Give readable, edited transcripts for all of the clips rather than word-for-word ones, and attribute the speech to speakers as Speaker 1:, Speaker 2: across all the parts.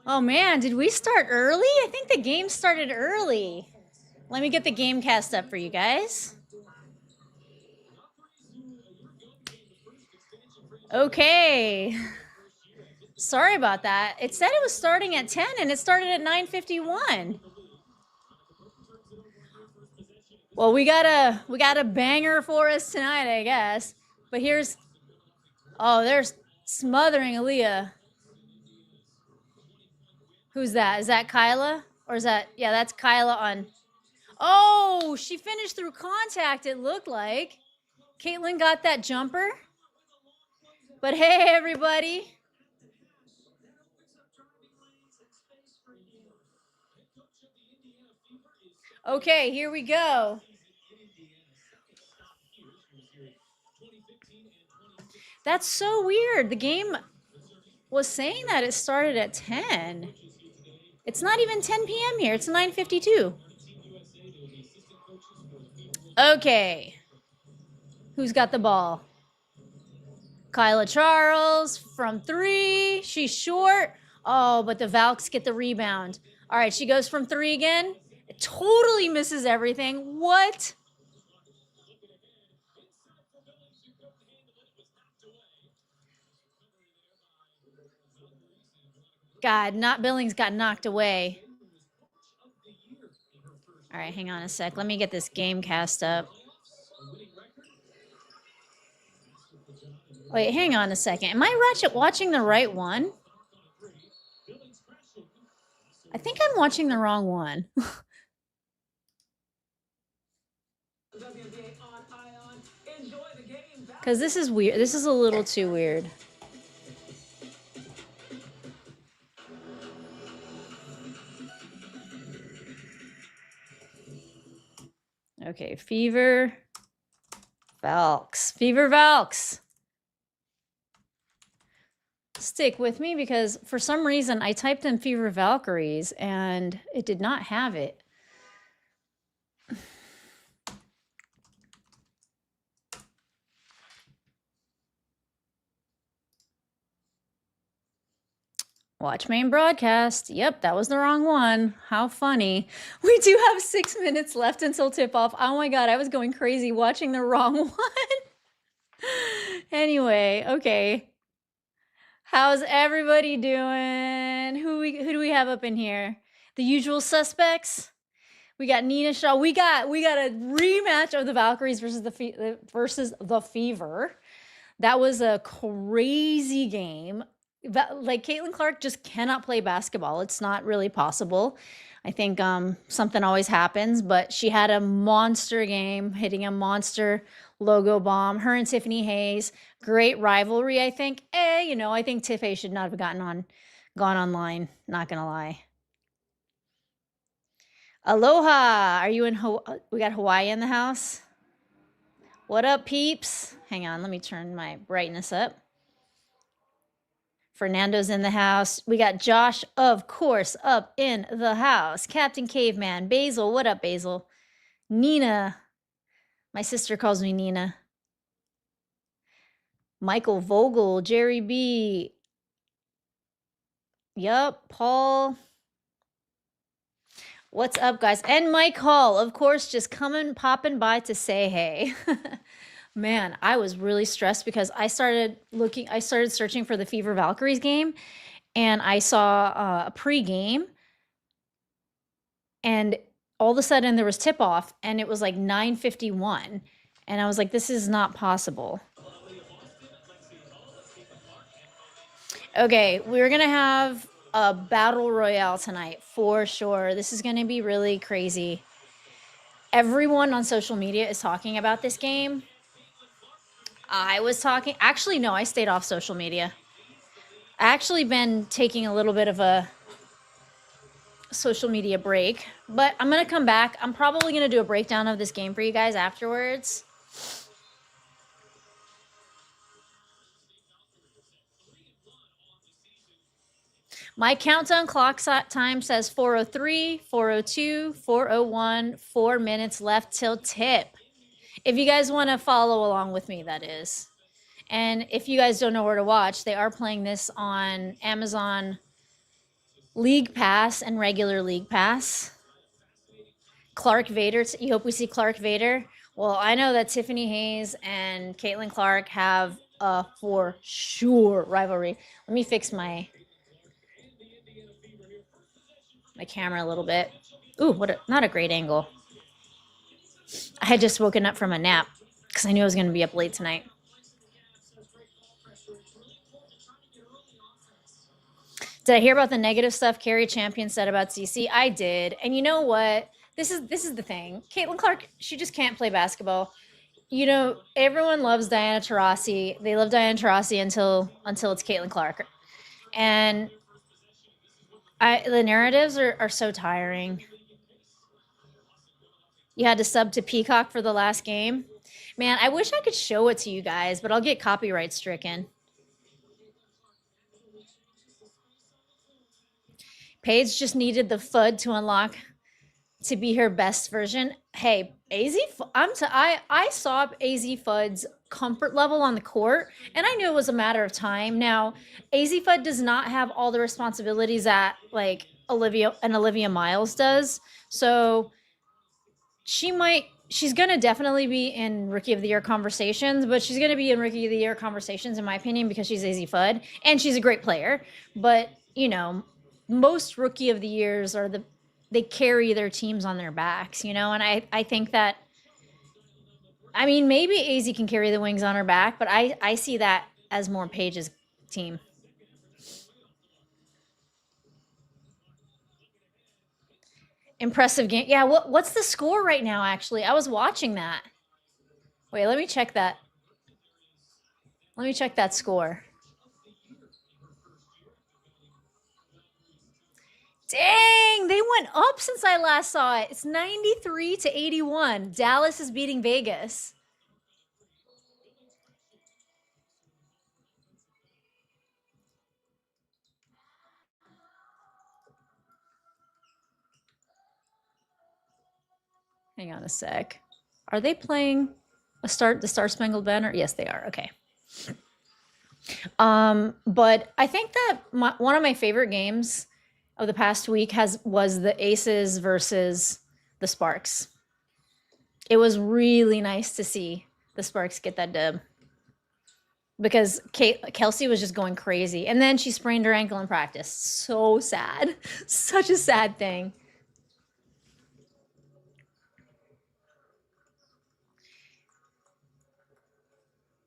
Speaker 1: Oh man, did we start early? I think the game started early. Let me get the game cast up for you guys. Okay. Sorry about that. It said it was starting at 10 and it started at 9:51. Well, we got a banger for us tonight, I guess. But here's there's smothering Aaliyah. Who's that? Is that Kyla? Or is that that's Kyla on. Oh, she finished through contact, it looked like. Caitlin got that jumper. But hey, everybody. Okay, here we go. That's so weird. The game was saying that it started at 10. It's not even 10 p.m. here. It's 9:52. Okay. Who's got the ball? Kyla Charles from 3. She's short. Oh, but the Valks get the rebound. All right, she goes from 3 again. It totally misses everything. What? God, not Billings got knocked away. All right, hang on a sec. Let me get this game cast up. Wait, hang on a second. Am I watching the right one? I think I'm watching the wrong one. Because this is weird. This is a little too weird. Okay, Fever Valks. Fever Valks. Stick with me because for some reason I typed in Fever Valkyries and it did not have it. Watch main broadcast. Yep, that was the wrong one. How funny. We do have 6 minutes left until tip-off. Oh my god, I was going crazy watching the wrong one. Anyway, okay. How's everybody doing? Who do we have up in here? The usual suspects. We got Nina Shaw. We got a rematch of the Valkyries versus the Fever. That was a crazy game. Like Caitlin Clark just cannot play basketball. It's not really possible. I think something always happens, but she had a monster game, hitting a monster logo bomb. Her and Tiffany Hayes, great rivalry, I think. I think Tiff should not have gone online, not gonna lie. Aloha, are you in Hawaii? We got Hawaii in the house. What up, peeps? Hang on, let me turn my brightness up. Fernando's in the house. We got Josh, of course, up in the house. Captain Caveman. Basil, what up, Basil? Nina. My sister calls me Nina. Michael Vogel, Jerry B. Yup, Paul. What's up, guys? And Mike Hall, of course, just popping by to say hey. Man, I was really stressed because I started searching for the Fever Valkyries game, and I saw a pre-game, and all of a sudden there was tip-off, and it was like 9:51, and I was like, this is not possible. Okay, we're gonna have a battle royale tonight for sure. This is gonna be really crazy. Everyone on social media is talking about this game. Actually, no, I stayed off social media. I actually been taking a little bit of a social media break, but I'm going to come back. I'm probably going to do a breakdown of this game for you guys afterwards. My countdown clock time says 4:03, 4:02, 4:01, 4 minutes left till tip. If you guys want to follow along with me, that is. And if you guys don't know where to watch, they are playing this on Amazon League Pass and regular League Pass. Clark Vader, you hope we see Clark Vader? Well, I know that Tiffany Hayes and Caitlin Clark have a for sure rivalry. Let me fix my camera a little bit. Ooh, not a great angle. I had just woken up from a nap because I knew I was going to be up late tonight. Did I hear about the negative stuff Carrie Champion said about CC? I did. And you know what? This is the thing. Caitlin Clark, she just can't play basketball. You know, everyone loves Diana Taurasi. They love Diana Taurasi until it's Caitlin Clark. And the narratives are so tiring. You had to sub to Peacock for the last game. Man, I wish I could show it to you guys, but I'll get copyright stricken. Paige just needed the FUD to unlock to be her best version. Hey, I saw AZ FUD's comfort level on the court, and I knew it was a matter of time. Now, AZ FUD does not have all the responsibilities that like Olivia Miles does. So she's gonna definitely be in Rookie of the Year conversations, but she's gonna be in Rookie of the Year conversations, in my opinion, because she's AZ FUD and she's a great player. But you know, most Rookie of the Years they carry their teams on their backs, you know, and I think that, I mean, maybe AZ can carry the Wings on her back, but I see that as more Paige's team. Impressive game. Yeah, what's the score right now, actually? I was watching that. Wait, let me check that. Let me check that score. Dang, they went up since I last saw it. It's 93 to 81. Dallas is beating Vegas. Hang on a sec. Are they playing the Star Spangled Banner? Yes, they are. Okay. But I think that one of my favorite games of the past week was the Aces versus the Sparks. It was really nice to see the Sparks get that dub because Kelsey was just going crazy, and then she sprained her ankle in practice. So sad. Such a sad thing.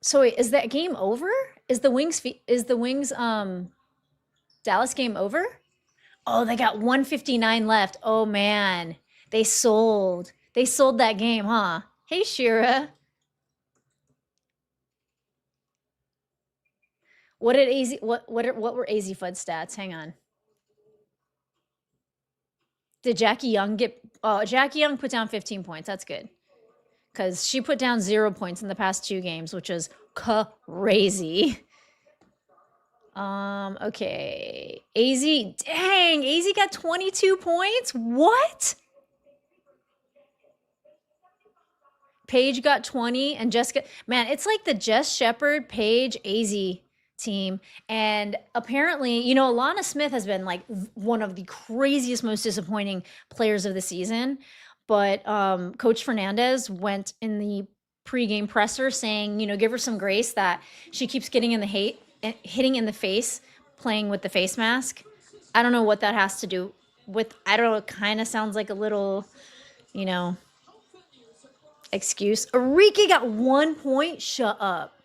Speaker 1: So wait, is that game over? Is the Wings Dallas game over? Oh, they got 159 left. Oh man. They sold that game, huh? Hey Shira. What were AZ FUD stats? Hang on. Did Jackie Young Jackie Young put down 15 points. That's good. Because she put down 0 points in the past 2 games, which is crazy. Okay. Dang, AZ got 22 points? What? Paige got 20 and Jessica, man, it's like the Jess Shepard, Paige, AZ team. And apparently, you know, Alana Smith has been like one of the craziest, most disappointing players of the season. But Coach Fernandez went in the pregame presser saying, you know, give her some grace that she keeps getting hitting in the face, playing with the face mask. I don't know what that has to do with, I don't know, it kind of sounds like a little, you know, excuse. Arike got 1 point. Shut up.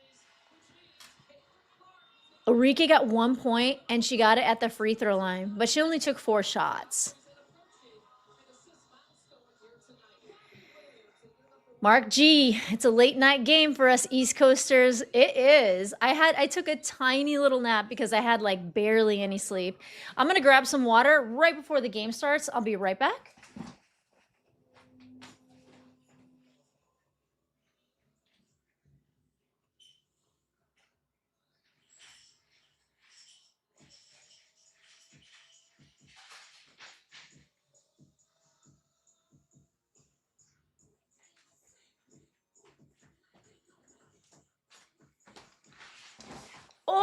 Speaker 1: Arike got 1 point and she got it at the free throw line, but she only took 4 shots. Mark G, it's a late night game for us East Coasters. It is. I took a tiny little nap because I had like barely any sleep. I'm going to grab some water right before the game starts. I'll be right back.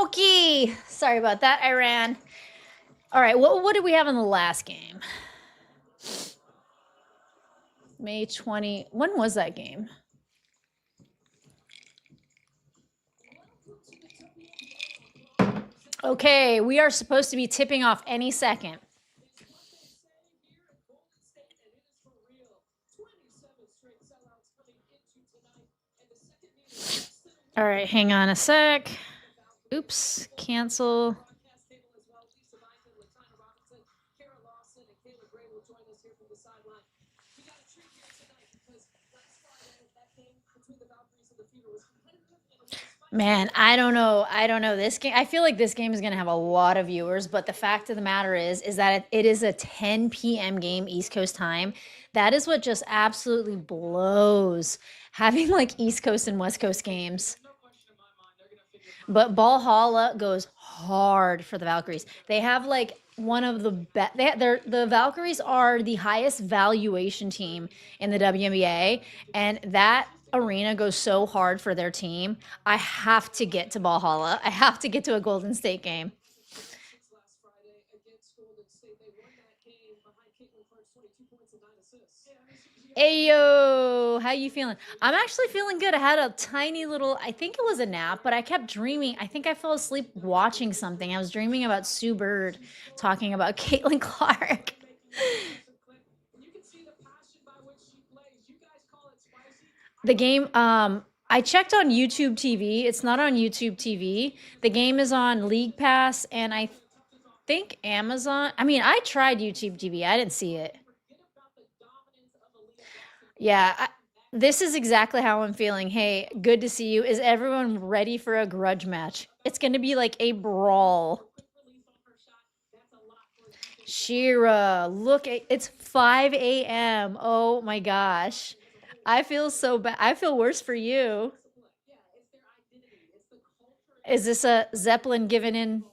Speaker 1: Okie. Sorry about that. I ran. All right. What did we have in the last game? May 20. When was that game? Okay, we are supposed to be tipping off any second. All right, hang on a sec. Oops, cancel. Man, I don't know. This game, I feel like this game is going to have a lot of viewers, but the fact of the matter is that it is a 10 p.m. game East Coast time. That is what just absolutely blows, having like East Coast and West Coast games. But Valhalla goes hard for the Valkyries. They have like one of the best. The Valkyries are the highest valuation team in the WNBA, and that arena goes so hard for their team. I have to get to Valhalla. I have to get to a Golden State game. Ayo, how you feeling? I'm actually feeling good. I had a tiny little, I think it was a nap, but I kept dreaming. I think I fell asleep watching something. I was dreaming about Sue Bird talking about Caitlin Clark. The game, I checked on YouTube TV. It's not on YouTube TV. The game is on League Pass, and I think Amazon. I mean, I tried YouTube TV. I didn't see it. Yeah, this is exactly how I'm feeling. Hey, good to see you. Is everyone ready for a grudge match? It's going to be like a brawl. Shira, look, it's 5 a.m. Oh my gosh. I feel so bad. I feel worse for you. Is this a Zeppelin given in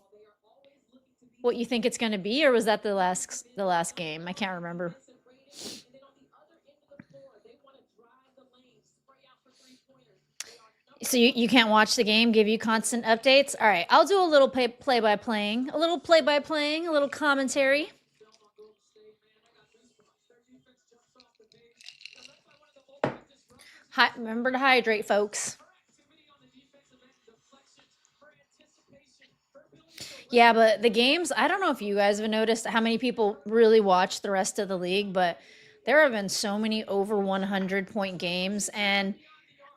Speaker 1: what you think it's going to be, or was that the last game? I can't remember. So you can't watch the game, give you constant updates? All right, I'll do a little play-by-playing, a little commentary. Remember to hydrate, folks. Yeah, but the games, I don't know if you guys have noticed how many people really watch the rest of the league, but there have been so many over 100-point games, and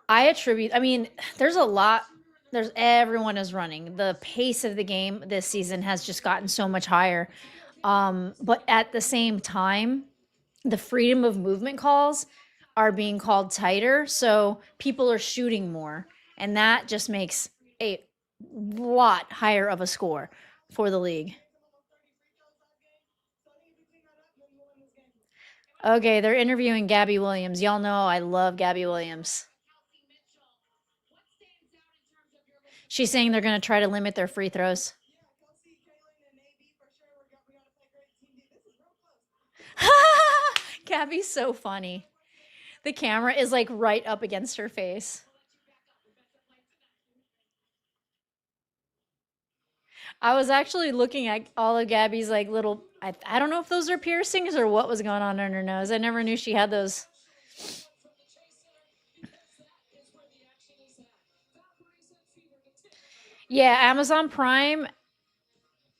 Speaker 1: I mean, there's a lot. Everyone is running. The pace of the game this season has just gotten so much higher. But at the same time, the freedom of movement calls are being called tighter, so people are shooting more, and that just makes a lot higher of a score for the league. Okay, they're interviewing Gabby Williams. Y'all know I love Gabby Williams. She's saying they're going to try to limit their free throws. Gabby's so funny. The camera is like right up against her face. I was actually looking at all of Gabby's like little, I don't know if those are piercings or what was going on in her nose. I never knew she had those. Yeah, Amazon Prime.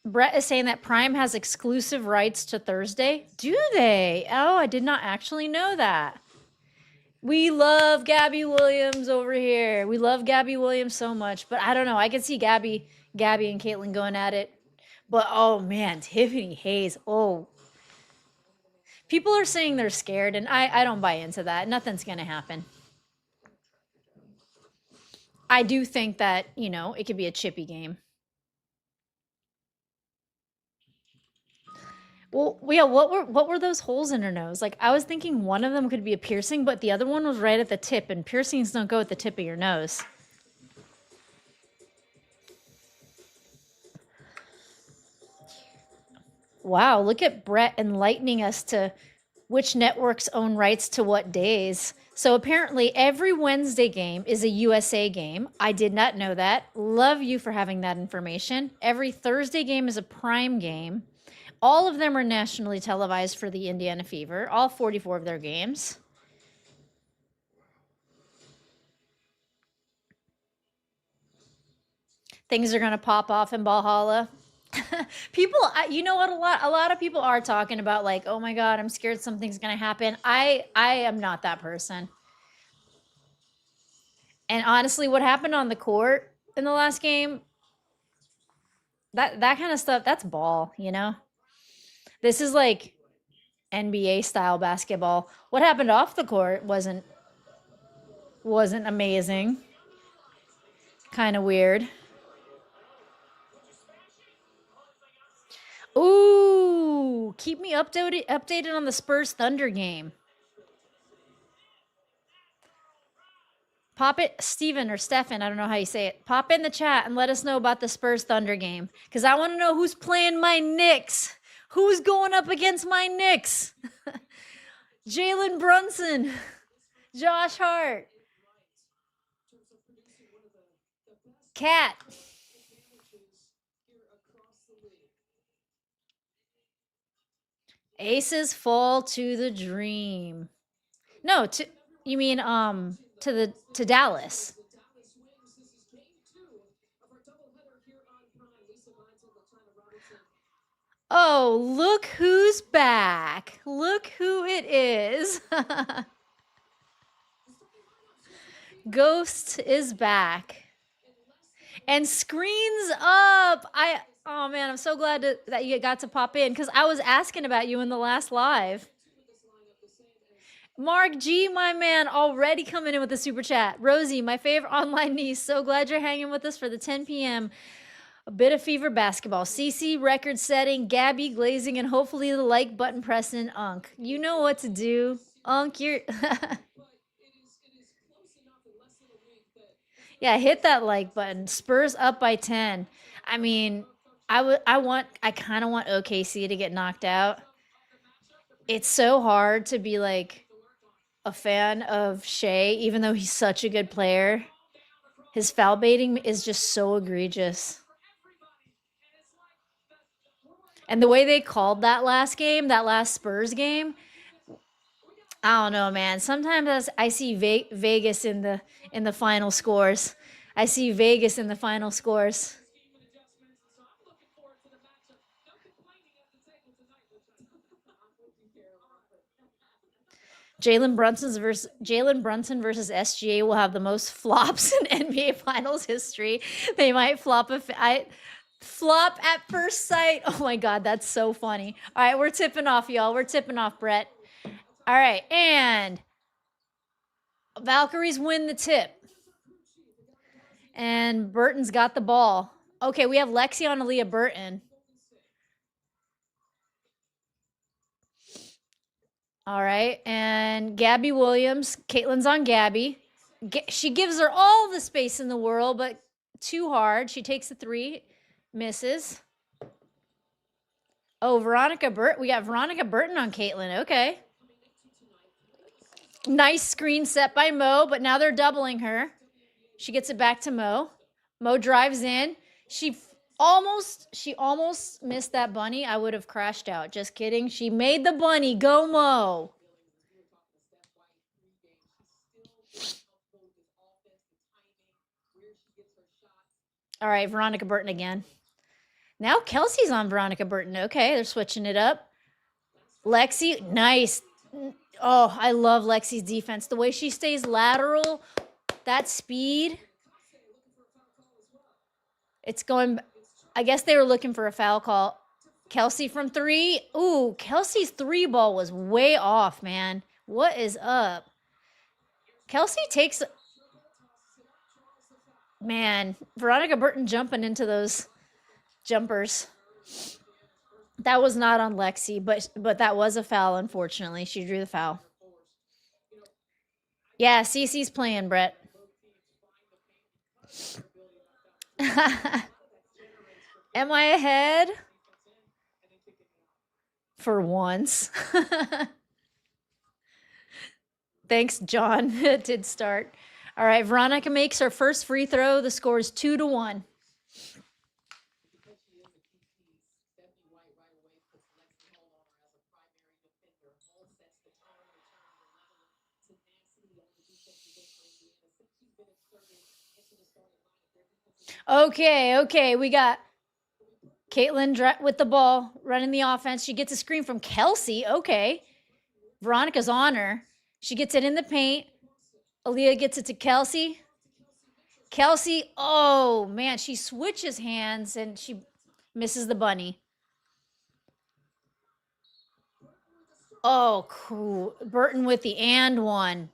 Speaker 1: Brett is saying that Prime has exclusive rights to Thursday. Do they? Oh, I did not actually know that. We love Gabby Williams over here. We love Gabby Williams so much. But I don't know. I can see Gabby and Caitlin going at it. But oh man, Tiffany Hayes. Oh. People are saying they're scared, and I don't buy into that. Nothing's going to happen. I do think that, it could be a chippy game. Well, yeah, what were those holes in her nose? Like, I was thinking one of them could be a piercing, but the other one was right at the tip, and piercings don't go at the tip of your nose. Wow, look at Brett enlightening us to which networks own rights to what days. So apparently every Wednesday game is a USA game. I did not know that. Love you for having that information. Every Thursday game is a prime game. All of them are nationally televised for the Indiana Fever, all 44 of their games. Things are going to pop off in Valhalla. People, you know what, a lot of people are talking about, like, oh my god, I'm scared something's going to happen. I am not that person. And honestly, what happened on the court in the last game, that kind of stuff, that's ball, you know? This is like NBA style basketball. What happened off the court wasn't amazing. Kind of weird. Ooh, keep me updated on the Spurs Thunder game. Pop it, Steven or Stefan, I don't know how you say it. Pop in the chat and let us know about the Spurs Thunder game. Because I want to know who's playing my Knicks. Who's going up against my Knicks? Jalen Brunson. Josh Hart. Cat. Aces fall to the dream. No, you mean to Dallas. Oh, look who's back. Look who it is. Ghost is back. And screens up. Oh man, I'm so glad that you got to pop in, because I was asking about you in the last live. Mark G, my man, already coming in with the super chat. Rosie, my favorite online niece, so glad you're hanging with us for the 10 p.m. A bit of fever basketball. CC record setting, Gabby glazing, and hopefully the like button pressing. Unk, you know what to do. Unk, you're yeah, hit that like button. Spurs up by 10. I mean, I kind of want OKC to get knocked out. It's so hard to be like a fan of Shea, even though he's such a good player. His foul baiting is just so egregious. And the way they called that last game, that last Spurs game, I don't know, man. Sometimes I see Vegas in the final scores. I see Vegas in the final scores. Jalen Brunson versus SGA will have the most flops in NBA Finals history. They might flop flop at first sight. Oh my god, that's so funny. All right, we're tipping off, y'all. We're tipping off, Brett. All right, and Valkyries win the tip. And Burton's got the ball. Okay, we have Lexi on Aaliyah Burton. All right, and Gabby Williams. Caitlin's on Gabby. She gives her all the space in the world, but too hard. She takes the three, misses. Oh, Veronica Burton. We got Veronica Burton on Caitlin. Okay. Nice screen set by Mo, but now they're doubling her. She gets it back to Mo. Mo drives in. She almost missed that bunny. I would have crashed out. Just kidding. She made the bunny. Go, Mo. All right, Veronica Burton again. Now Kelsey's on Veronica Burton. Okay, they're switching it up. Lexi, nice. Oh, I love Lexi's defense. The way she stays lateral, that speed. It's going, I guess they were looking for a foul call. Kelsey from three. Ooh, Kelsey's three ball was way off, man. What is up? Kelsey takes, man, Veronica Burton jumping into those jumpers. That was not on Lexi, but that was a foul, unfortunately. She drew the foul. Yeah, Cece's playing, Brett. Am I ahead? For once. Thanks, John. It did start. All right, Veronica makes her first free throw. The score is 2-1. Okay. We got Caitlin with the ball, running the offense. She gets a screen from Kelsey. Okay. Veronica's on her. She gets it in the paint. Aaliyah gets it to Kelsey. Kelsey, oh, man, she switches hands and she misses the bunny. Oh, cool. Burton with the and one.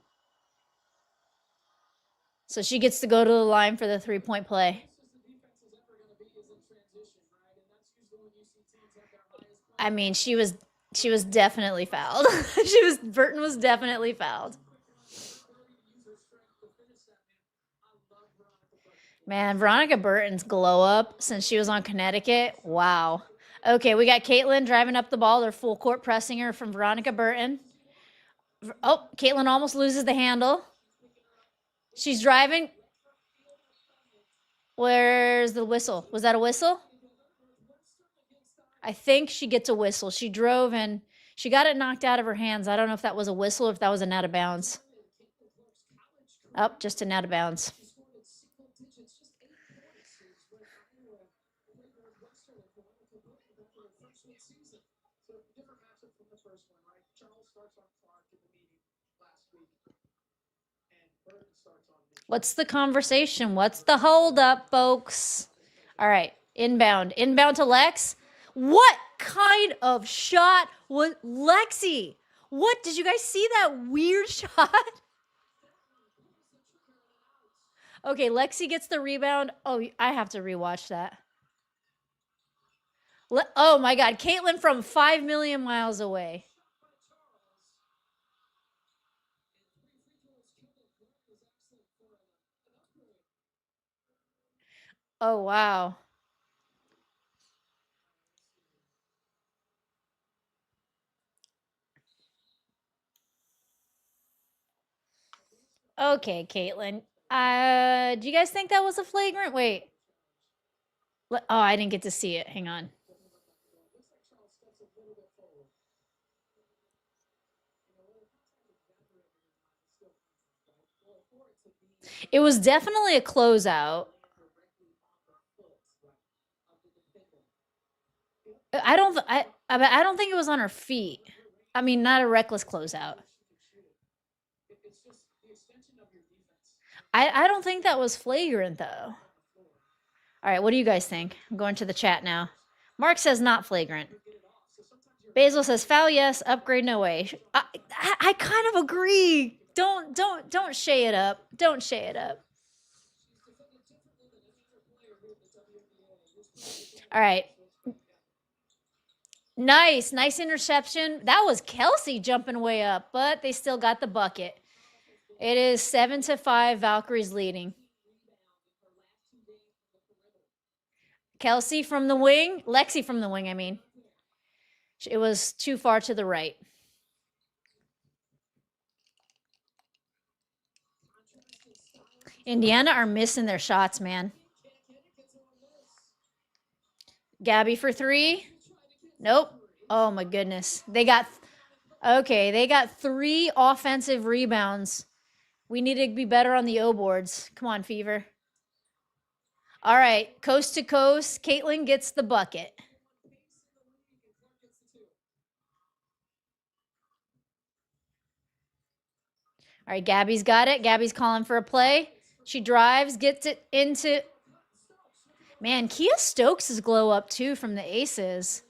Speaker 1: So she gets to go to the line for the three-point play. I mean, she was definitely fouled. Burton was definitely fouled. Man, Veronica Burton's glow up since she was on Connecticut. Wow. Okay, we got Caitlin driving up the ball. They're full court pressing her from Veronica Burton. Oh, Caitlin almost loses the handle. She's driving. Where's the whistle? Was that a whistle? I think she gets a whistle. She drove and she got it knocked out of her hands. I don't know if that was a whistle or if that was an out of bounds. Oh, just an out of bounds. What's the conversation? What's the hold up, folks? All right, inbound to Lex. What kind of shot was Lexi? What, did you guys see that weird shot? Okay, Lexi gets the rebound. Oh, I have to rewatch that. Oh my God, Caitlin from 5 million miles away. Oh, wow. Okay, Caitlin. Do you guys think that was a flagrant? Wait. Oh, I didn't get to see it. Hang on. It was definitely a closeout. I don't think it was on her feet. I mean, not a reckless closeout. I don't think that was flagrant, though. All right, what do you guys think? I'm going to the chat now. Mark says not flagrant. Basil says foul, yes. Upgrade, no way. I kind of agree. Don't shay it up. Don't shay it up. All right. Nice interception. That was Kelsey jumping way up, but they still got the bucket. It is 7-5, Valkyries leading. Kelsey from the wing, Lexi from the wing, I mean. It was too far to the right. Indiana are missing their shots, man. Gabby for three. Nope. Oh my goodness. They got 3 offensive rebounds. We need to be better on the O boards. Come on, Fever. All right, coast to coast. Caitlin gets the bucket. All right, Gabby's got it. Gabby's calling for a play. She drives, gets it into... Man, Kia Stokes' glow up, too, from the Aces.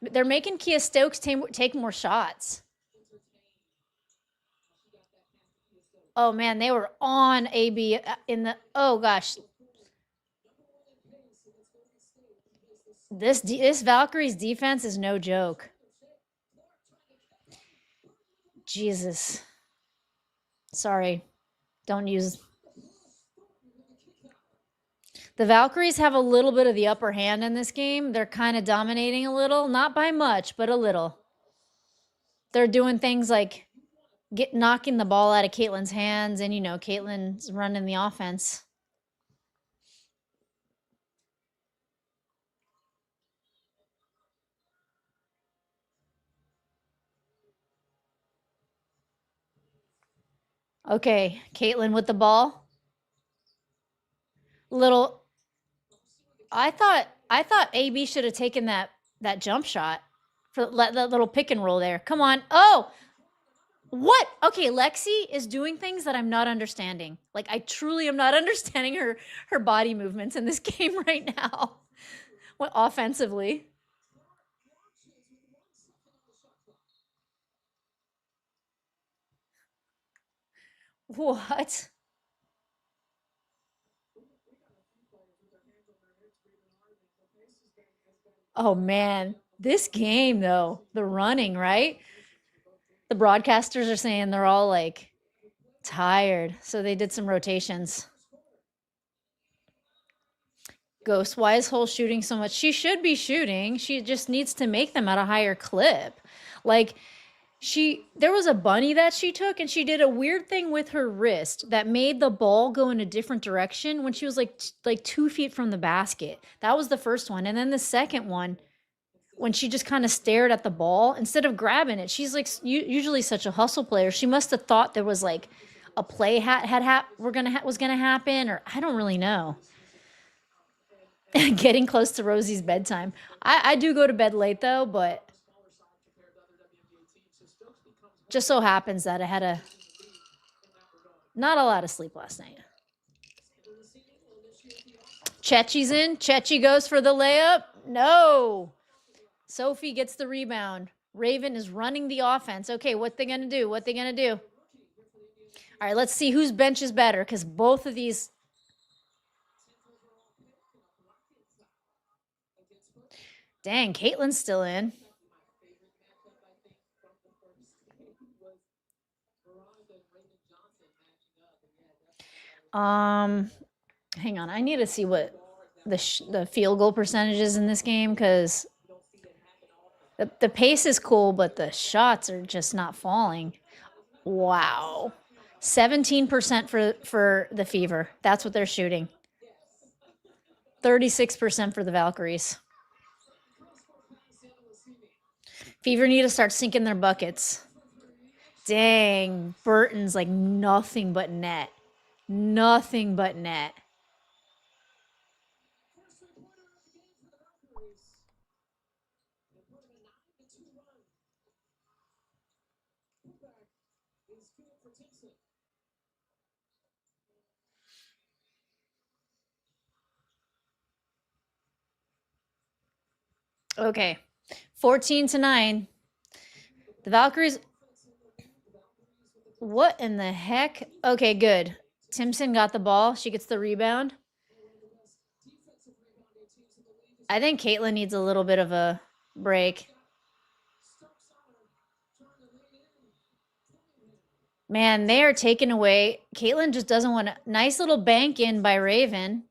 Speaker 1: They're making Kia Stokes take more shots. Oh, man, they were on AB in the... Oh, gosh. This Valkyries defense is no joke. Jesus. Sorry. Don't use... The Valkyries have a little bit of the upper hand in this game. They're kind of dominating a little. Not by much, but a little. They're doing things like knocking the ball out of Caitlin's hands, and, you know, Caitlin's running the offense. Okay, Caitlin with the ball. Little. I thought AB should have taken that jump shot for that little pick and roll there. Come on. Oh, what? Okay, Lexi is doing things that I'm not understanding. Like, I truly am not understanding her body movements in this game right now. What, offensively? What? Oh man, this game though, the running, right? The broadcasters are saying they're all like tired, so they did some rotations. Ghost, why is Hole shooting so much? She should be shooting. She just needs to make them at a higher clip. Like, there was a bunny that she took, and she did a weird thing with her wrist that made the ball go in a different direction when she was like 2 feet from the basket. That was the first one. And then the second one, when she just kind of stared at the ball instead of grabbing it. She's like usually such a hustle player. She must have thought there was like a play was gonna happen, or I don't really know. Getting close to Rosie's bedtime. I do go to bed late though, but just so happens that I had not a lot of sleep last night. Chechi's in. Chechi goes for the layup. No. Sophie gets the rebound. Raven is running the offense. Okay, what they gonna do? What they gonna do? All right, let's see whose bench is better, because both of these. Dang, Caitlin's still in. Hang on. I need to see what the field goal percentage is in this game, because the pace is cool, but the shots are just not falling. Wow. 17% for the Fever. That's what they're shooting. 36% for the Valkyries. Fever need to start sinking their buckets. Dang, Burton's like nothing but net. Nothing but net. Okay, 14-9. The Valkyries. What in the heck? Okay, good. Timpson got the ball. She gets the rebound. I think Caitlin needs a little bit of a break. Man, they are taking away. Caitlin just doesn't want to. Nice little bank in by Raven.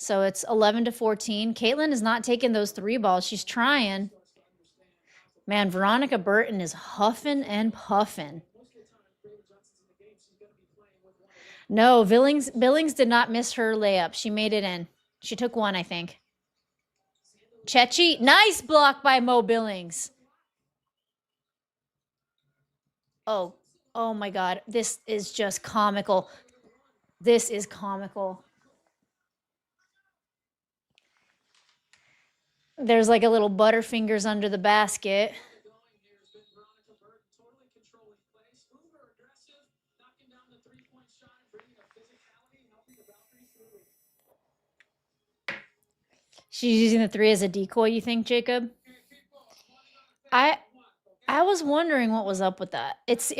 Speaker 1: So it's 11-14. Caitlin is not taking those 3 balls. She's trying. Man, Veronica Burton is huffing and puffing. No, Billings did not miss her layup. She made it in. She took 1, I think. Chechi, nice block by Mo Billings. Oh my God. This is just comical. This is comical. There's like a little Butterfingers under the basket. She's using the 3 as a decoy, you think, Jacob? I was wondering what was up with that. It's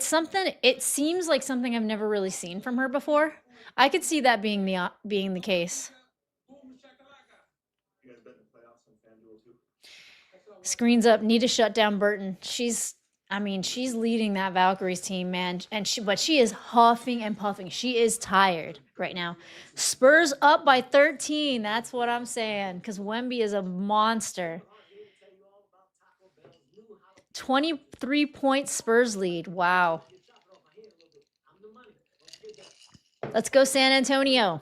Speaker 1: something. It seems like something I've never really seen from her before. I could see that being the case. Screens up. Need to shut down Burton. She's leading that Valkyries team, man. But she is huffing and puffing. She is tired right now. Spurs up by 13. That's what I'm saying. Because Wemby is a monster. 3-point Spurs lead. Wow. Let's go San Antonio.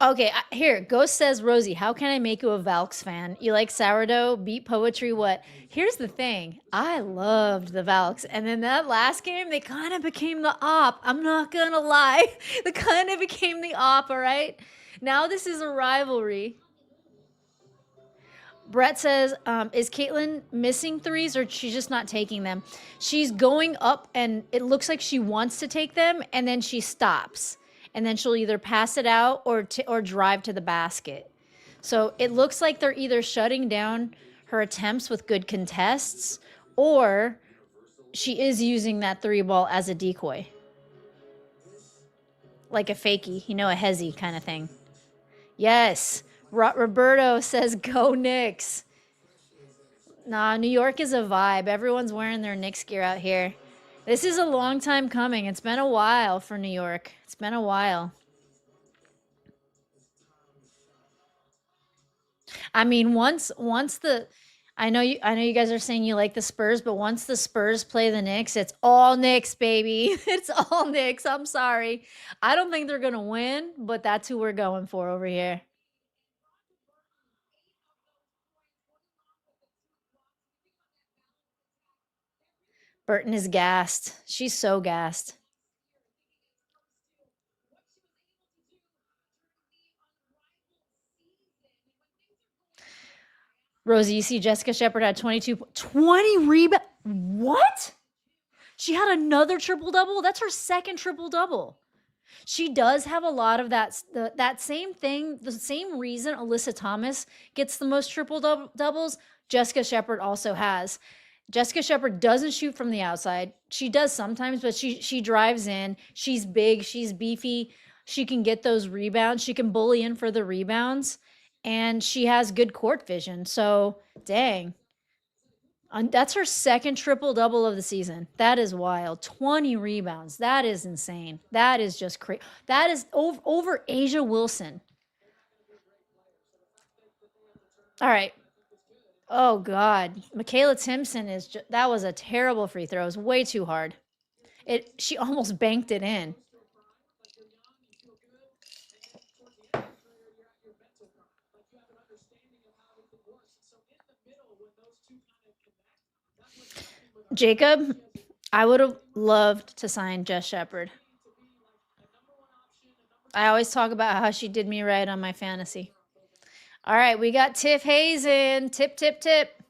Speaker 1: Okay, here, Ghost says, Rosie, how can I make you a Valks fan? You like sourdough, beat poetry, what? Here's the thing. I loved the Valks. And then that last game, they kind of became the op. I'm not going to lie. They kind of became the op, all right? Now this is a rivalry. Brett says, is Caitlin missing threes or she's just not taking them? She's going up and it looks like she wants to take them and then she stops. And then she'll either pass it out or drive to the basket. So it looks like they're either shutting down her attempts with good contests or she is using that three ball as a decoy. Like a fakie, you know, a hezzy kind of thing. Yes. Roberto says, go Knicks. Nah, New York is a vibe. Everyone's wearing their Knicks gear out here. This is a long time coming. It's been a while for New York. It's been a while. I mean, once the I know you guys are saying you like the Spurs, but once the Spurs play the Knicks, it's all Knicks, baby. It's all Knicks. I'm sorry. I don't think they're going to win, but that's who we're going for over here. Burton is gassed. She's so gassed. Rosie, you see Jessica Shepard had 20 rebounds. What? She had another triple-double? That's her second triple-double. She does have a lot of that same thing, the same reason Alyssa Thomas gets the most triple-doubles, Jessica Shepard also has. Jessica Shepard doesn't shoot from the outside. She does sometimes, but she drives in. She's big. She's beefy. She can get those rebounds. She can bully in for the rebounds. And she has good court vision. So, dang. That's her second triple-double of the season. That is wild. 20 rebounds. That is insane. That is just crazy. That is over Asia Wilson. All right. Oh, God. Michaela Timpson that was a terrible free throw. It was way too hard. She almost banked it in. Jacob, I would have loved to sign Jess Shepard. I always talk about how she did me right on my fantasy. All right, we got Tiff Hayes in. Tip, tip, tip.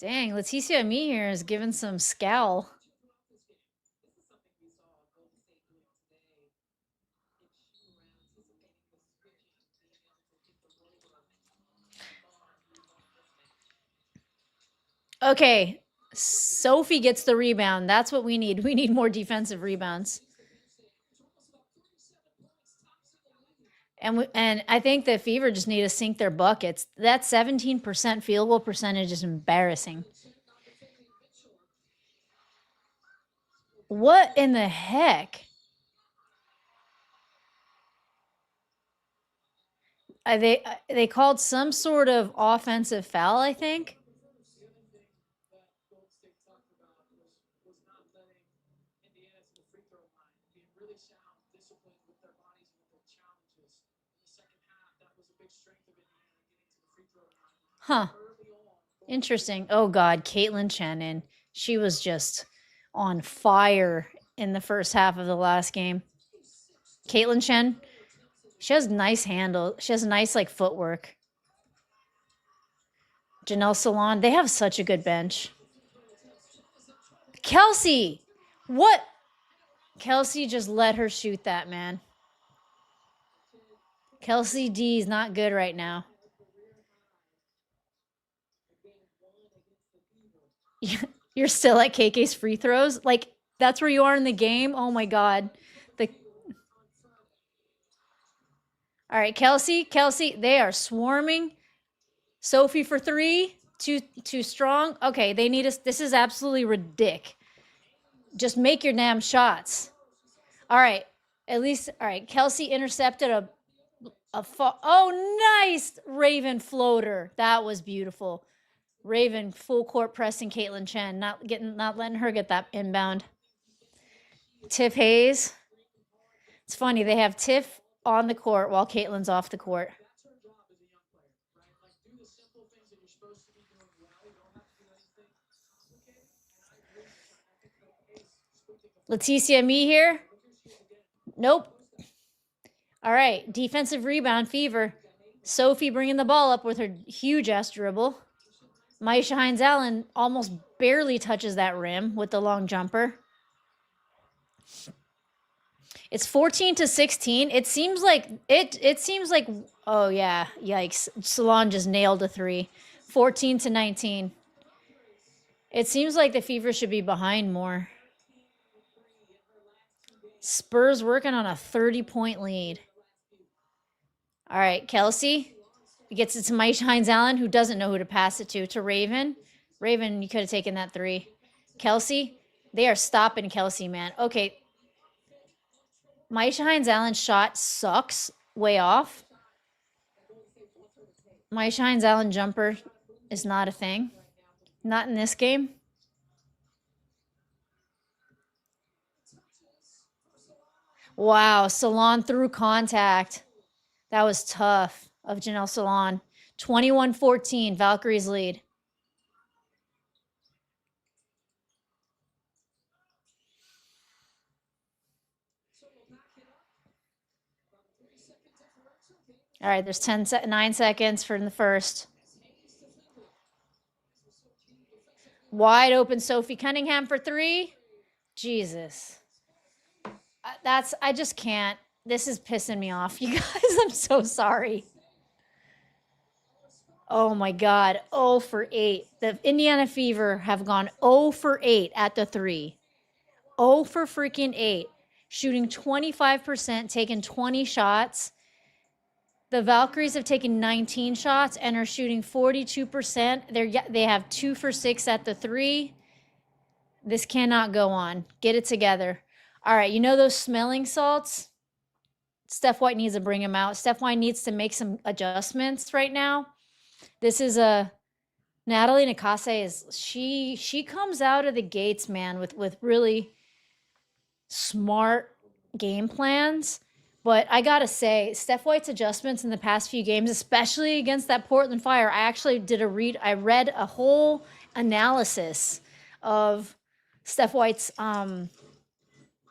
Speaker 1: Dang, Leticia Me here is giving some scowl. Okay, Sophie gets the rebound. That's what we need. We need more defensive rebounds. And I think the Fever just need to sink their buckets. That 17% field goal percentage is embarrassing. What in the heck? They called some sort of offensive foul, I think. Huh. Interesting. Oh, God. Caitlin Shannon. She was just on fire in the first half of the last game. Caitlin Shen, she has nice handle. She has nice, like, footwork. Janelle Salon, they have such a good bench. Kelsey! What? Kelsey just let her shoot that, man. Kelsey D is not good right now. You're still at KK's free throws? Like, that's where you are in the game? Oh, my God. All right, Kelsey, they are swarming. Sophie for three. Too strong. Okay, they need us. This is absolutely ridiculous. Just make your damn shots. All right. At least, all right. Kelsey intercepted a oh, nice Raven floater. That was beautiful. Raven full court pressing Caitlin Chen, not letting her get that inbound. Tiff Hayes. It's funny, they have Tiff on the court while Caitlin's off the court. Leticia Me here. Nope. All right, defensive rebound, Fever. Sophie bringing the ball up with her huge ass dribble. Maisha Hines-Allen almost barely touches that rim with the long jumper. It's 14-16. It seems like oh yeah, yikes. Salon just nailed a 3. 14-19. It seems like the Fever should be behind more. Spurs working on a 30-point lead. All right, Kelsey gets it to Maisha Hines-Allen, who doesn't know who to pass it to Raven. Raven, you could have taken that 3. Kelsey, they are stopping Kelsey, man. Okay. Maisha Hines-Allen's shot sucks. Way off. Maisha Hines-Allen jumper is not a thing. Not in this game. Wow, Salon through contact. That was tough of Janelle Salon. 21-14, Valkyries lead. All right, there's 9 seconds for the first. Wide open Sophie Cunningham for 3. Jesus. I just can't. This is pissing me off, you guys. I'm so sorry. Oh my God. 0 for 8. The Indiana Fever have gone 0 for 8 at the 3. 0 for freaking 8. Shooting 25%, taking 20 shots. The Valkyries have taken 19 shots and are shooting 42%. They have 2 for 6 at the 3. This cannot go on. Get it together. All right, you know those smelling salts? Steph White needs to bring them out. Steph White needs to make some adjustments right now. This is Natalie Nakase is she comes out of the gates, man, with really smart game plans. But I gotta say, Steph White's adjustments in the past few games, especially against that Portland Fire, I actually I read a whole analysis of Steph White's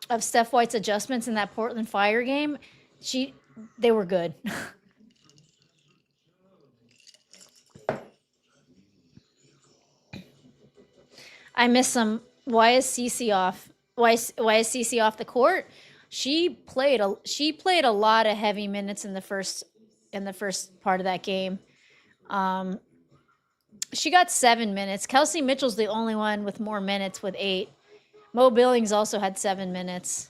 Speaker 1: adjustments in that Portland Fire game. They were good. I miss some. Why is Cece off? Why is Cece off the court? She played a lot of heavy minutes in the first part of that game. She got 7 minutes. Kelsey Mitchell's the only one with more minutes with 8. Mo Billings also had 7 minutes.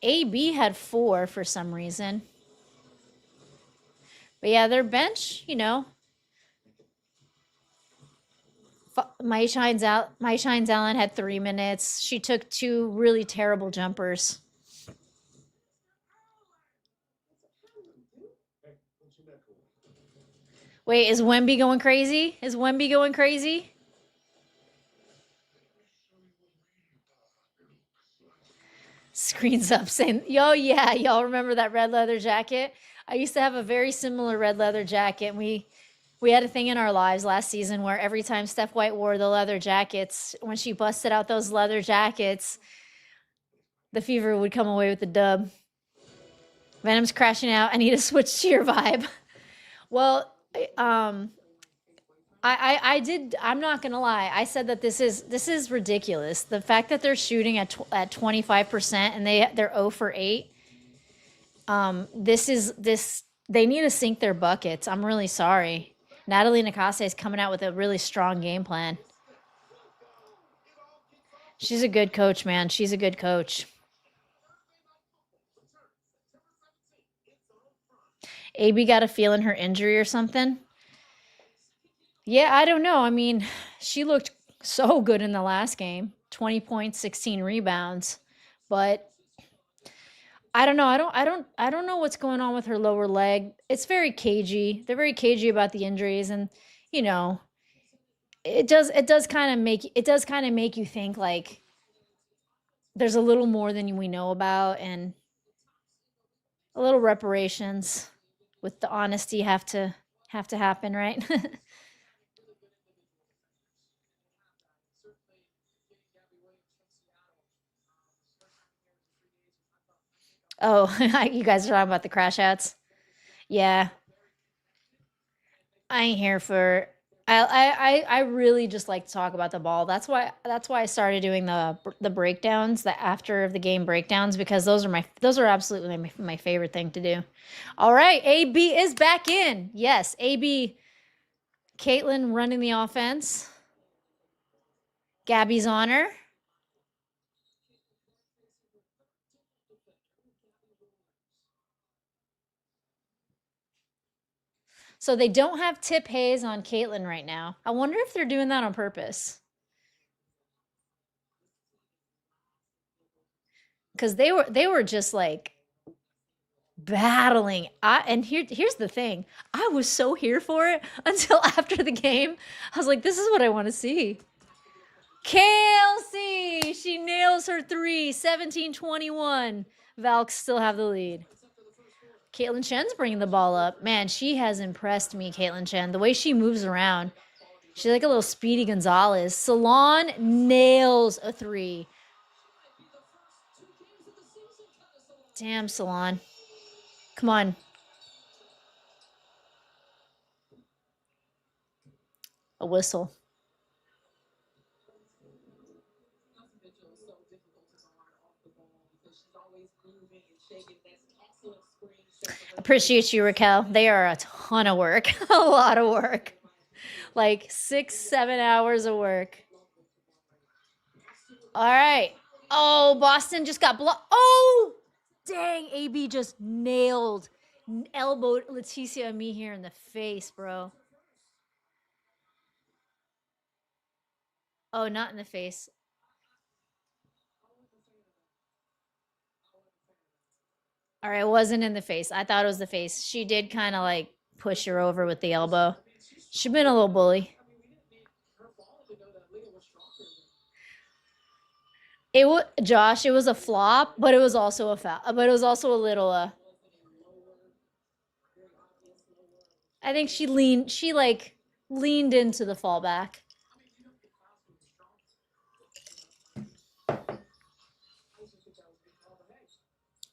Speaker 1: AB had 4 for some reason. But yeah, their bench, you know. Maisha Hines-Allen had 3 minutes. She took 2 really terrible jumpers. Wait, is Wemby going crazy? Is Wemby going crazy? Screens up saying, yo, yeah, y'all remember that red leather jacket? I used to have a very similar red leather jacket. We had a thing in our lives last season where every time Steph White wore the leather jackets, when she busted out those leather jackets, the Fever would come away with the dub. Venom's crashing out. I need to switch to your vibe. Well, I did. I'm not gonna lie. I said that this is ridiculous. The fact that they're shooting at 25% and they're 0 for 8. They need to sink their buckets. I'm really sorry. Natalie Nakase is coming out with a really strong game plan. She's a good coach, man. She's a good coach. AB got a feel in her injury or something. Yeah, I don't know. I mean, she looked so good in the last game. 20 points, 16 rebounds. But I don't know. I don't know what's going on with her lower leg. It's very cagey. They're very cagey about the injuries, and you know, it does kind of make you think like there's a little more than we know about, and a little reparations with the honesty have to happen, right? Oh, you guys are talking about the crash outs? Yeah. I ain't here for I really just like to talk about the ball. That's why I started doing the breakdowns, the after of the game breakdowns, because those are absolutely my favorite thing to do. All right, AB is back in. Yes, AB, Caitlin running the offense. Gabby's on her. So they don't have Tip Hayes on Caitlin right now. I wonder if they're doing that on purpose. Because they were just like battling. And here's the thing. I was so here for it until after the game. I was like, this is what I want to see. Kelsey, she nails her three, 17-21. Valks still have the lead. Caitlin Chen's bringing the ball up. Man, she has impressed me, Caitlin Chen. The way she moves around. She's like a little Speedy Gonzalez. Salon nails a three. Damn, Salon. Come on. A whistle. Appreciate you, Raquel. They are a ton of work. A lot of work. Like 6-7 hours of work. All right. Oh, Boston just got blocked. Oh, dang. AB just nailed, elbowed Leticia and me here in the face, bro. Oh, not in the face. All right, it wasn't in the face. I thought it was the face. She did kind of like push her over with the elbow. She's been a little bully. It was Josh. It was a flop, but it was also a foul. But it was also a little. I think she leaned. She like leaned into the fallback.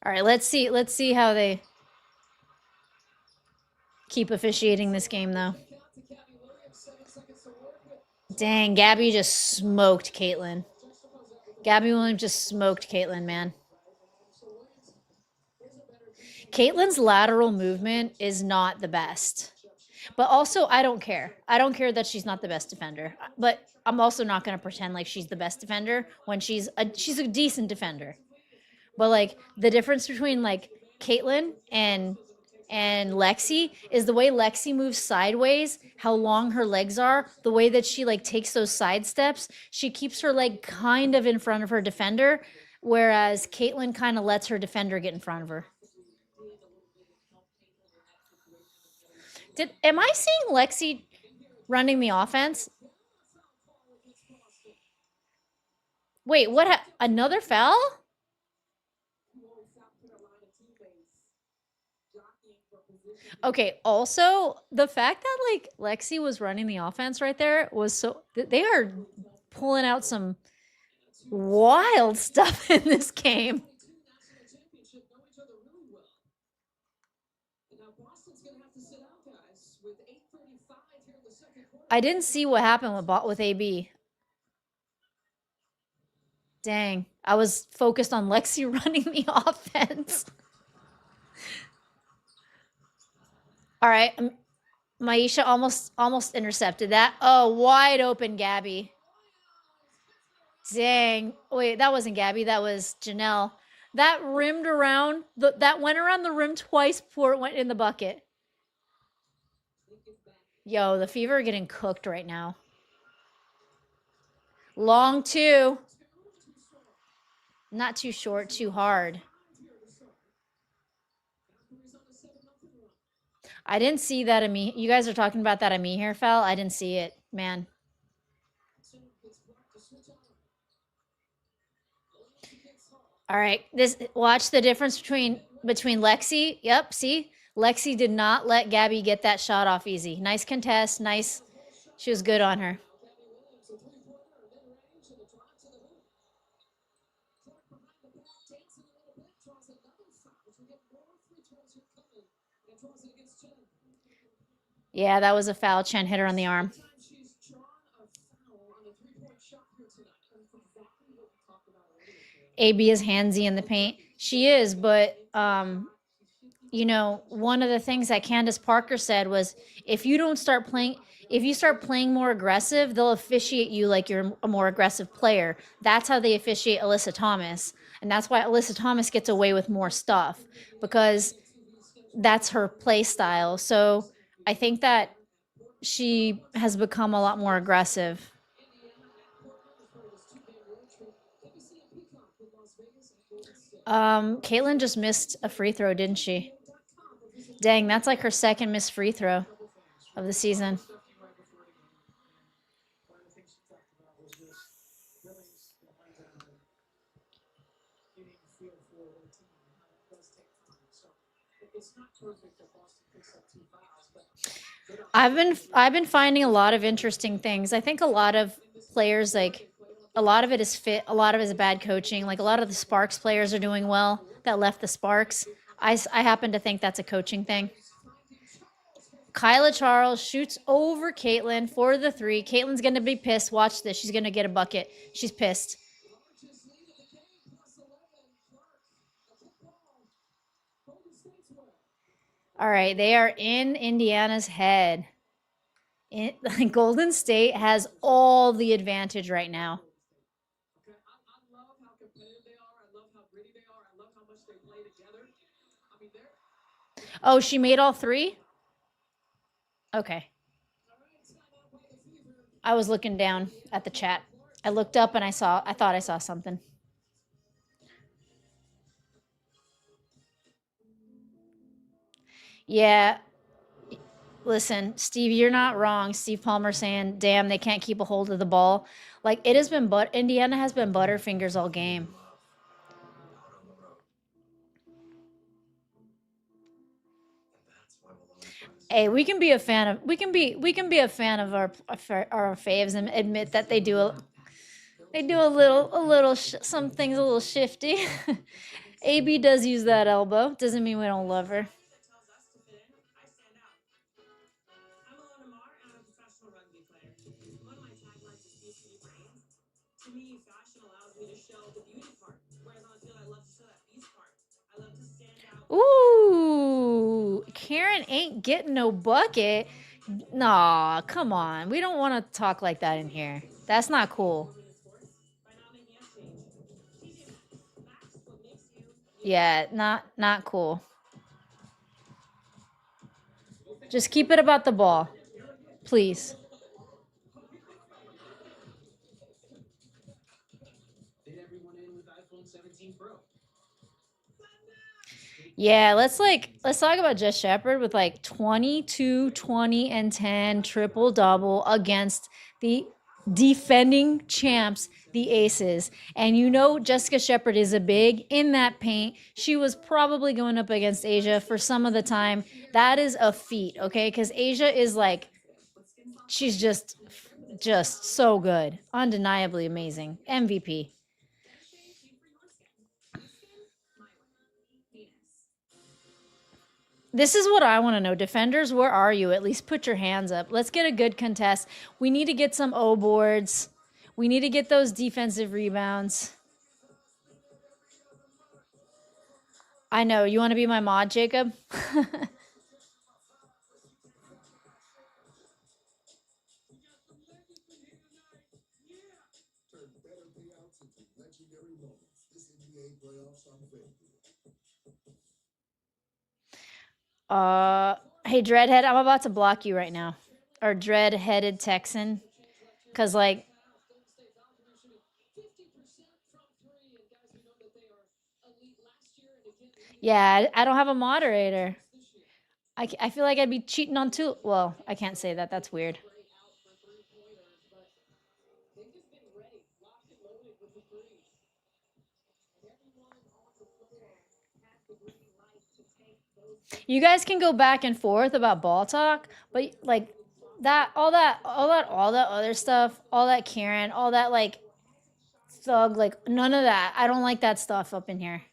Speaker 1: All right, let's see how they keep officiating this game, though. Dang, Gabby just smoked Caitlin. Gabby Williams just smoked Caitlin, man. Caitlin's lateral movement is not the best. But also, I don't care. I don't care that she's not the best defender. But I'm also not going to pretend like she's the best defender when she's a decent defender. But like the difference between like Caitlin and Lexi is the way Lexi moves sideways, how long her legs are, the way that she like takes those side steps. She keeps her leg kind of in front of her defender, whereas Caitlin kind of lets her defender get in front of her. Am I seeing Lexi running the offense? Wait, what? Another foul? Okay, also, the fact that like Lexi was running the offense right there was so they are pulling out some wild stuff in this game. I didn't see what happened with AB. Dang, I was focused on Lexi running the offense. All right, Maisha almost intercepted that. Oh, wide open Gabby. Dang. Wait, that wasn't Gabby. That was Janelle. That rimmed around. That went around the rim twice before it went in the bucket. Yo, the Fever are getting cooked right now. Long two. Not too short, too hard. I didn't see that Ami. You guys are talking about that Ami hair foul. I didn't see it, man. All right, this watch the difference between Lexi. Yep, see, Lexi did not let Gabby get that shot off easy. Nice contest, nice. She was good on her. Yeah, that was a foul. Chen hit her on the arm. AB is handsy in the paint. She is, but you know, one of the things that Candace Parker said was if you start playing more aggressive, they'll officiate you like you're a more aggressive player. That's how they officiate Alyssa Thomas. And that's why Alyssa Thomas gets away with more stuff because that's her play style. So I think that she has become a lot more aggressive. Caitlin just missed a free throw, didn't she? Dang, that's like her second missed free throw of the season. I've been finding a lot of interesting things. I think a lot of players like a lot of it is fit, a lot of it is bad coaching. Like a lot of the Sparks players are doing well that left the Sparks. I happen to think that's a coaching thing. Kyla Charles shoots over Caitlin for the three. Caitlin's going to be pissed. Watch this. She's going to get a bucket. She's pissed. All right, they are in Indiana's head. Golden State has all the advantage right now. Oh, she made all three? Okay. I was looking down at the chat. I looked up and I thought I saw something. Yeah. Listen, Steve, you're not wrong. Steve Palmer saying, damn, they can't keep a hold of the ball. Like it has been, Indiana has been butterfingers all game. Hey, we can be a fan of our faves and admit that they do a little some things a little shifty. AB does use that elbow. Doesn't mean we don't love her. Ooh, Karen ain't getting no bucket. Nah, come on. We don't want to talk like that in here. That's not cool. Yeah, not cool. Just keep it about the ball, please. Yeah, let's talk about Jess Shepard with like 22, 20, and 10 triple double against the defending champs, the Aces. And you know Jessica Shepard is a big in that paint. She was probably going up against Asia for some of the time. That is a feat, okay? Because Asia is like she's just so good. Undeniably amazing. MVP. This is what I want to know. Defenders, where are you? At least put your hands up. Let's get a good contest. We need to get some O boards. We need to get those defensive rebounds. I know. You want to be my mod, Jacob? Hey, Dreadhead, I'm about to block you right now. Or Dread-headed Texan. Because, like, Yeah, I don't have a moderator. I feel like I'd be cheating on two. Well, I can't say that. That's weird. You guys can go back and forth about ball talk, but like all that other stuff, all that Karen, all that like thug, like none of that. I don't like that stuff up in here.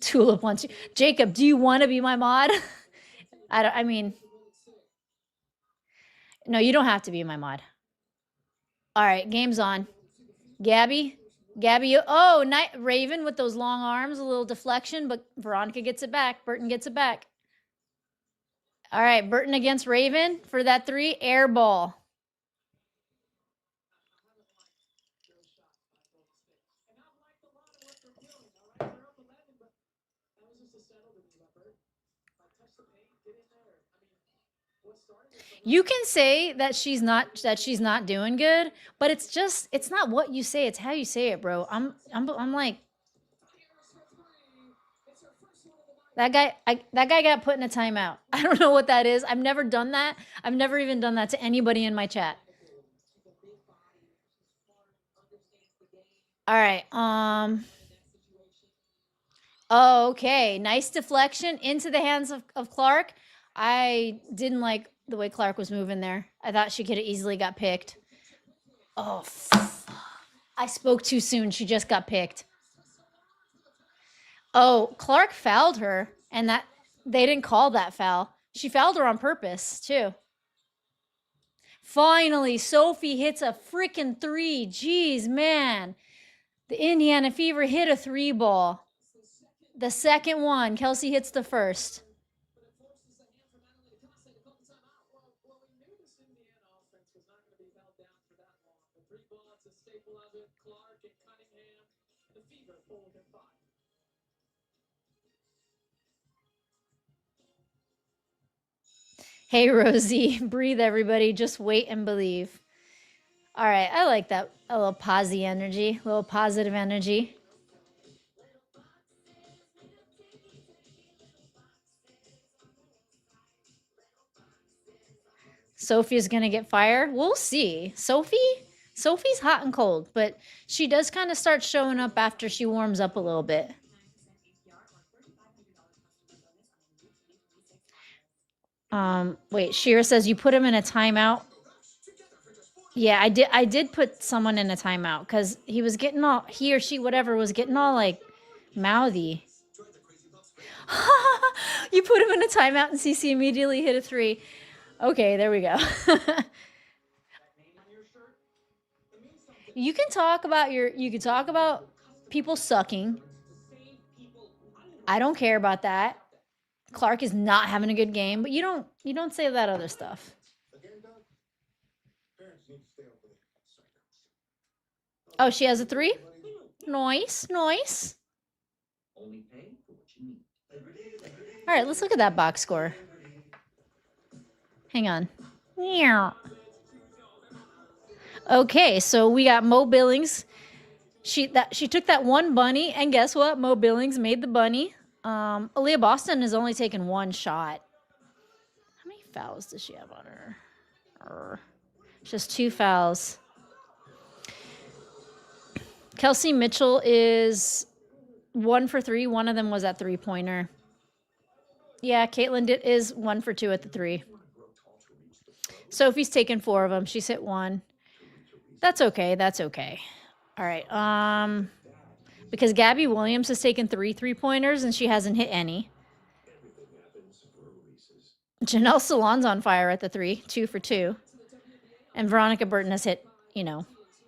Speaker 1: Tulip wants you. Jacob, do you want to be my mod? I mean, no, you don't have to be my mod. All right, game's on. Gabby, oh, Raven with those long arms, a little deflection, but Veronica gets it back. Burton gets it back. All right, Burton against Raven for that 3, air ball. You can say that she's not doing good, but it's not what you say, it's how you say it, bro. I'm like that guy got put in a timeout. I don't know what that is. I've never done that. I've never even done that to anybody in my chat. All right. Oh, okay. Nice deflection into the hands of Clark. I didn't like the way Clark was moving there. I thought she could have easily got picked. Oh, I spoke too soon. She just got picked. Oh, Clark fouled her, and that they didn't call that foul. She fouled her on purpose, too. Finally, Sophie hits a freaking 3. Jeez, man. The Indiana Fever hit a 3 ball. The second one. Kelsey hits the first. Hey, Rosie. Breathe, everybody. Just wait and believe. All right. I like that. A little posy energy. A little positive energy. Sophie's going to get fired. We'll see. Sophie's hot and cold, but she does kind of start showing up after she warms up a little bit. Wait, Shira says you put him in a timeout. Yeah, I did put someone in a timeout because he was getting all, he or she, whatever, was getting all like mouthy. You put him in a timeout and CC immediately hit a 3. Okay, there we go. You can talk about people sucking. I don't care about that. Clark is not having a good game, but you don't say that other stuff. Oh, she has a 3? Nice. All right, let's look at that box score. Hang on. Yeah. Okay, so we got Mo Billings. She took that one bunny, and guess what? Mo Billings made the bunny. Aaliyah Boston has only taken 1 shot. How many fouls does she have on her? Just 2 fouls. Kelsey Mitchell is 1 for 3. One of them was that 3-pointer. Yeah, Caitlin is 1 for 2 at the 3. Sophie's taken 4 of them. She's hit 1. That's okay. All right. Because Gabby Williams has taken 3 3-pointers and she hasn't hit any. Janelle Salon's on fire at the 3, 2 for 2. And Veronica Burton has hit,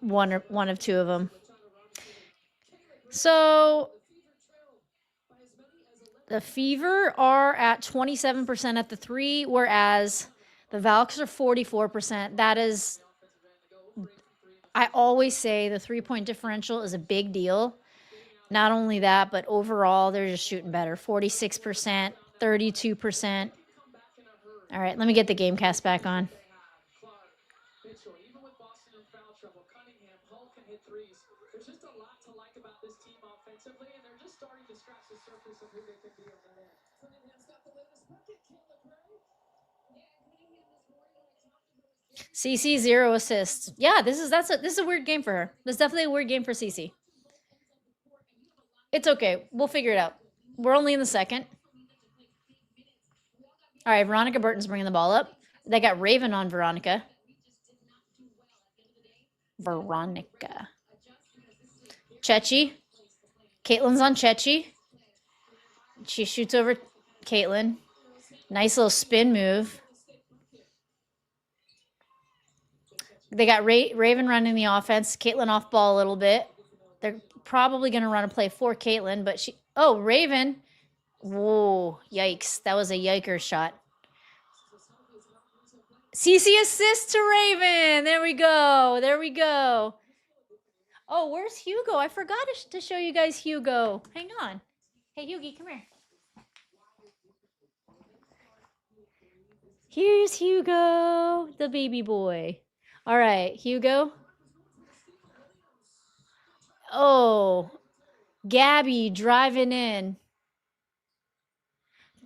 Speaker 1: one of 2 of them. So the Fever are at 27% at the 3, whereas the Valks are 44%. That is, I always say the 3-point differential is a big deal. Not only that, but overall, they're just shooting better. 46%, 32%. All right, let me get the Gamecast back on. CC 0 assists. Yeah, this is a weird game for her. This is definitely a weird game for CC. It's okay. We'll figure it out. We're only in the second. All right, Veronica Burton's bringing the ball up. They got Raven on Veronica. Veronica. Chechi. Caitlin's on Chechi. She shoots over Caitlin. Nice little spin move. They got Raven running the offense. Caitlin off ball a little bit. They're probably going to run a play for Caitlin, but she... Oh, Raven. Whoa, yikes. That was a yiker shot. CC assist to Raven. There we go. There we go. Oh, where's Hugo? I forgot to show you guys Hugo. Hang on. Hey, Hugie, come here. Here's Hugo, the baby boy. All right, Hugo. Oh, Gabby driving in.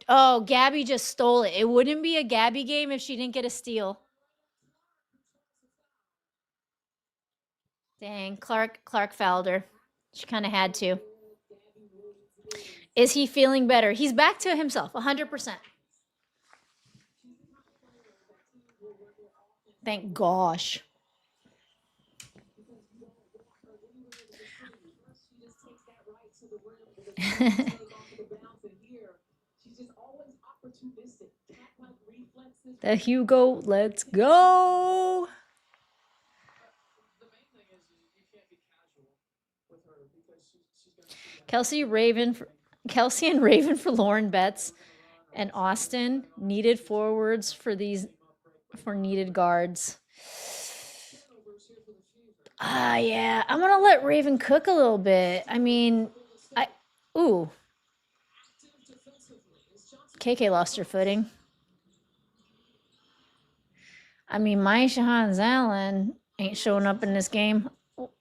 Speaker 1: Oh, Gabby just stole it. It wouldn't be a Gabby game if she didn't get a steal. Dang, Clark fouled her. She kind of had to. Is he feeling better? He's back to himself, 100%. Thank gosh. The Hugo, let's go. Kelsey and Raven for Lauren Betts and Austin needed forwards for needed guards. Yeah, I'm gonna let Raven cook a little bit. I mean, ooh. KK lost her footing. I mean, Maisha Hans Allen ain't showing up in this game.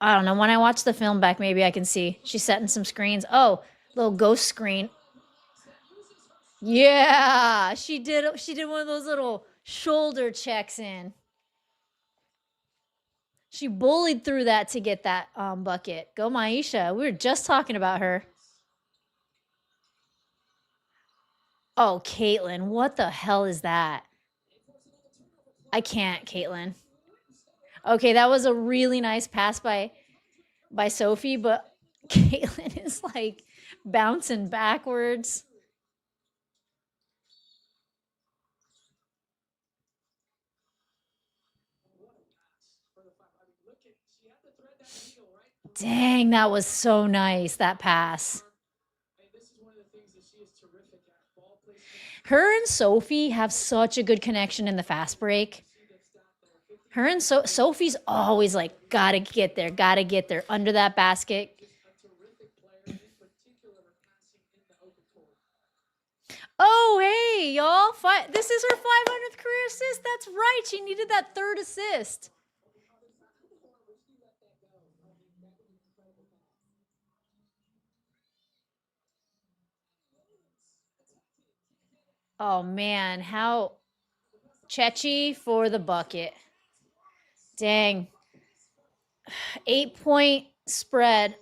Speaker 1: I don't know. When I watch the film back, maybe I can see. She's setting some screens. Oh, little ghost screen. Yeah, she did one of those little shoulder checks in. She bullied through that to get that bucket. Go Maisha. We were just talking about her. Oh, Caitlin. What the hell is that? I can't, Caitlin. Okay, that was a really nice pass by Sophie, but Caitlin is like bouncing backwards. Dang, that was so nice, that pass. Her and Sophie have such a good connection in the fast break. Her and Sophie's always like, gotta get there, under that basket. Oh, hey, y'all. This is her 500th career assist. That's right. She needed that third assist. Oh, man. How... Chechi for the bucket. Dang. 8-point spread.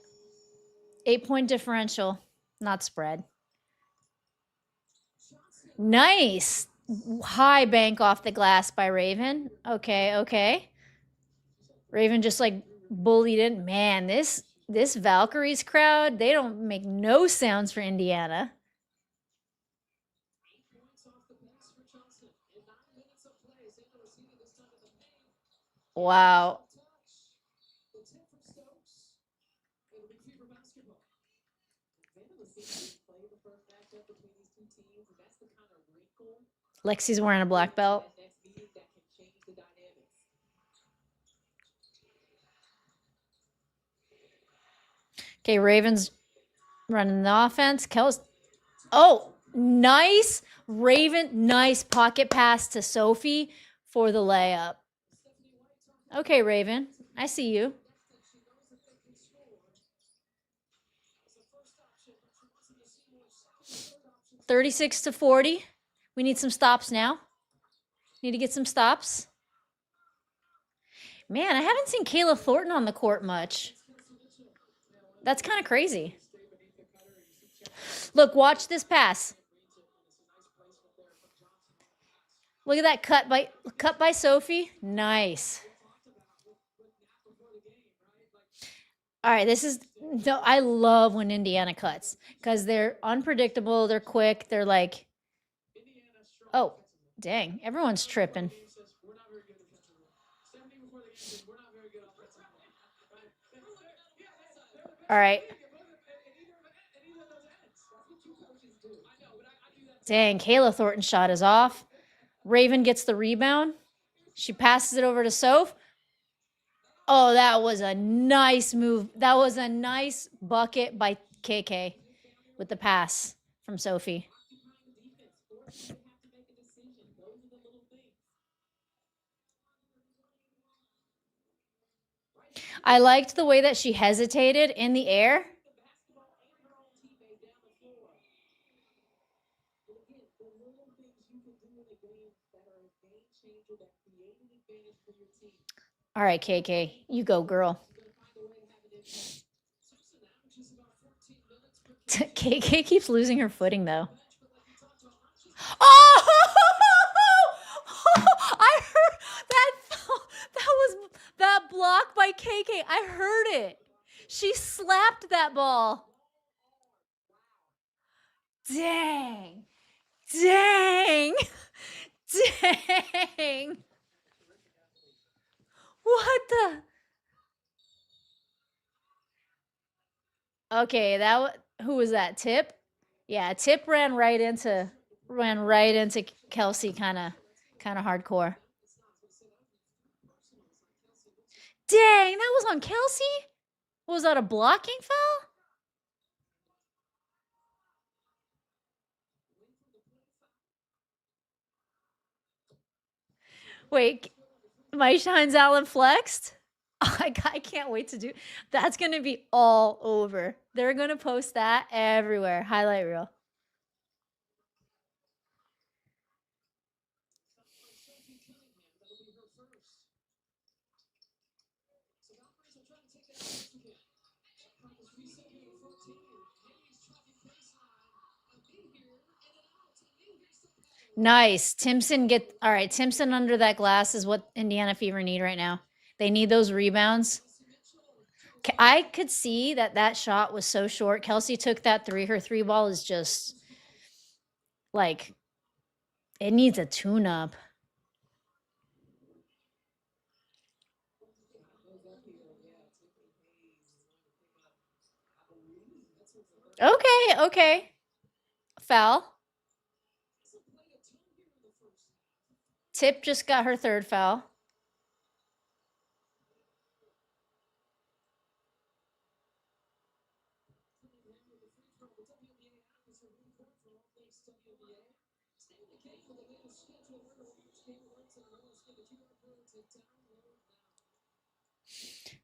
Speaker 1: 8-point differential. Not spread. Nice. High bank off the glass by Raven. Okay. Raven just like bullied in. Man, this Valkyries crowd, they don't make no sounds for Indiana. Wow. Lexi's wearing a black belt. Okay, Raven's running the offense. Oh, nice. Raven, nice pocket pass to Sophie for the layup. Okay, Raven, I see you. 36-40. We need some stops now. Need to get some stops. Man, I haven't seen Kayla Thornton on the court much. That's kind of crazy. Look, watch this pass. Look at that cut by Sophie. Nice. All right, this is no. I love when Indiana cuts because they're unpredictable. They're quick. They're like, oh, dang! Everyone's tripping. All right. Dang, Kayla Thornton's shot is off. Raven gets the rebound. She passes it over to Soph. Oh, that was a nice move. That was a nice bucket by KK with the pass from Sophie. I liked the way that she hesitated in the air. All right, KK, you go, girl. KK keeps losing her footing, though. Oh! I heard that. That block by KK. I heard it. She slapped that ball. Dang. Dang. Dang. What the? Okay, who was that? Tip? Yeah, Tip ran right into Kelsey kind of hardcore. Dang, that was on Kelsey? Was that a blocking foul? Wait, my Shines Allen flexed? I can't wait to do. That's going to be all over. They're going to post that everywhere. Highlight reel. Nice. All right, Timpson under that glass is what Indiana Fever need right now. They need those rebounds. I could see that shot was so short. Kelsey took that three. Her three ball is just like, it needs a tune-up. Okay. Foul. Tip just got her third foul.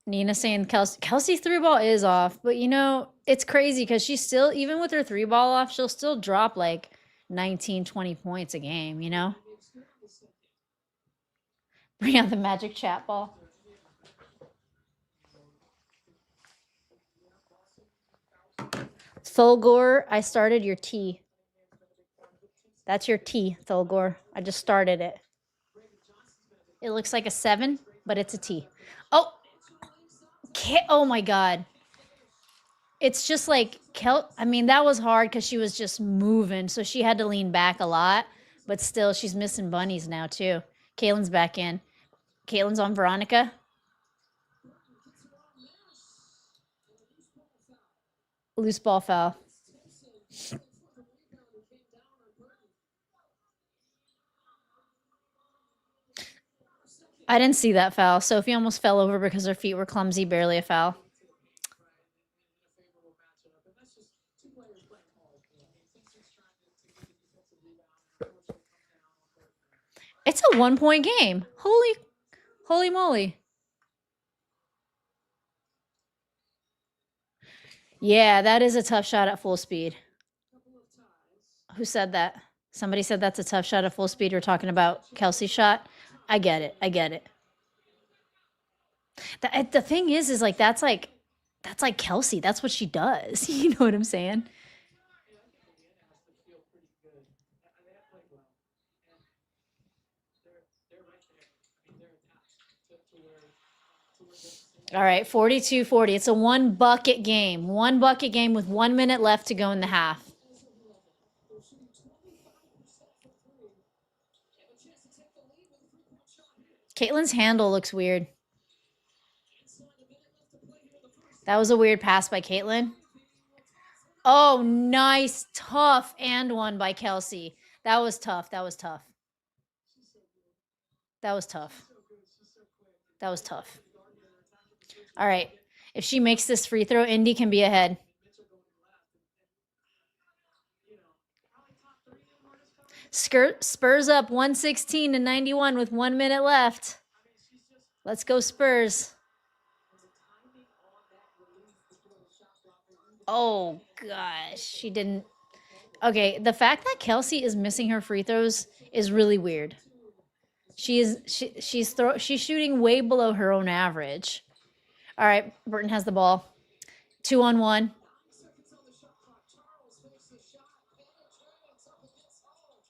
Speaker 1: Nina saying Kelsey's three ball is off, but you know, it's crazy because she's still, even with her three ball off, she'll still drop like 19, 20 points a game, you know? Bring out the magic chat ball. Thulgor, I started your T. That's your T, Thulgor. I just started it. It looks like a 7, but it's a T. Oh my God. It's just like, I mean, that was hard because she was just moving, so she had to lean back a lot, but still, she's missing bunnies now, too. Kaylin's back in. Kaylin's on Veronica. Loose ball foul. I didn't see that foul. Sophie almost fell over because her feet were clumsy, barely a foul. It's a 1-point game. Holy moly. Yeah, that is a tough shot at full speed. Who said that? Somebody said that's a tough shot at full speed. We're talking about Kelsey's shot. I get it. I get it. The thing is like that's like Kelsey. That's what she does. You know what I'm saying? All right, 42-40. It's a 1 bucket game. 1 bucket game with 1 minute left to go in the half. Caitlin's handle looks weird. That was a weird pass by Caitlin. Oh, nice. Tough and one by Kelsey. That was tough. That was tough. That was tough. That was tough. All right. If she makes this free throw, Indy can be ahead. Spurs up 116-91 with 1 minute left. Let's go Spurs. Oh, gosh. She didn't. Okay, the fact that Kelsey is missing her free throws is really weird. She's shooting way below her own average. All right, Burton has the ball. 2-on-1.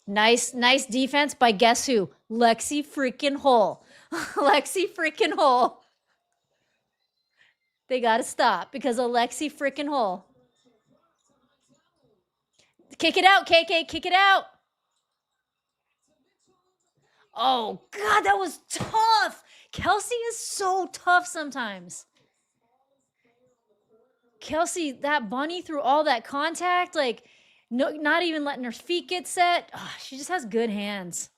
Speaker 1: Nice defense by guess who? Lexi freaking Hull. Lexi freaking Hull. They got to stop because of Lexi freaking Hull. Kick it out, KK. Kick it out. Oh, God, that was tough. Kelsey is so tough sometimes. Kelsey, that bunny through all that contact, like, no, not even letting her feet get set. Oh, she just has good hands.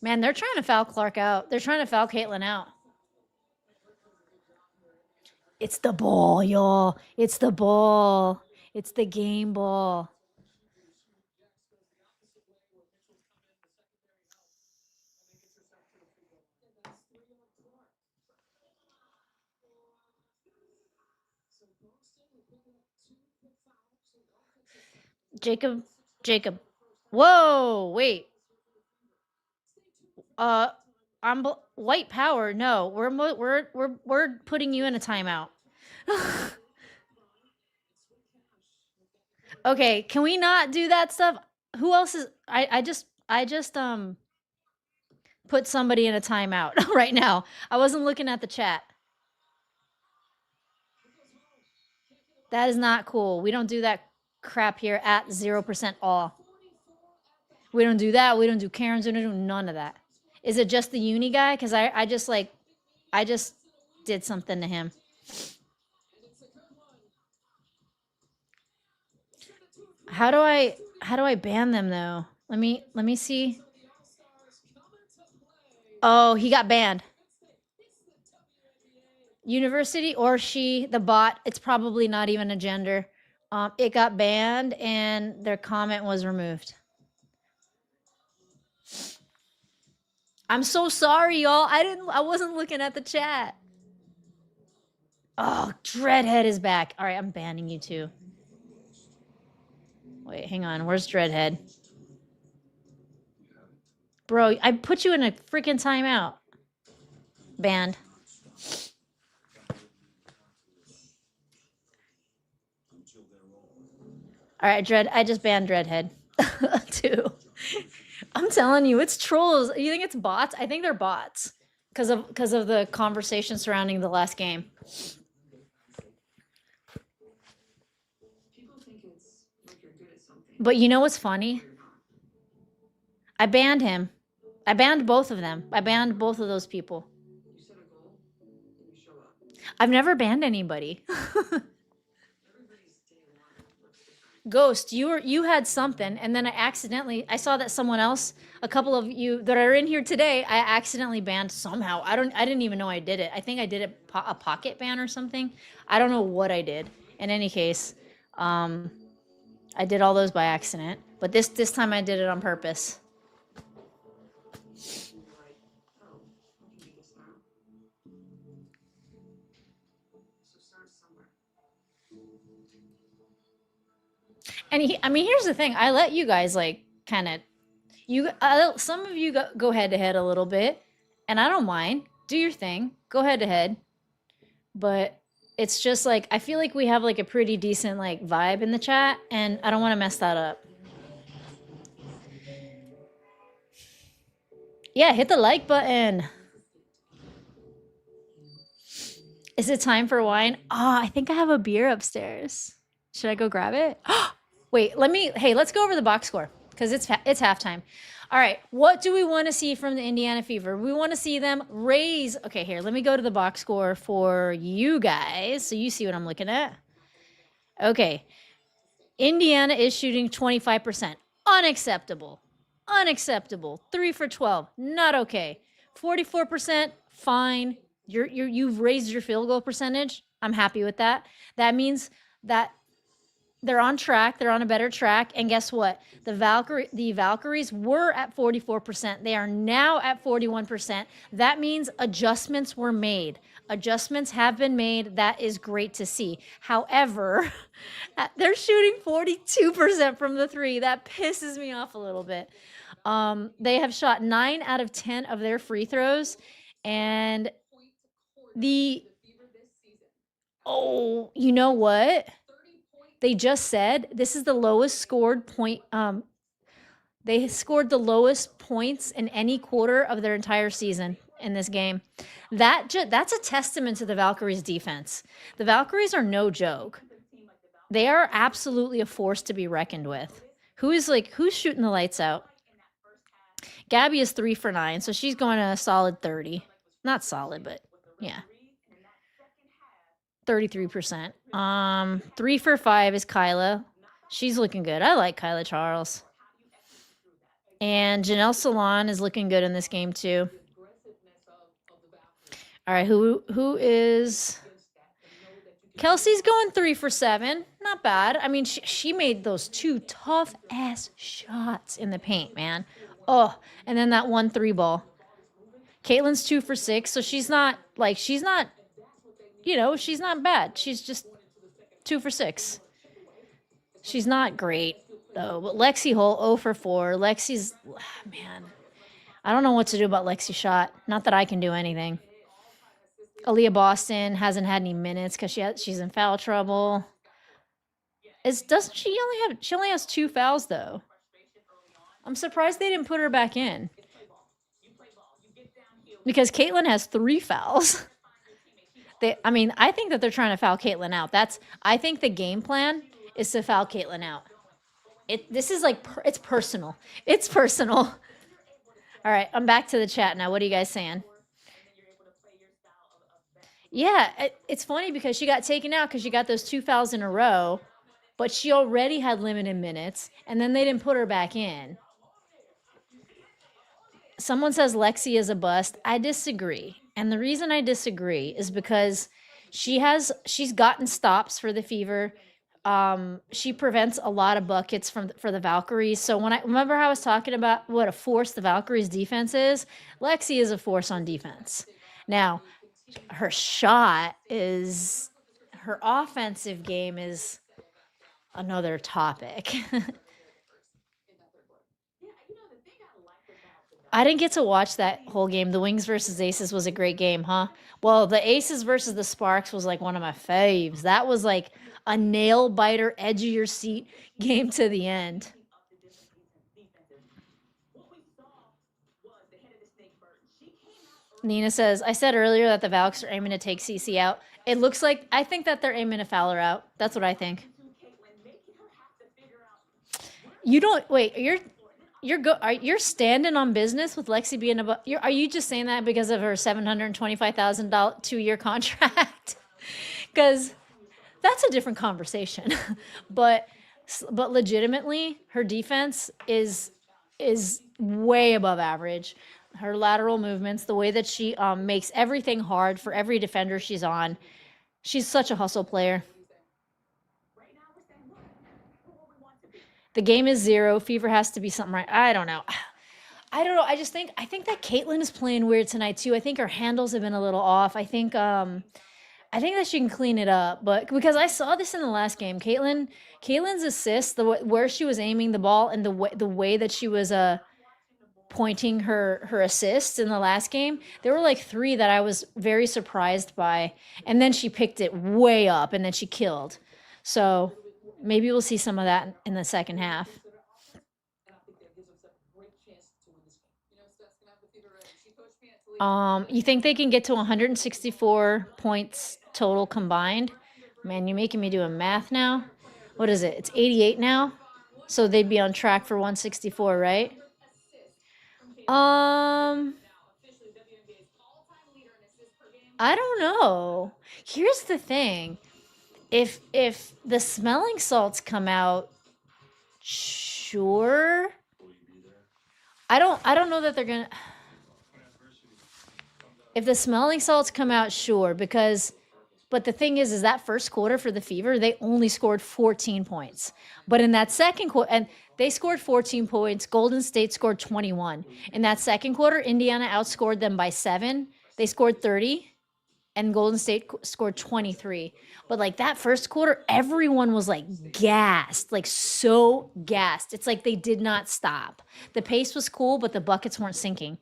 Speaker 1: Man, they're trying to foul Clark out. They're trying to foul Caitlin out. It's the ball, y'all. It's the ball. It's the game ball. Jacob. Whoa, wait. I'm white power. No, we're putting you in a timeout. Okay, can we not do that stuff? Who else is I just put somebody in a timeout right now. I wasn't looking at the chat. That is not cool. We don't do that crap here at 0% all. We don't do that. We don't do Karens. We don't do none of that. Is it just the uni guy? Because I just did something to him. How do I ban them though? Let me see. Oh, he got banned. University or she, the bot, it's probably not even a gender. It got banned and their comment was removed. I'm so sorry, y'all. I wasn't looking at the chat. Oh, Dreadhead is back. All right, I'm banning you too. Wait, hang on. Where's Dreadhead? Bro, I put you in a freaking timeout. Banned. All right, I just banned Dreadhead too. I'm telling you, it's trolls. You think it's bots? I think they're bots because of the conversation surrounding the last game. But you know what's funny? I banned him. I banned both of them. I banned both of those people. I've never banned anybody. Ghost, you had something, and then I saw that someone else, a couple of you that are in here today, I accidentally banned somehow. I didn't even know I did it. I think I did a pocket ban or something. I don't know what I did. In any case, I did all those by accident, but this time I did it on purpose. And I mean, here's the thing. I let you guys like kind of some of you go head to head a little bit, and I don't mind. Do your thing. Go head to head. But it's just like I feel like we have like a pretty decent like vibe in the chat, and I don't want to mess that up. Yeah, hit the like button. Is it time for wine? Oh, I think I have a beer upstairs. Should I go grab it? Wait, let's go over the box score because it's halftime. All right, what do we want to see from the Indiana Fever? We want to see them raise. Okay, here, let me go to the box score for you guys so you see what I'm looking at. Okay, Indiana is shooting 25%. Unacceptable. Unacceptable. 3 for 12. Not okay. 44%. Fine. You've raised your field goal percentage. I'm happy with that. That means that they're on track. They're on a better track. And guess what? The Valkyries were at 44%. They are now at 41%. That means adjustments were made. Adjustments have been made. That is great to see. However, they're shooting 42% from the three. That pisses me off a little bit. They have shot 9 out of 10 of their free throws. And you know what? They just said this is the lowest scored point. They scored the lowest points in any quarter of their entire season in this game. That's a testament to the Valkyries' defense. The Valkyries are no joke. They are absolutely a force to be reckoned with. Who's shooting the lights out? Gabby is 3 for 9, so she's going to a solid 30. Not solid, but yeah. 33%. 3 for 5 is Kyla. She's looking good. I like Kyla Charles. And Janelle Salon is looking good in this game too. All right, who is Kelsey's going 3 for 7. Not bad. I mean, she made those 2 tough ass shots in the paint, man. Oh, and then that 1 3 ball. Caitlin's 2 for 6, so she's not she's not bad. She's just 2 for 6. She's not great though. But Lexi Holt 0 for 4. Lexi's, man, I don't know what to do about Lexi's shot. Not that I can do anything. Aaliyah Boston hasn't had any minutes because she's in foul trouble. She only has 2 fouls though. I'm surprised they didn't put her back in. Because Caitlin has 3 fouls. I think that they're trying to foul Caitlin out. I think the game plan is to foul Caitlin out. This is it's personal. It's personal. All right, I'm back to the chat now. What are you guys saying? Yeah, it's funny because she got taken out because she got those 2 fouls in a row, but she already had limited minutes, and then they didn't put her back in. Someone says Lexi is a bust. I disagree. And the reason I disagree is because she's gotten stops for the Fever. She prevents a lot of buckets for the Valkyries. So when I remember how I was talking about what a force the Valkyries defense is, Lexi is a force on defense. Now, her offensive game is another topic. I didn't get to watch that whole game. The Wings versus Aces was a great game, huh? Well, the Aces versus the Sparks was one of my faves. That was a nail biter, edge of your seat game to the end. Nina says, I said earlier that the Valks are aiming to take CC out. It looks like, I think that they're aiming to foul her out. That's what I think. You don't, wait, you're standing on business with Lexi being are you just saying that because of her $725,000 2-year contract? Because that's a different conversation. but legitimately, her defense is way above average. Her lateral movements, the way that she makes everything hard for every defender she's on. She's such a hustle player. The game is 0. Fever has to be something right. I don't know. I think that Caitlin is playing weird tonight too. I think her handles have been a little off. I think I think that she can clean it up, but because I saw this in the last game, Caitlin's assist, where she was aiming the ball and the way that she was pointing her assists in the last game, there were like 3 that I was very surprised by, and then she picked it way up and then she killed. So maybe we'll see some of that in the second half. You think they can get to 164 points total combined? Man, you're making me do a math now. What is it? It's 88 now. So they'd be on track for 164, right? I don't know. Here's the thing. If the smelling salts come out, sure. I don't know that they're gonna. If the smelling salts come out, sure, because. But the thing is that first quarter for the Fever, they only scored 14 points. But in that second quarter, and they scored 14 points, Golden State scored 21. In that second quarter, Indiana outscored them by 7. They scored 30, and Golden State scored 23. But like that first quarter, everyone was like gassed, like so gassed. It's like they did not stop. The pace was cool, but the buckets weren't sinking.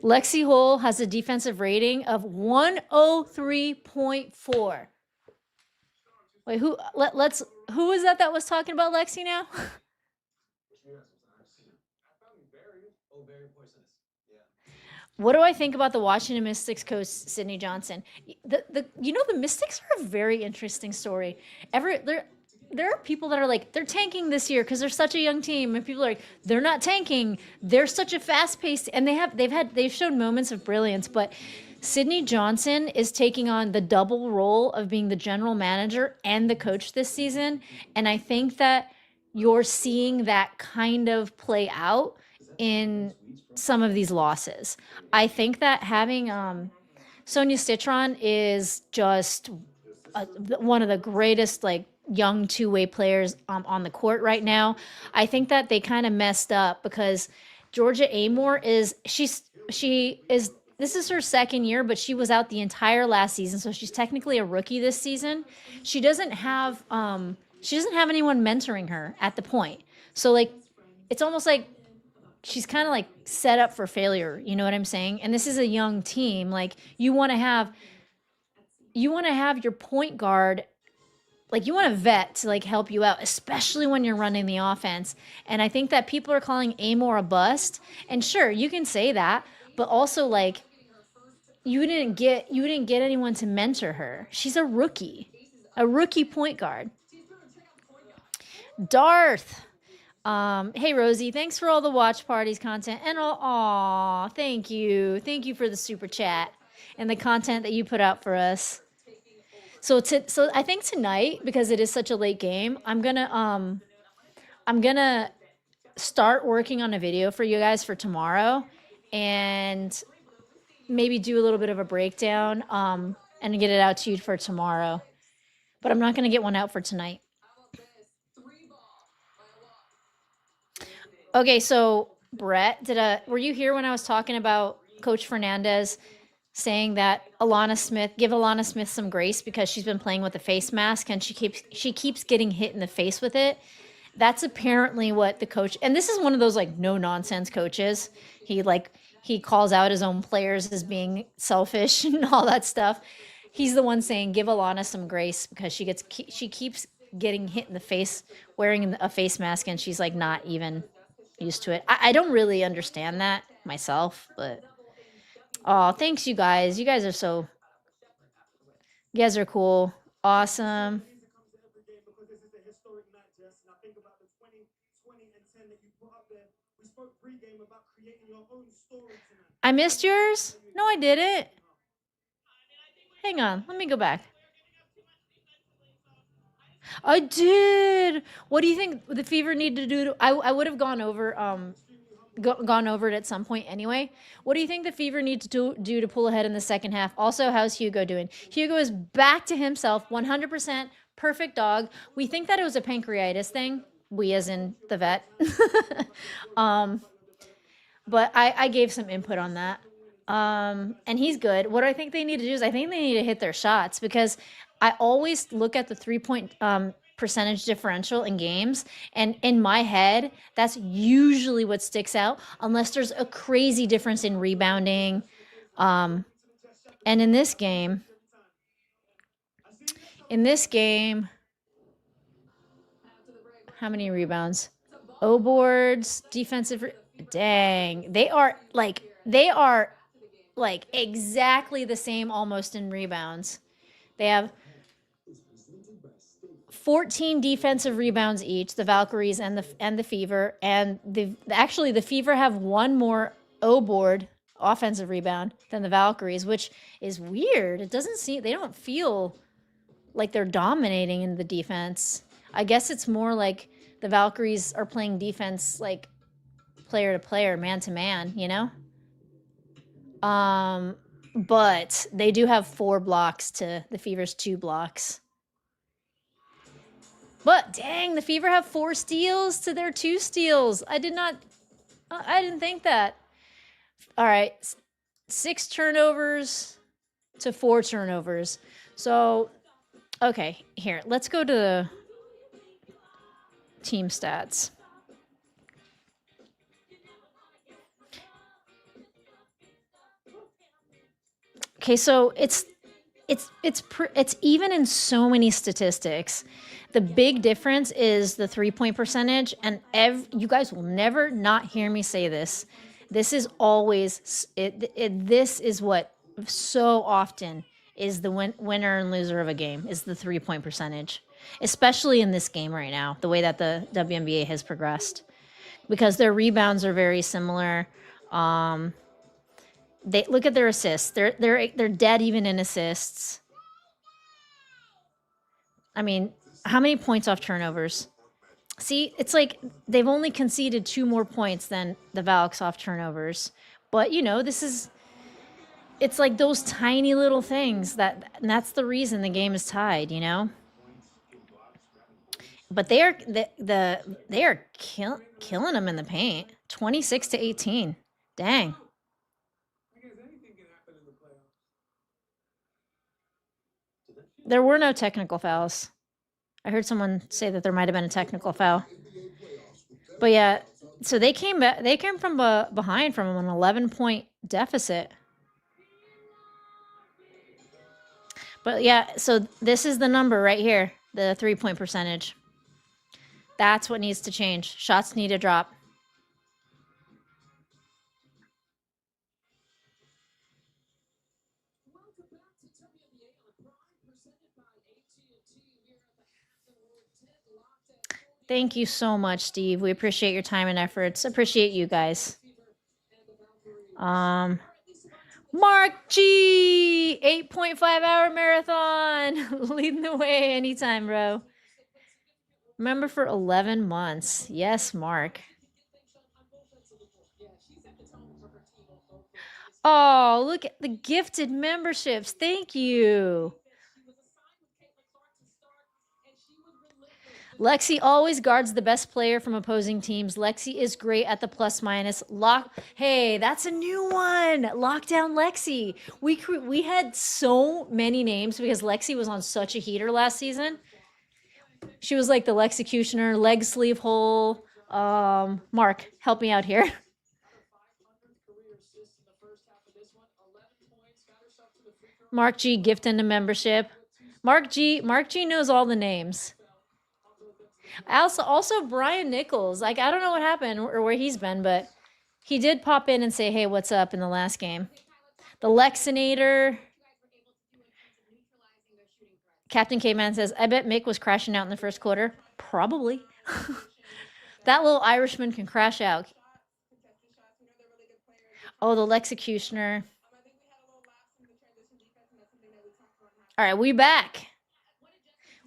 Speaker 1: Lexi Hole has a defensive rating of 103.4. Wait, who is that was talking about Lexi now? What do I think about the Washington Mystics coach Sydney Johnson? The Mystics are a very interesting story. There are people that are like, they're tanking this year because they're such a young team, and people are like, they're not tanking. They're such a fast paced, and they've shown moments of brilliance, but Sydney Johnson is taking on the double role of being the general manager and the coach this season, and I think that you're seeing that kind of play out in some of these losses. I think that having Sonia Citron is just one of the greatest like young two-way players on the court right now. I think that they kind of messed up because Georgia Amore this is her second year, but she was out the entire last season, so she's technically a rookie this season. She doesn't have anyone mentoring her at the point. So like it's almost like she's kind of like set up for failure, you know what I'm saying? And this is a young team. Like you want to have your point guard, like you want a vet to like help you out, especially when you're running the offense. And I think that people are calling Amore a bust. And sure, you can say that, but also like you didn't get anyone to mentor her. She's a rookie point guard. Darth. Hey Rosie, thanks for all the watch parties content and all. Thank you for the super chat and the content that you put out for us. So I think tonight, because it is such a late game, I'm gonna start working on a video for you guys for tomorrow, and maybe do a little bit of a breakdown and get it out to you for tomorrow. But I'm not gonna get one out for tonight. Okay, so Brett, were you here when I was talking about Coach Fernandez saying that give Alana Smith some grace because she's been playing with a face mask and she keeps getting hit in the face with it? That's apparently what the coach, and this is one of those like no nonsense coaches. He calls out his own players as being selfish and all that stuff. He's the one saying give Alana some grace because she keeps getting hit in the face wearing a face mask, and she's like not even used to it. I don't really understand that myself, but oh, thanks you guys. You guys are cool. Awesome. I missed yours? No, I didn't. Hang on, let me go back. I did. What do you think the Fever need to do? I would have gone over it at some point anyway. What do you think the Fever need to do to pull ahead in the second half? Also, how's Hugo doing? Hugo is back to himself, 100% perfect dog. We think that it was a pancreatitis thing. We as in the vet. But I gave some input on that. And he's good. What I think they need to do is I think they need to hit their shots, because I always look at the 3-point percentage differential in games, and in my head, that's usually what sticks out, unless there's a crazy difference in rebounding. And in this game, how many rebounds? O boards, defensive. Dang, they are like exactly the same almost in rebounds. They have 14 defensive rebounds each, the Valkyries and the Fever, and the Fever have one more O board offensive rebound than the Valkyries, which is weird. It doesn't seem, they don't feel like they're dominating in the defense. I guess it's more like the Valkyries are playing defense like player to player, man to man, you know? But they do have 4 blocks to the Fever's 2 blocks. But dang, the Fever have 4 steals to their 2 steals. I didn't think that. All right, 6 turnovers to 4 turnovers. So, okay, here, let's go to the team stats. Okay, so it's even in so many statistics. The big difference is the 3-point percentage, and you guys will never not hear me say this. This is always this is what so often is the winner and loser of a game, is the 3-point percentage, especially in this game right now, the way that the WNBA has progressed, because their rebounds are very similar. They look at their assists. They're dead even in assists. I mean, how many points off turnovers? See, it's like they've only conceded 2 more points than the Valks off turnovers. But, you know, it's like those tiny little things and that's the reason the game is tied, you know? But they are killing them in the paint. 26-18. Dang. There were no technical fouls. I heard someone say that there might have been a technical foul. But yeah, so they came from behind from an 11-point deficit. But yeah, so this is the number right here, the 3-point percentage. That's what needs to change. Shots need to drop. Thank you so much, Steve. We appreciate your time and efforts. Appreciate you guys. Mark G, 8.5-hour marathon, leading the way anytime, bro. Member for 11 months. Yes, Mark. Oh, look at the gifted memberships. Thank you. Lexi always guards the best player from opposing teams. Lexi is great at the plus minus. Hey, that's a new one. Lockdown Lexi. We had so many names because Lexi was on such a heater last season. She was like the Lexecutioner, leg sleeve hole. Mark, help me out here. Mark G gifting a membership. Mark G knows all the names. Also Brian Nichols. Like, I don't know what happened or where he's been, but he did pop in and say, hey, what's up in the last game. The Lexinator. Captain Caveman says, I bet Mick was crashing out in the first quarter. Probably. That little Irishman can crash out. Oh, the Lexecutioner. All right, we back.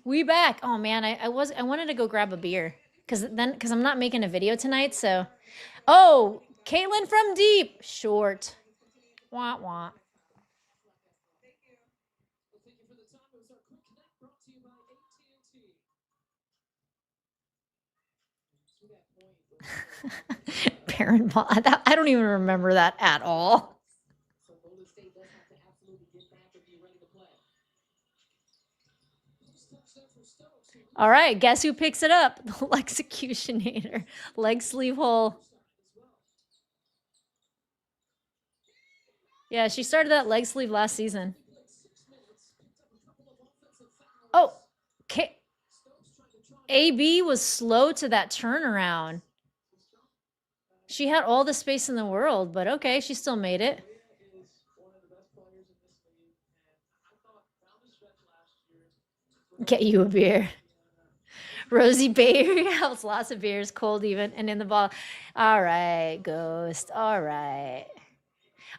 Speaker 1: We back. Oh man, I wanted to go grab a beer because I'm not making a video tonight. So, oh, Caitlin from Deep, short. Wah wah. Baron ball. I don't even remember that at all. All right, guess who picks it up? The Executionator. Leg sleeve hole. Yeah, she started that leg sleeve last season. Oh, AB was slow to that turnaround. She had all the space in the world, but okay, she still made it. Get you a beer. Rosie Bayer house, lots of beers, cold even, and in the ball. All right, Ghost. All right.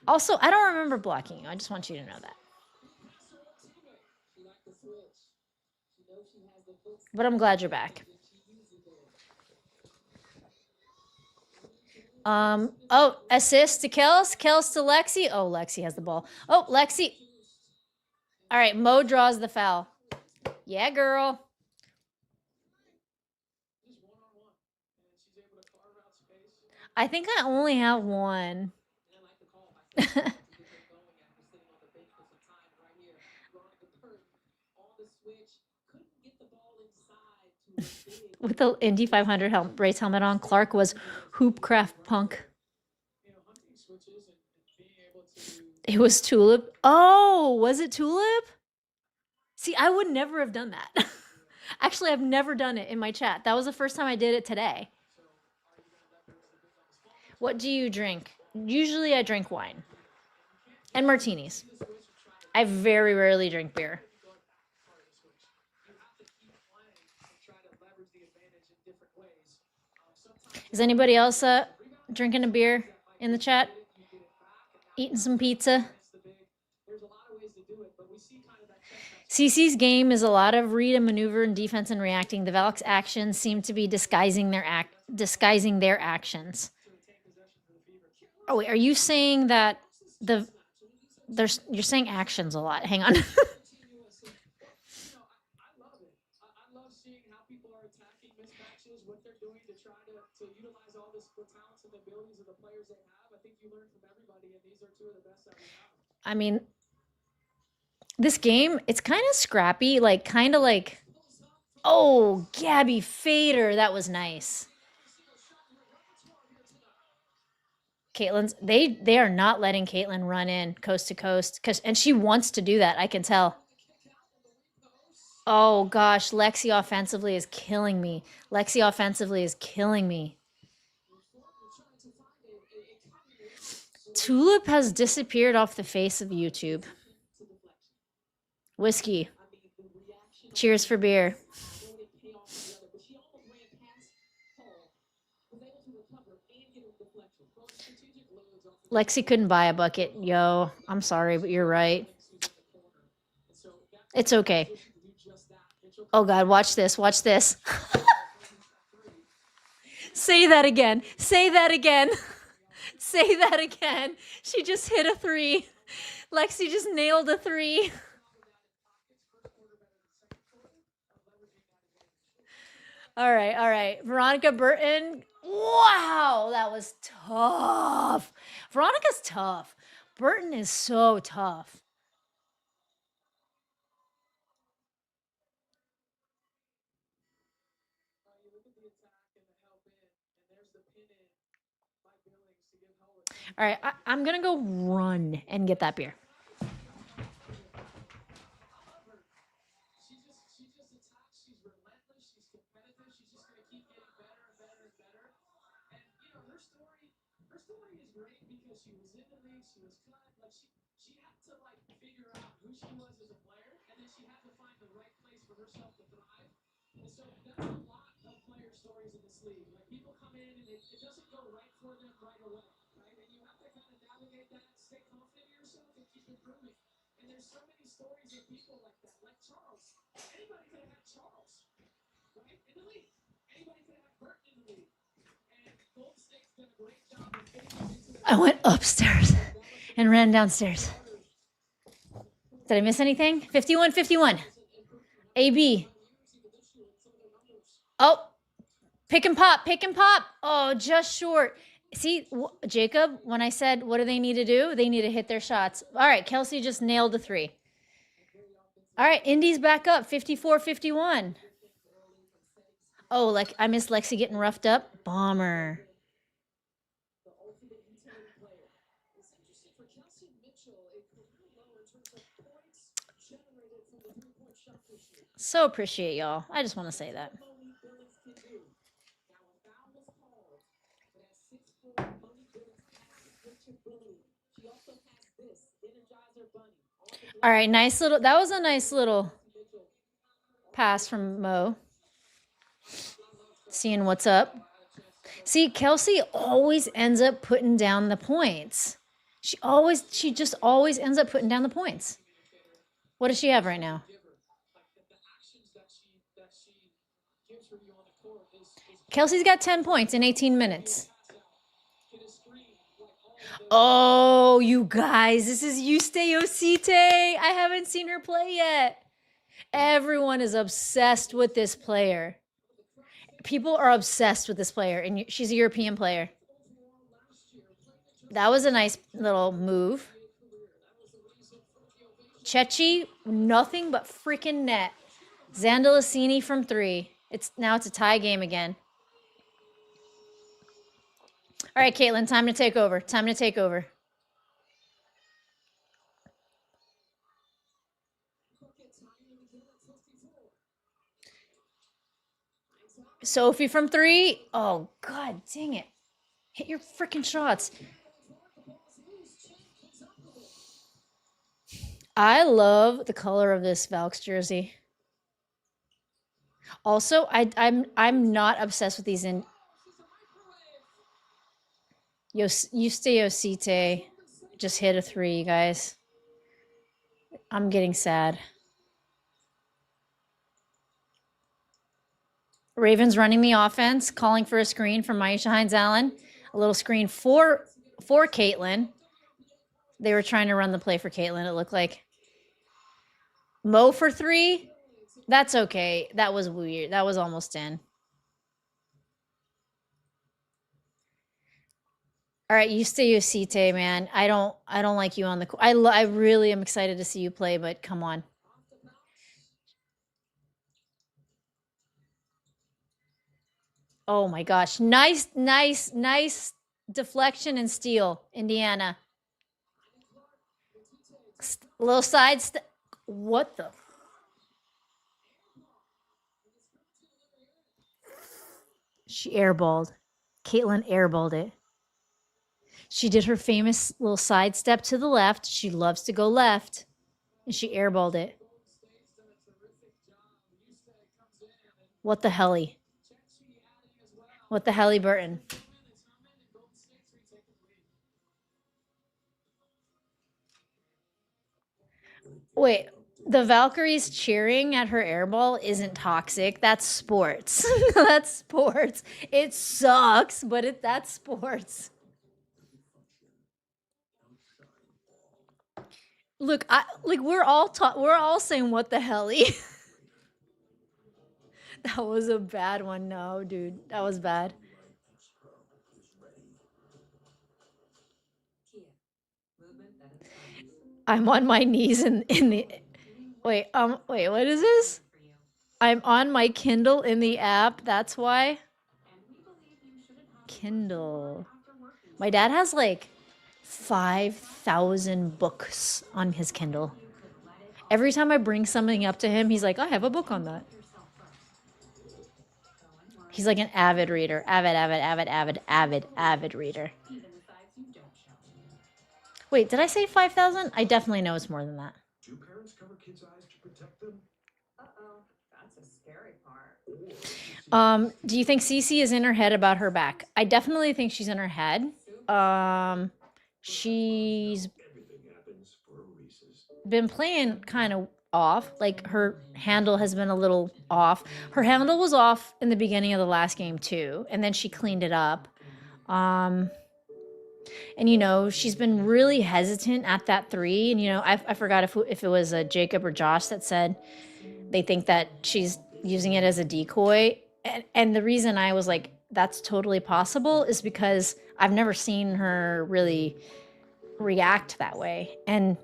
Speaker 1: Also, I don't remember blocking you. I just want you to know that. But I'm glad you're back. Oh, assist to Kels. Kels to Lexi. Oh, Lexi has the ball. Oh, Lexi. All right, Mo draws the foul. Yeah, girl. I think I only have one. With the Indy 500 race helmet on, Clark was Hoopcraft Punk. It was Tulip. Oh, was it Tulip? See, I would never have done that. Actually, I've never done it in my chat. That was the first time I did it today. What do you drink? Usually I drink wine and martinis. I very rarely drink beer. Is anybody else drinking a beer in the chat? Eating some pizza? CC's game is a lot of read and maneuver and defense and reacting. The Valk's actions seem to be disguising their actions. Oh wait, are you saying that you're saying actions a lot? Hang on. I mean, this game, it's kind of scrappy, kind of like, oh, Gabby Fader, that was nice. Caitlin's, they are not letting Caitlin run in coast to coast, and she wants to do that, I can tell. Oh gosh, Lexi offensively is killing me. Lexi offensively is killing me. Tulip has disappeared off the face of YouTube. Whiskey. Cheers for beer. Lexi couldn't buy a bucket. Yo, I'm sorry, but you're right. It's okay. Oh God, watch this. Watch this. Say that again. Say that again. Say that again. She just hit a 3. Lexi just nailed a 3. All right, all right. Veronica Burton. Wow, that was tough. Veronica's tough. Burton is so tough. All right, I'm going to go run and get that beer. I went upstairs and ran downstairs. Did I miss anything? 51-51. AB. Oh, pick and pop, pick and pop. Oh, just short. See, Jacob, when I said, what do they need to do? They need to hit their shots. All right, Kelsey just nailed the 3. All right, Indy's back up, 54-51. Oh, like I missed Lexi getting roughed up. Bomber. So appreciate y'all. I just want to say that. All right, nice little. That was a nice little pass from Mo. Seeing what's up. See, Kelsey always ends up putting down the points. She just always ends up putting down the points. What does she have right now? Kelsey's got 10 points in 18 minutes. Oh, you guys, this is Yuste Osite. I haven't seen her play yet. Everyone is obsessed with this player. People are obsessed with this player, and she's a European player. That was a nice little move. Chechi, nothing but freaking net. Zandalasini from 3. Now it's a tie game again. All right, Caitlin, time to take over. Time to take over. Sophie from 3. Oh, God dang it. Hit your freaking shots. I love the color of this Valks jersey. Also, I'm not obsessed with these in Yuste Osite just hit a 3, you guys. I'm getting sad. Ravens running the offense, calling for a screen from Maisha Hines-Allen. A little screen for Caitlin. They were trying to run the play for Caitlin, it looked like. Mo for 3. That's okay. That was weird. That was almost in. All right, you stay Osite, man. I don't like you on the court. I really am excited to see you play, but come on. Oh my gosh. Nice deflection and steal, Indiana. Little side step. What the? She airballed. Caitlin airballed it. She did her famous little side step to the left. She loves to go left. And she airballed it. What the helly? What the helly Burton? Wait, the Valkyries cheering at her airball isn't toxic. That's sports. That's sports. It sucks, but that's sports. Look, we're all saying what the helly. That was a bad one. No, dude, that was bad. I'm on my knees in the wait, what is this? I'm on my Kindle in the app. That's why. Kindle. My dad has like 5,000 books on his Kindle. Every time I bring something up to him, he's like, I have a book on that. He's like an avid reader. Avid reader. Wait, did I say 5,000? I definitely know it's more than that. Do parents cover kids' eyes to protect them? Uh-oh, that's a scary part. Do you think Cece is in her head about her back? I definitely think she's in her head. She's been playing kind of off. Like her handle has been a little off. Her handle was off in the beginning of the last game too, and then she cleaned it up. And, you know, she's been really hesitant at that 3. And, you know, I forgot if it was Jacob or Josh that said they think that she's using it as a decoy. And the reason I was like, that's totally possible is because I've never seen her really react that way. And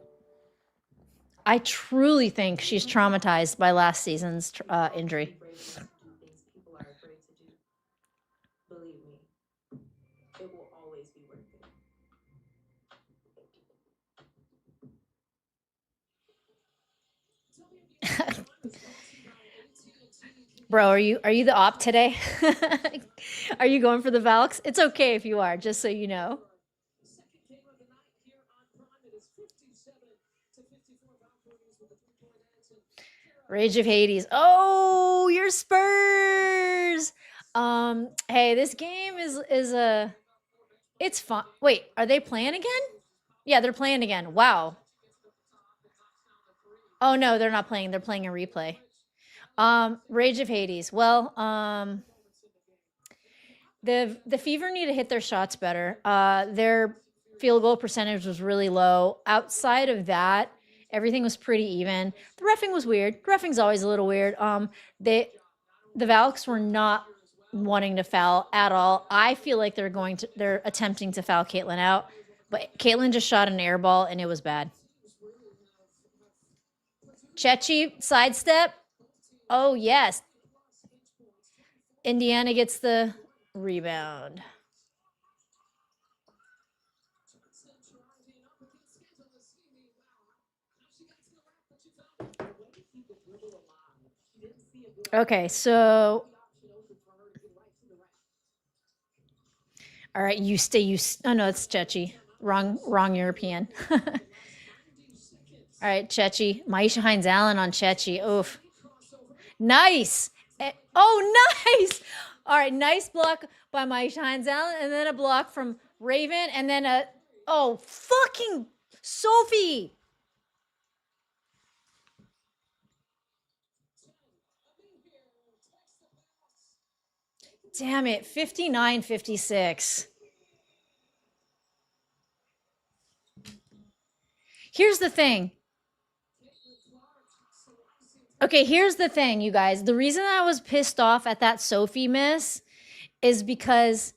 Speaker 1: I truly think she's traumatized by last season's injury.
Speaker 2: Believe me, it will always be worth it.
Speaker 1: Bro, are you the op today? Are you going for the Valks? It's okay if you are, just so you know. Rage of Hades. Oh, your Spurs. Hey, this game is a it's fun. Wait, are they playing again? Yeah, they're playing again. Wow. Oh no, they're not playing. They're playing a replay. Rage of Hades. Well, the Fever need to hit their shots better. Their field goal percentage was really low. Outside of that, everything was pretty even. The reffing was weird. The reffing's always a little weird. The Valks were not wanting to foul at all. I feel like they're attempting to foul Caitlyn out, but Caitlyn just shot an air ball and it was bad. Chechi sidestep. Oh yes. Indiana gets the rebound. Okay, so all right, oh no, it's Chechi. Wrong European. All right, Chechi. Maisha Hines Allen on Chechi. Oof. Nice. Oh, nice. All right, nice block by Maisha Hines Allen, and then a block from Raven, and then fucking Sophie. Damn it, 59-56. Here's the thing. Okay, here's the thing, you guys. The reason I was pissed off at that Sophie miss is because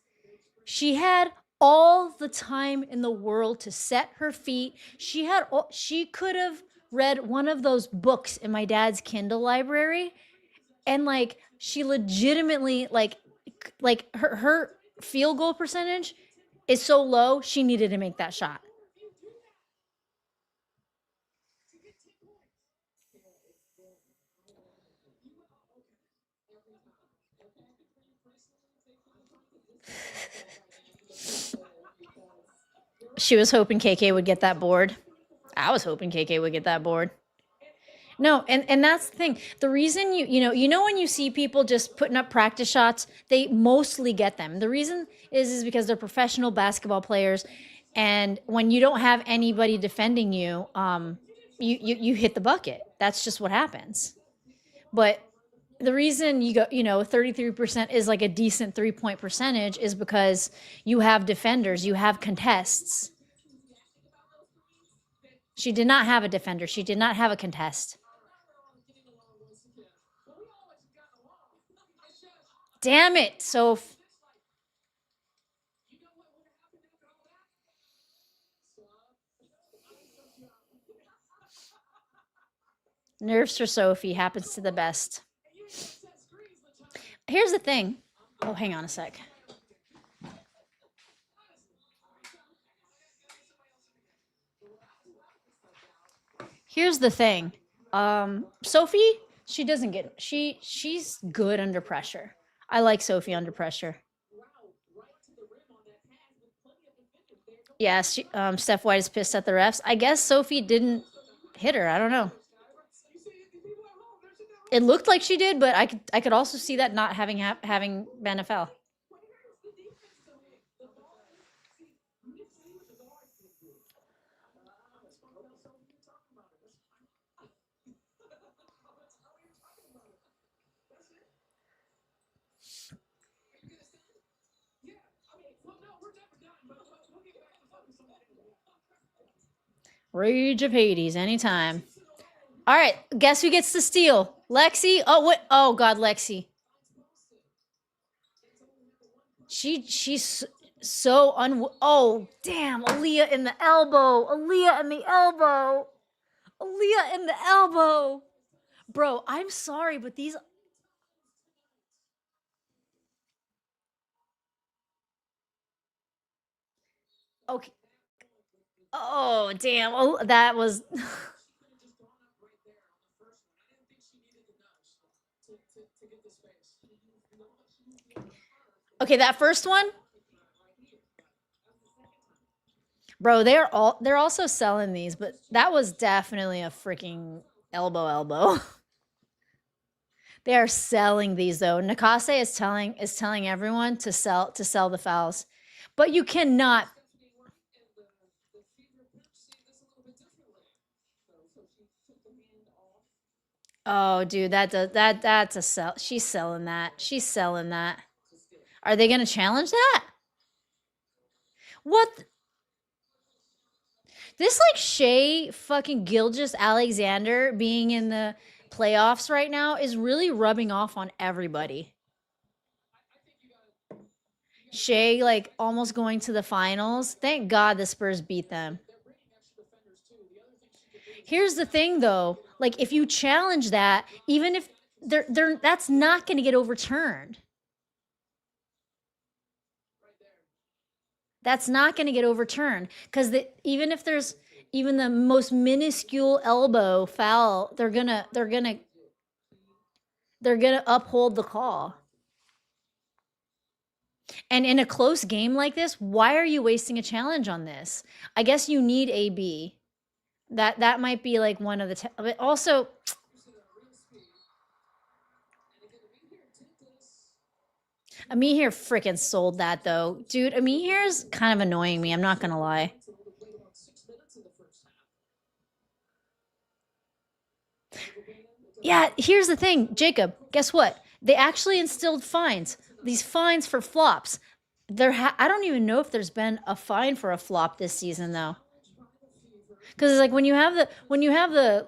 Speaker 1: she had all the time in the world to set her feet. She could have read one of those books in my dad's Kindle library, and like she legitimately like her field goal percentage is so low, she needed to make that shot. She was hoping KK would get that board. I was hoping KK would get that board. No, and that's the thing. The reason you know when you see people just putting up practice shots, they mostly get them. The reason is because they're professional basketball players, and when you don't have anybody defending you, you hit the bucket. That's just what happens. But the reason 33% is like a decent 3-point percentage is because you have defenders, you have contests. She did not have a defender. She did not have a contest. Damn it, Soph. Nerves for Sophie happens to the best. Here's the thing. Oh, hang on a sec. Here's the thing. Sophie, she doesn't get she's good under pressure. I like Sophie under pressure. Yeah, Steph White is pissed at the refs. I guess Sophie didn't hit her. I don't know. It looked like she did, but I could also see that not having been a foul. Rage of Hades anytime. All right, guess who gets the steal? Lexi. Oh, what? Oh God, Lexi. She's So oh, damn. Aaliyah in the elbow. Aaliyah in the elbow. Aaliyah in the elbow. Bro, I'm sorry, but these. Okay. Oh, damn. Oh, that was. Okay, that first one. Bro, they're also selling these, but that was definitely a freaking elbow. They are selling these though. Nakase is telling everyone to sell the fouls. But you cannot. Oh, dude, that's a sell. She's selling that. She's selling that. Are they going to challenge that? What? This like Shea fucking Gilgeous Alexander being in the playoffs right now is really rubbing off on everybody. Shea like almost going to the finals. Thank God the Spurs beat them. Here's the thing though, like if you challenge that, even if they're that's not going to get overturned. That's not going to get overturned because even if there's even the most minuscule elbow foul, they're gonna uphold the call. And in a close game like this, why are you wasting a challenge on this? I guess you need AB. That might be like one of the. But also, Amir freaking sold that though, dude. Amir's kind of annoying me. I'm not gonna lie. Yeah, here's the thing, Jacob. Guess what? They actually instilled fines. These fines for flops. I don't even know if there's been a fine for a flop this season though. Because it's like when you have the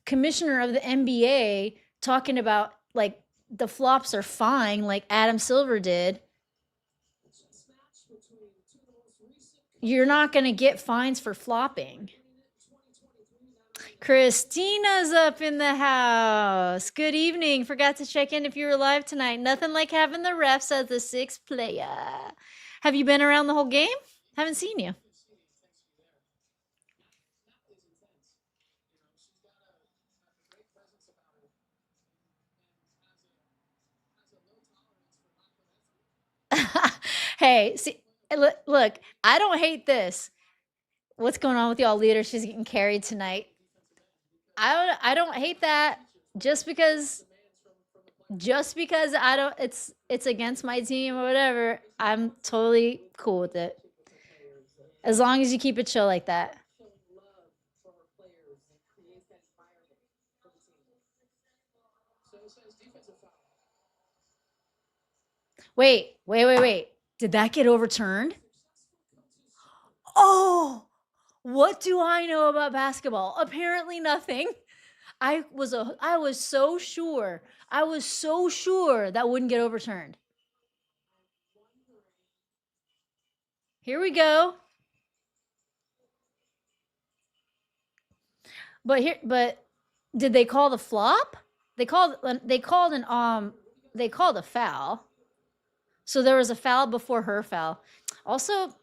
Speaker 1: commissioner of the NBA talking about like the flops are fine, like Adam Silver did. You're not going to get fines for flopping. Christina's up in the house. Good evening. Forgot to check in if you were live tonight. Nothing like having the refs as the sixth player. Have you been around the whole game? Haven't seen you. Hey, see, look, I don't hate this. What's going on with y'all leaders? She's getting carried tonight. I don't hate that just because I don't it's against my team or whatever. I'm totally cool with it. As long as you keep it chill like that. Wait. Did that get overturned? Oh, what do I know about basketball? Apparently nothing. I was so sure. I was so sure that wouldn't get overturned. Here we go. But did they call the flop? They called a foul. So there was a foul before her foul. Also,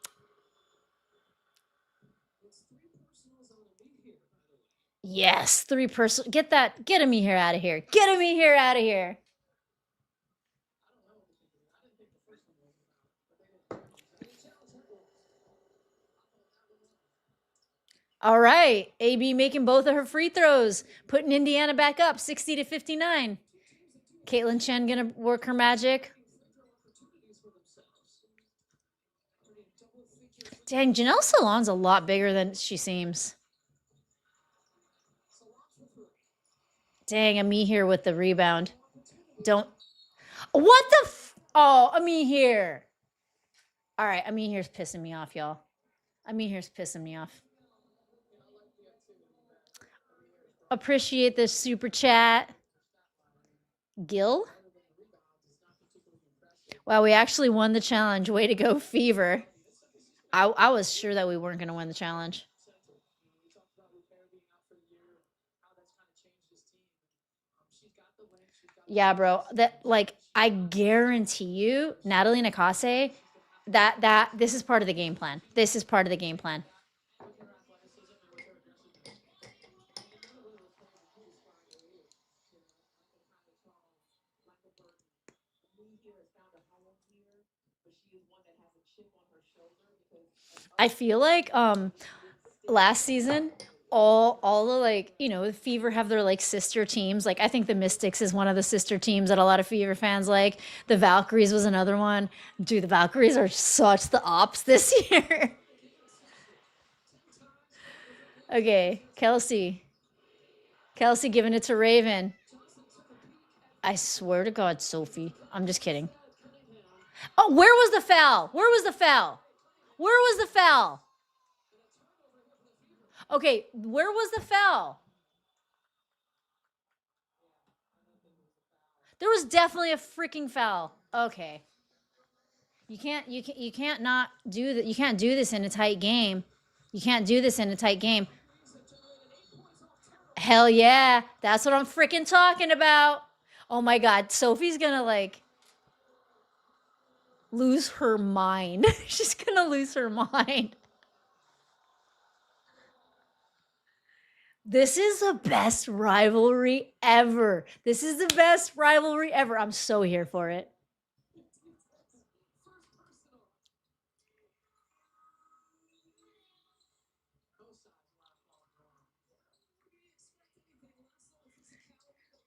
Speaker 1: yes, 3 person. Get him here out of here. Get him here out of here. All right, AB making both of her free throws, putting Indiana back up 60-59. Caitlin Chen gonna work her magic. Dang, Janelle Salon's a lot bigger than she seems. Dang, Ami here with the rebound. Don't. What the? Oh, Ami here. All right, Ami here's pissing me off, y'all. Ami here's pissing me off. Appreciate the super chat. Gil? Wow, we actually won the challenge. Way to go, Fever. I was sure that we weren't going to win the challenge. Yeah, bro. That like I guarantee you, Natalie Nakase, that this is part of the game plan. This is part of the game plan. I feel like last season all the like the Fever have their like sister teams. Like I think the Mystics is one of the sister teams that a lot of Fever fans like. The Valkyries was another one. Dude, the Valkyries are such the ops this year. Okay, Kelsey giving it to Raven. I swear to God, Sophie. I'm just kidding. Oh, where was the foul? Where was the foul? Where was the foul? Okay, where was the foul? There was definitely a freaking foul. Okay. You can't not do that. You can't do this in a tight game. You can't do this in a tight game. Hell yeah. That's what I'm freaking talking about. Oh my God. Sophie's gonna like lose her mind. She's gonna lose her mind. This is the best rivalry ever. This is the best rivalry ever. I'm so here for it.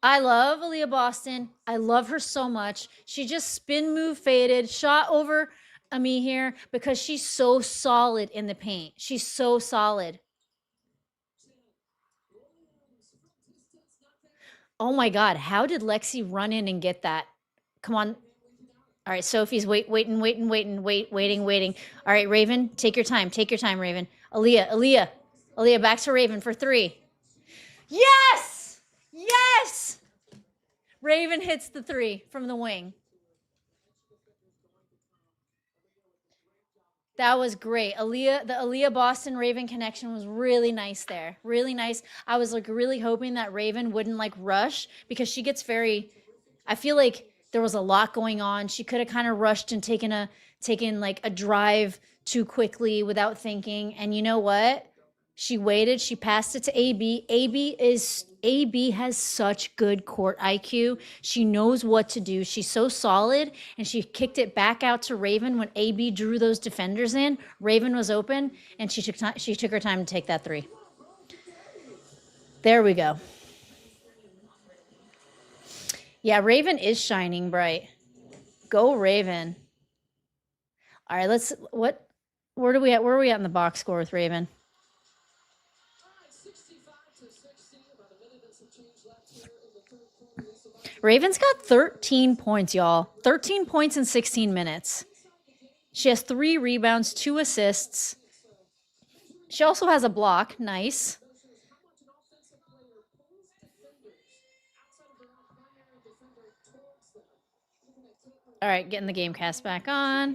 Speaker 1: I love Aaliyah Boston. I love her so much. She just spin move faded, shot over Ami here because she's so solid in the paint. She's so solid. Oh my God. How did Lexi run in and get that? Come on. All right, Sophie's waiting. All right, Raven, take your time. Take your time, Raven. Aaliyah, back to Raven for 3. Yes! Yes! Raven hits the 3 from the wing. That was great. The Aaliyah Boston Raven connection was really nice there. Really nice. I was like really hoping that Raven wouldn't like rush because she gets very, I feel like there was a lot going on. She could have kind of rushed and taken like a drive too quickly without thinking. And you know what? She waited. She passed it to AB. AB has such good court IQ. She knows what to do. She's so solid, and she kicked it back out to Raven when AB drew those defenders in. Raven was open, and she took her time to take that 3. There we go. Yeah, Raven is shining bright. Go Raven. All right, where are we at in the box score with Raven? Raven's got 13 points, y'all. 13 points in 16 minutes. She has 3 rebounds, 2 assists. She also has a block. Nice. All right, getting the game cast back on.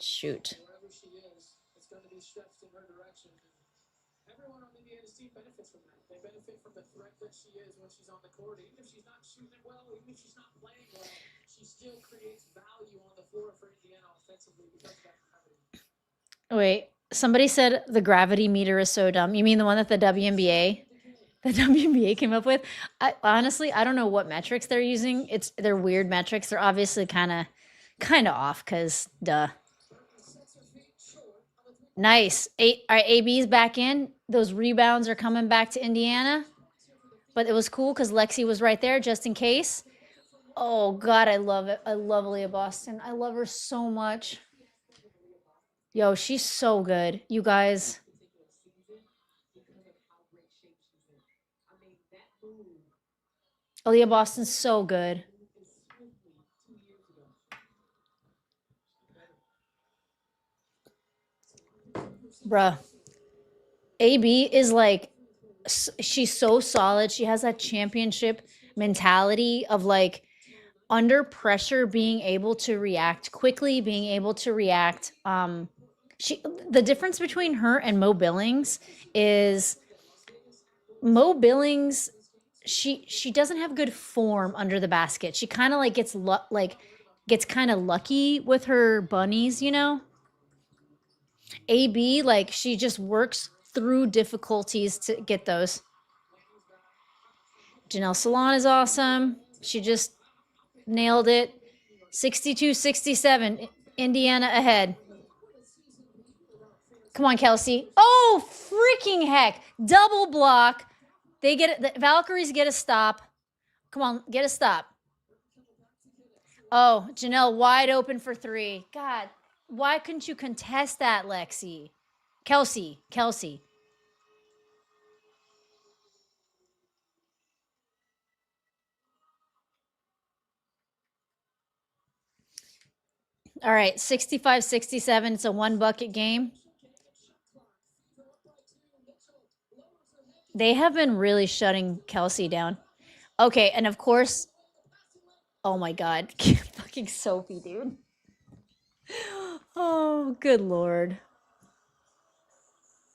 Speaker 1: Shoot. Everyone on Indiana's team benefits from that. They benefit from the threat that she is when she's on the court. Even if she's not shooting well, even if she's not playing well, she still creates value on the floor for Indiana offensively because of that gravity. Wait, somebody said the gravity meter is so dumb. You mean the one that the WNBA came up with? Honestly, I don't know what metrics they're using. They're weird metrics. They're obviously kind of off because duh. Nice. All right, AB's back in. Those rebounds are coming back to Indiana. But it was cool because Lexi was right there just in case. Oh, God, I love it. I love Aaliyah Boston. I love her so much. Yo, she's so good. You guys. Aaliyah Boston's so good. Bruh. AB is like she's so solid. She has that championship mentality of like under pressure being able to react quickly, being able to react. The difference between her and Mo Billings is Mo Billings, she doesn't have good form under the basket. She kind of like gets kind of lucky with her bunnies, you know. AB, like she just works through difficulties to get those. Janelle Salon is awesome. She just nailed it. 62-67. Indiana ahead. Come on, Kelsey. Oh, freaking heck. Double block. They get it. The Valkyries get a stop. Come on, get a stop. Oh, Janelle wide open for three. God, why couldn't you contest that, Lexi? Kelsey. All right, 65-67. It's a one bucket game. They have been really shutting Kelsey down. Okay, and of course, oh my God, fucking Sophie, dude. Oh, good Lord.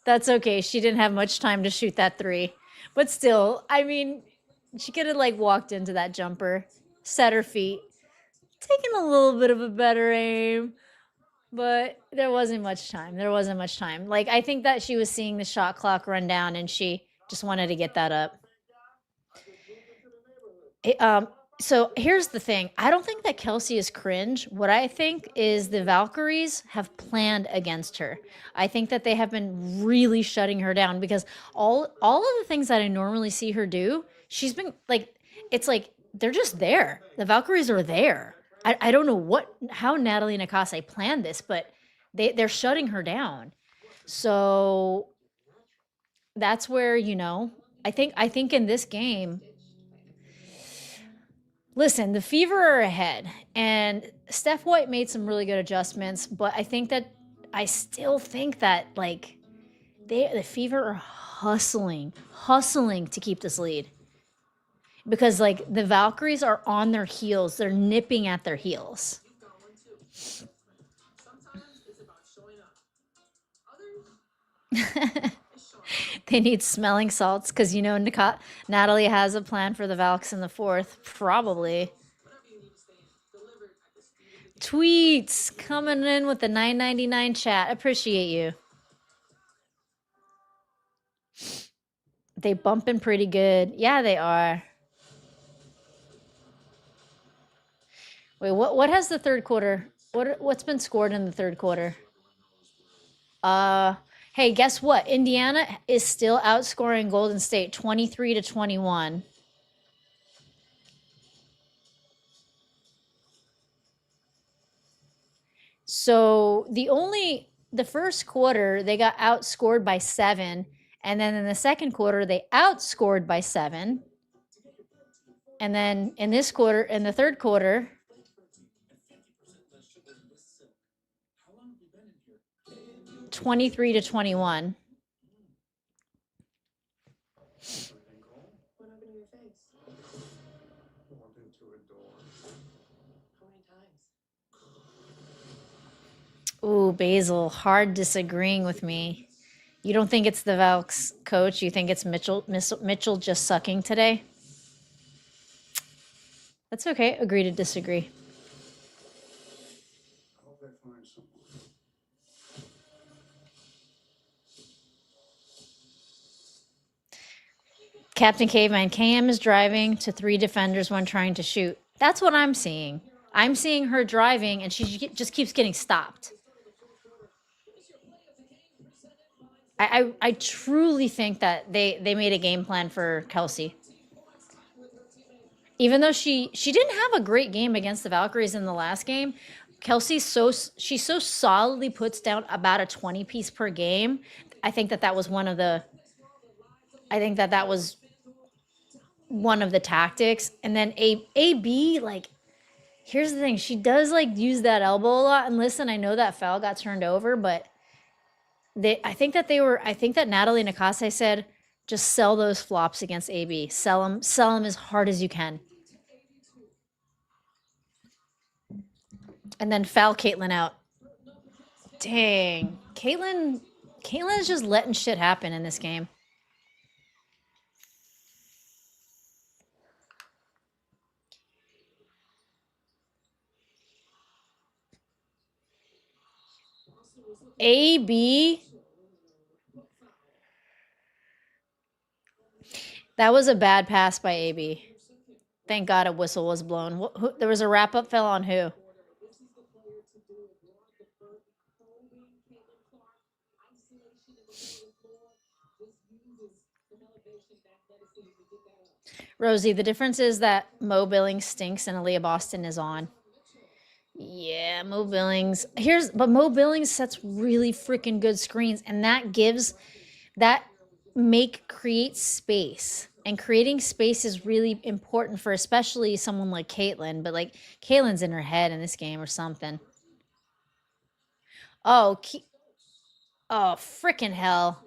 Speaker 1: That's okay. She didn't have much time to shoot that three. But still, I mean, she could have like walked into that jumper, set her feet, taken a little bit of a better aim. But there wasn't much time. Like, I think that she was seeing the shot clock run down and she just wanted to get that up. So here's the thing. I don't think that Kelsey is cringe. What I think is the Valkyries have planned against her. I think that they have been really shutting her down because all of the things that I normally see her do, she's been like, it's like they're just there. The Valkyries are there. I don't know how Natalie Nakase planned this, but they're shutting her down. So that's where, you know, I think in this game, listen, the Fever are ahead, and Steph White made some really good adjustments, but I still think that like the Fever are hustling to keep this lead because like the Valkyries are on their heels, they're nipping at their heels. They need smelling salts because you know Natalie has a plan for the Valks in the fourth, probably. Tweets coming in with the $9.99 chat. Appreciate you. They bumping pretty good. Yeah, they are. Wait, what has the third quarter? What's been scored in the third quarter? Hey, guess what? Indiana is still outscoring Golden State 23-21. So the first quarter they got outscored by 7, and then in the second quarter they outscored by 7, and then in the third quarter, 23-21. Ooh, Basil, hard disagreeing with me. You don't think it's the Valks coach? You think it's Mitchell just sucking today? That's okay. Agree to disagree. Captain Caveman, KM is driving to 3 defenders when trying to shoot. That's what I'm seeing. I'm seeing her driving, and she just keeps getting stopped. I truly think that they made a game plan for Kelsey. Even though she didn't have a great game against the Valkyries in the last game, Kelsey she so solidly puts down about a 20 piece per game. I think that was one of the tactics. And then AB, like, here's the thing, she does like use that elbow a lot. And listen, I know that foul got turned over, but I think that Natalie Nakase said Just sell those flops against AB. Sell them as hard as you can. And then foul Caitlyn out. Dang. Caitlyn's just letting shit happen in this game. AB. That was a bad pass by AB. Thank God a whistle was blown. There was a wrap-up fell on who? Rosie, the difference is that Mo Billings stinks and Aaliyah Boston is on. Yeah, Mo Billings. But Mo Billings sets really freaking good screens, and that creates space. And creating space is really important for especially someone like Caitlyn. But like Caitlyn's in her head in this game or something. Oh, freaking hell!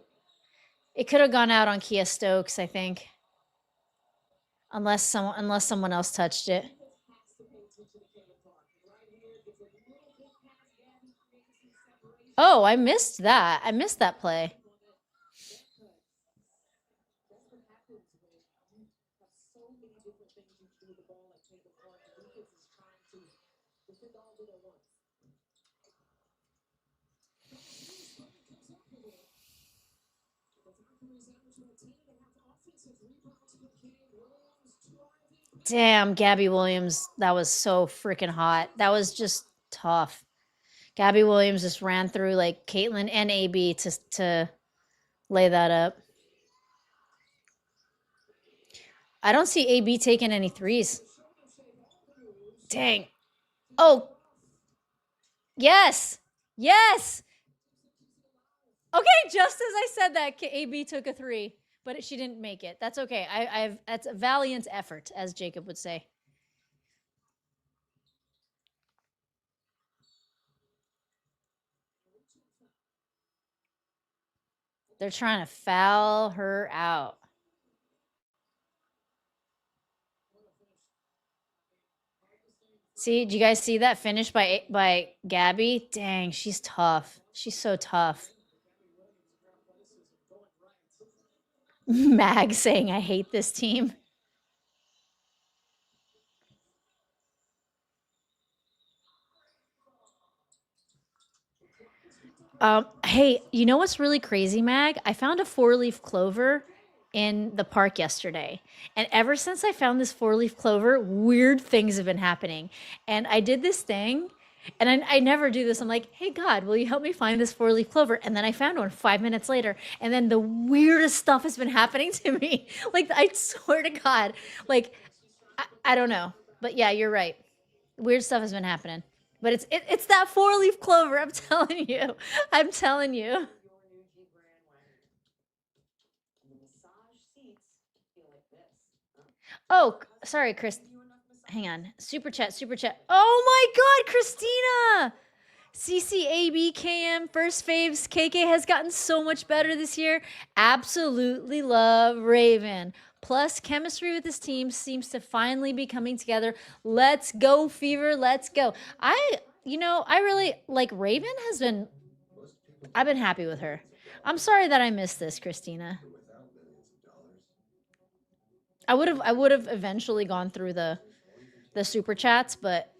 Speaker 1: It could have gone out on Kia Stokes, I think, unless someone else touched it. Oh, I missed that. I missed that play. Damn, Gabby Williams, that was so freaking hot. That was just tough. Gabby Williams just ran through like Caitlyn and AB to lay that up. I don't see AB taking any threes. Dang. Oh. Yes. Yes. Okay, just as I said that, AB took a three, but she didn't make it. That's okay. That's a valiant effort, as Jacob would say. They're trying to foul her out. See, do you guys see that finish by Gabby? Dang, she's tough. She's so tough. Mag saying, I hate this team. Hey, you know what's really crazy, Mag? I found a 4-leaf clover in the park yesterday. And ever since I found this 4-leaf clover, weird things have been happening. And I did this thing, and I never do this. I'm like, hey, God, will you help me find this 4-leaf clover? And then I found one 5 minutes later. And then the weirdest stuff has been happening to me. Like, I swear to God. Like, I don't know. But yeah, you're right. Weird stuff has been happening. But it's that 4-leaf clover. I'm telling you. I'm telling you. Oh, sorry, Chris. Hang on. Super chat. Oh my God, Christina! CCABKM first faves. KK has gotten so much better this year. Absolutely love Raven. Plus, chemistry with this team seems to finally be coming together. Let's go, Fever. Let's go. I really like Raven I've been happy with her. I'm sorry that I missed this, Christina. I would have eventually gone through the super chats, but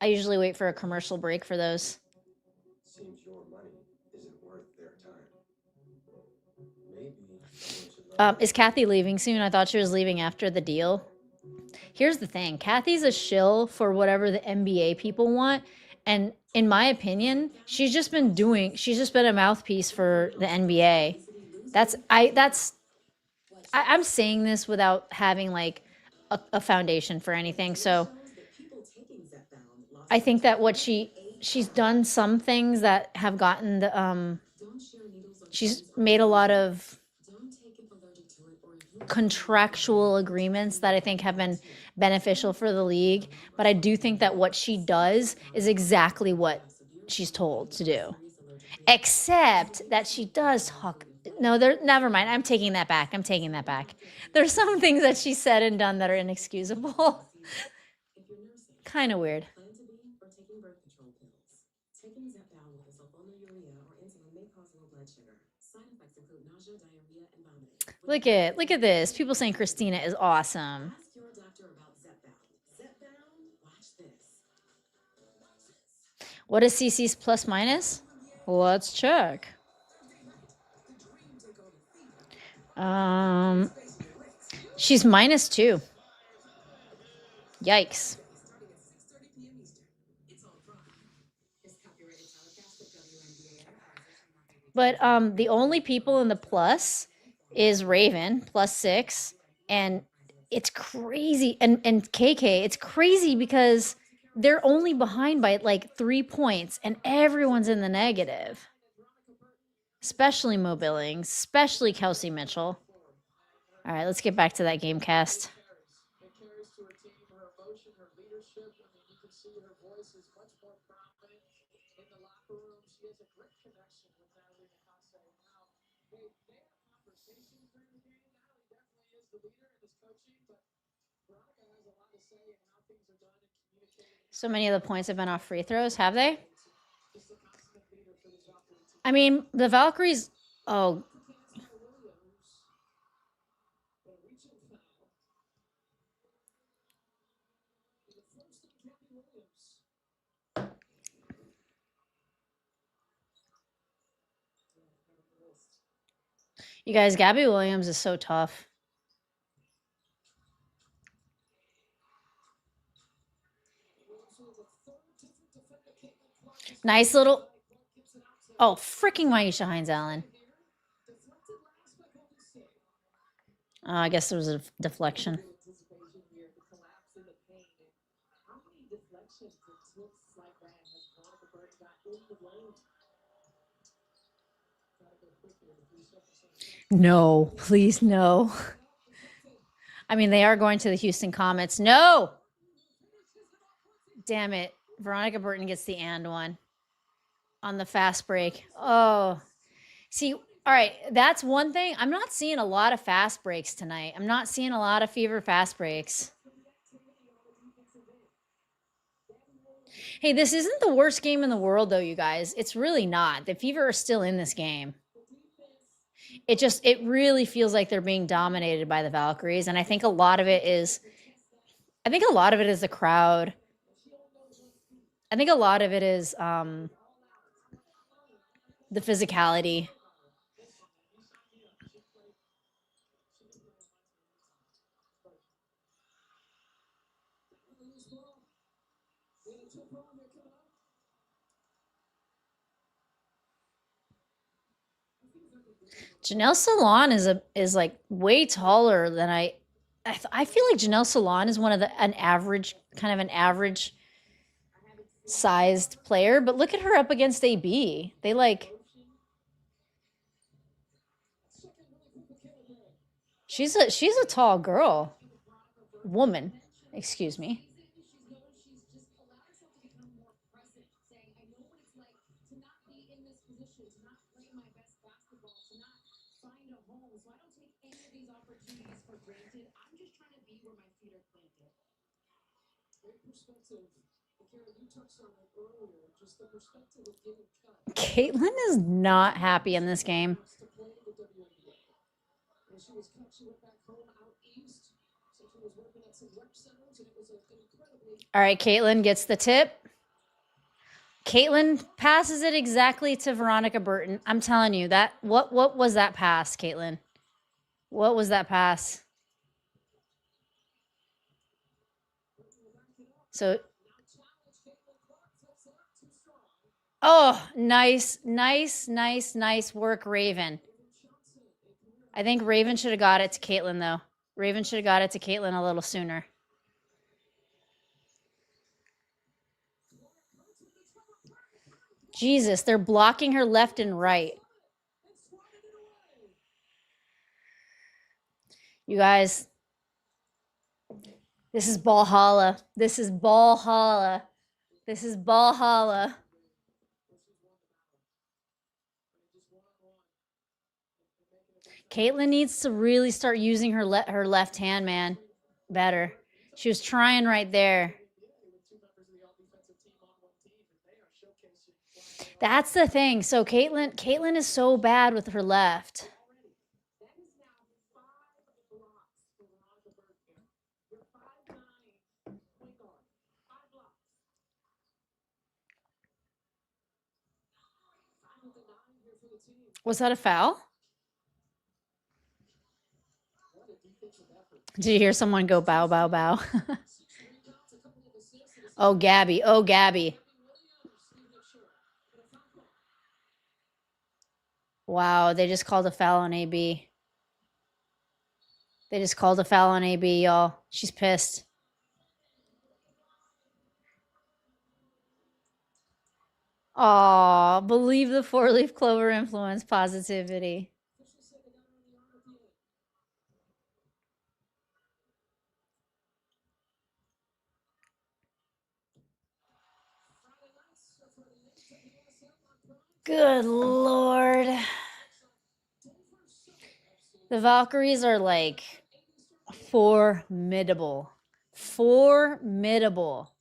Speaker 1: I usually wait for a commercial break for those. Seems your money isn't worth their time. Is Kathy leaving soon? I thought she was leaving after the deal. Here's the thing. Kathy's a shill for whatever the NBA people want. And in my opinion, she's just been a mouthpiece for the NBA. I'm saying this without having like a foundation for anything. So I think that she's done some things that have gotten she's made a lot of contractual agreements that I think have been beneficial for the league. But I do think that what she does is exactly what she's told to do. Except that she does talk No, never mind. I'm taking that back. I'm taking that back. There's some things that she said and done that are inexcusable. Kind of weird.
Speaker 2: Plan to be or taking birth control pills. Taking Zepbound with a sulfonylurea or insulin may cause low blood sugar. Side effects include nausea, diarrhea, and vomiting.
Speaker 1: Look at this. People saying Christina is awesome.
Speaker 2: Ask your doctor about Zepbound. Zepbound, watch this.
Speaker 1: What is CC's plus minus? Let's check. She's -2. Yikes. But the only people in the plus is Raven, +6, and it's crazy. And KK, it's crazy because they're only behind by like 3 points, and everyone's in the negative. Especially Mo Billings, especially Kelsey Mitchell. All right, let's get back to that game cast. So many of the points have been off free throws, have they? I mean, the Valkyries. Oh. You guys, Gabby Williams is so tough. Nice little. Oh, freaking Maisha Hines-Allen. I guess there was a deflection. No, please, no. I mean, they are going to the Houston Comets. No! Damn it. Veronica Burton gets the and one on the fast break. Oh. See, all right, that's one thing. I'm not seeing a lot of fast breaks tonight. I'm not seeing a lot of Fever fast breaks. Hey, this isn't the worst game in the world, though, you guys. It's really not. The Fever are still in this game. It really feels like they're being dominated by the Valkyries, and I think a lot of it is the crowd. I think a lot of it is the physicality. Janelle Salon is like way taller than I feel like Janelle Salon is one of an average sized player, but look at her up against AB. They like she's a tall girl. Woman, excuse me. Caitlin is not happy in this game. All right, Caitlin gets the tip. Caitlin passes it exactly to Veronica Burton. I'm telling you that. What was that pass, Caitlin? What was that pass? So, oh, nice work, Raven. I think Raven should have got it to Caitlin, though. Raven should have got it to Caitlin a little sooner. Jesus, they're blocking her left and right. You guys, this is Valhalla. This is Valhalla. This is Valhalla. Caitlyn needs to really start using her left hand, man, better. She was trying right there. That's the thing. So Caitlyn is so bad with her left. Was that a foul? Did you hear someone go bow, bow, bow? Oh, Gabby. Oh, Gabby. Wow, they just called a foul on AB. They just called a foul on AB, y'all. She's pissed. Aw, believe the four-leaf clover influence positivity. Good Lord. The Valkyries are like formidable. Formidable.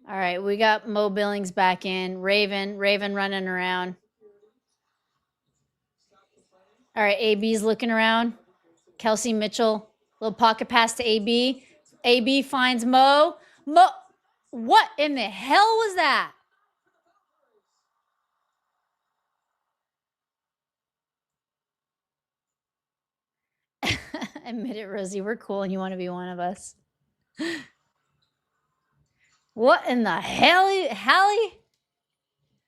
Speaker 1: All right, we got Mo Billings back in. Raven running around. All right, AB's looking around. Kelsey Mitchell, little pocket pass to AB. AB finds Mo. Mo, what in the hell was that? Admit it, Rosie. We're cool and you want to be one of us. What in the Hallie?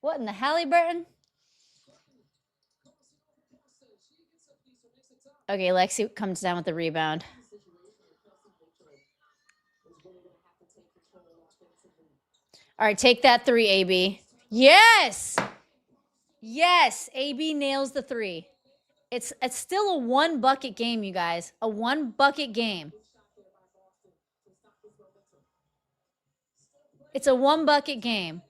Speaker 1: What in the Halliburton? Okay, Lexi comes down with the rebound. All right, take that three, AB. Yes! Yes, AB nails the three. It's still a one bucket game, you guys. A one bucket game. It's a one bucket game.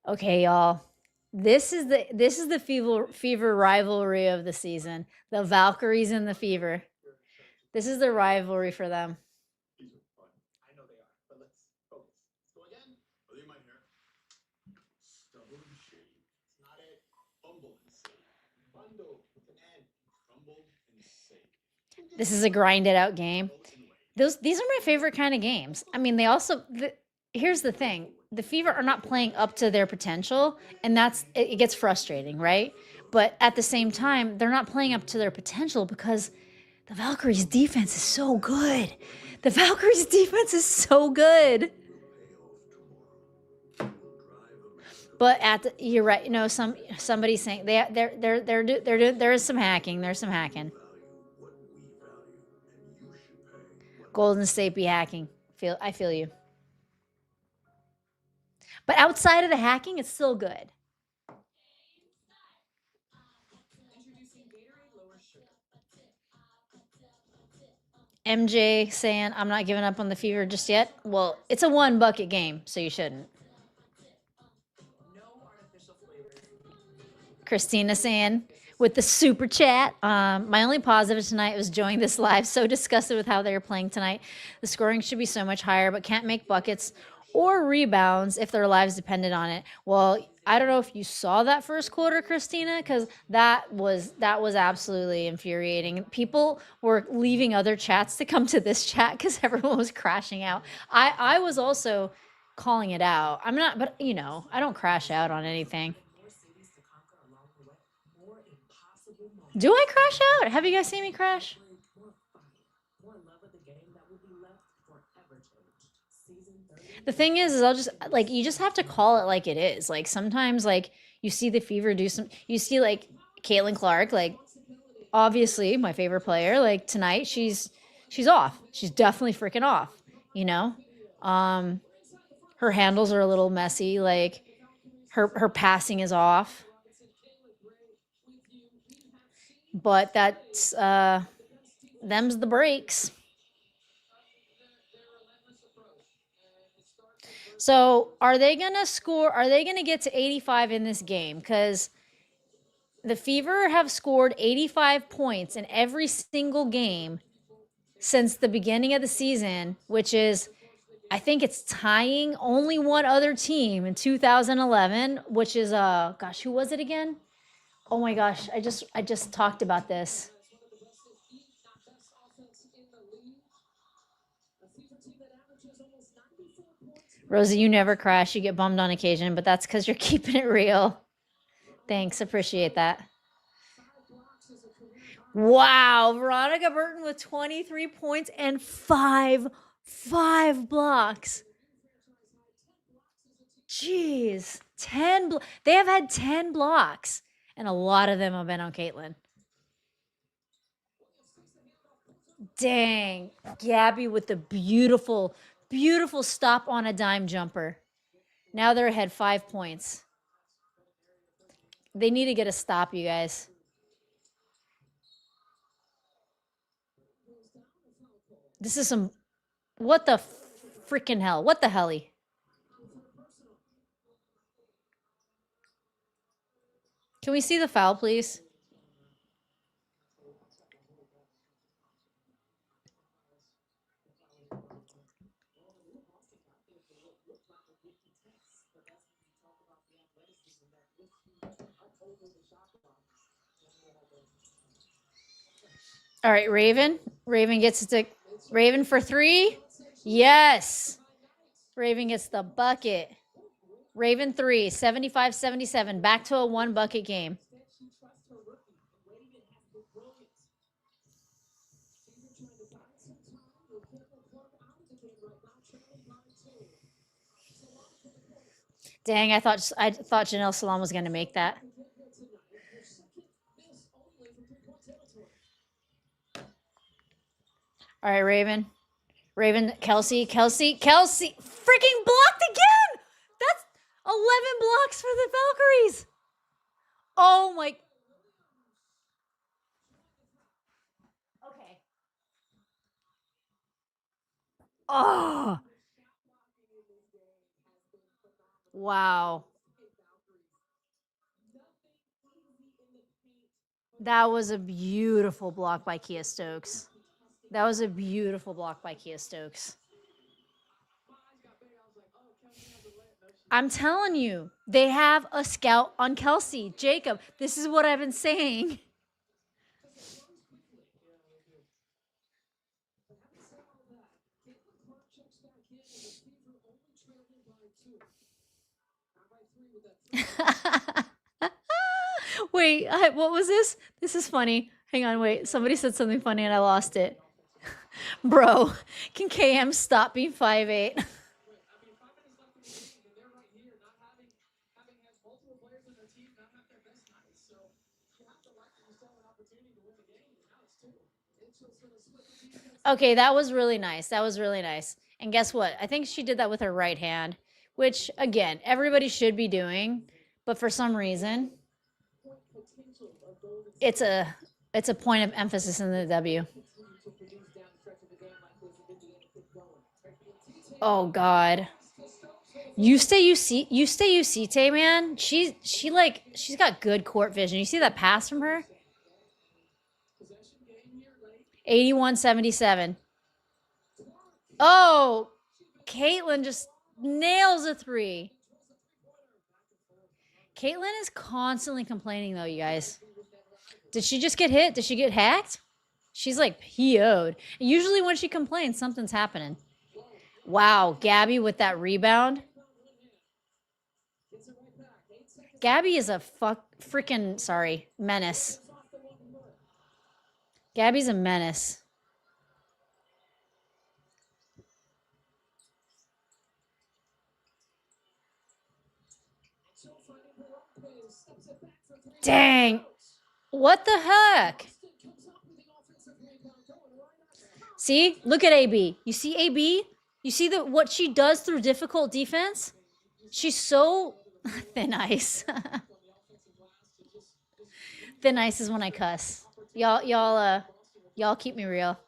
Speaker 1: Okay, y'all. This is the fever rivalry of the season. The Valkyries and the Fever. This is the rivalry for them.
Speaker 3: I know they are, but let's focus. Go again. Oh, you might hear. Stubborn shade. It's not it. Humble and safe. Bundle with an N. Crumble and safe.
Speaker 1: This is a grinded out game. These are my favorite kind of games. I mean, they also here's the thing. The Fever are not playing up to their potential, and it gets frustrating, right? But at the same time, they're not playing up to their potential because the Valkyries' defense is so good. The Valkyries' defense is so good. But you're right. You know, somebody's saying there is some hacking. There's some hacking. Golden State be hacking. I feel you. But outside of the hacking, it's still good. MJ saying, I'm not giving up on the Fever just yet. Well, it's a one bucket game, so you shouldn't. Christina saying, with the super chat, my only positive tonight was enjoying this live. So disgusted with how they were playing tonight. The scoring should be so much higher, but can't make buckets or rebounds if their lives depended on it. Well, I don't know if you saw that first quarter, Christina, because that was absolutely infuriating. People were leaving other chats to come to this chat because everyone was crashing out. I was also calling it out. I'm not, but you know, I don't crash out on anything. Do I crash out? Have you guys seen me crash? The thing is I'll just like, you just have to call it like it is. Like sometimes like you see the Fever do some, you see like Caitlin Clark, like obviously my favorite player, like tonight she's off. She's definitely freaking off, you know? Her handles are a little messy, like her passing is off. But that's them's the breaks. So are they going to score? Are they going to get to 85 in this game? Because the Fever have scored 85 points in every single game since the beginning of the season, which is, I think it's tying only one other team in 2011, which is, gosh, who was it again? Oh my gosh, I just talked about this. Rosie, you never crash. You get bummed on occasion, but that's because you're keeping it real. Thanks. Appreciate that. Wow. Veronica Burton with 23 points and five blocks. Jeez. They have had 10 blocks, and a lot of them have been on Caitlin. Dang. Gabby with the beautiful, beautiful stop on a dime jumper. Now they're ahead 5 points. They need to get a stop, you guys. This is some... What the freaking hell? What the helly? Can we see the foul, please? All right, Raven. Raven gets to... Raven for 3. Yes. Raven gets the bucket. Raven 3, 75-77. Back to a 1-bucket game. Dang, I thought Janelle Salam was going to make that. All right, Raven. Kelsey. Freaking blocked again. That's 11 blocks for the Valkyries. Oh my. Okay. Oh. Wow. That was a beautiful block by Kia Stokes. I'm telling you, they have a scout on Kelsey. Jacob, this is what I've been saying. Wait, what was this? This is funny. Hang on, wait. Somebody said something funny and I lost it. Bro, can KM stop being 5'8"? Okay, that was really nice. And guess what? I think she did that with her right hand, which, again, everybody should be doing. But for some reason, it's a point of emphasis in the W. Oh God. Usite, man. She's got good court vision. You see that pass from her? 81-77. Oh, Caitlin just nails a 3. Caitlin is constantly complaining, though, you guys. Did she just get hit? Did she get hacked? She's like PO'd. Usually when she complains, something's happening. Wow, Gabby with that rebound. Gabby is a menace. Gabby's a menace. Dang. What the heck? See? Look at AB. You see AB? You see what she does through difficult defense? She's so thin ice. Thin ice is when I cuss. Y'all keep me real.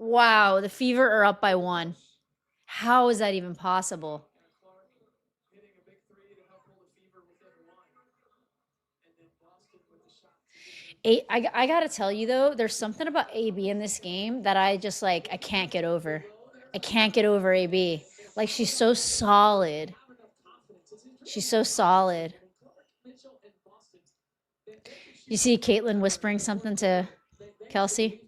Speaker 1: Wow, the Fever are up by 1. How is that even possible?
Speaker 3: Hitting a big three to help pull the Fever within 1. And then Boston with the shot to get them.
Speaker 1: I gotta tell you though, there's something about AB in this game that I just like I can't get over. I can't get over AB. Like she's so solid. She's so solid. You see Caitlin whispering something to Kelsey?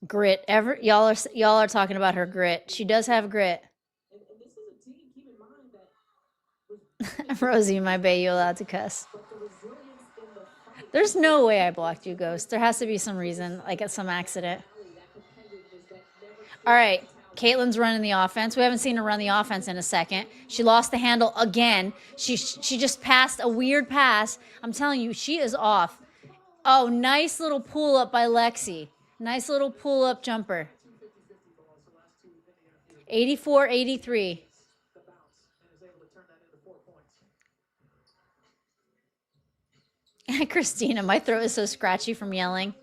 Speaker 1: Grit. Y'all are talking about her grit. She does have grit. Rosie, my bae, you allowed to cuss. There's no way I blocked you, Ghost. There has to be some reason, like at some accident. All right, Caitlin's running the offense. We haven't seen her run the offense in a second. She lost the handle again. She just passed a weird pass. I'm telling you, she is off. Oh, nice little pull up by Lexi. Nice little pull up jumper. 84-83. Christina, my throat is so scratchy from yelling.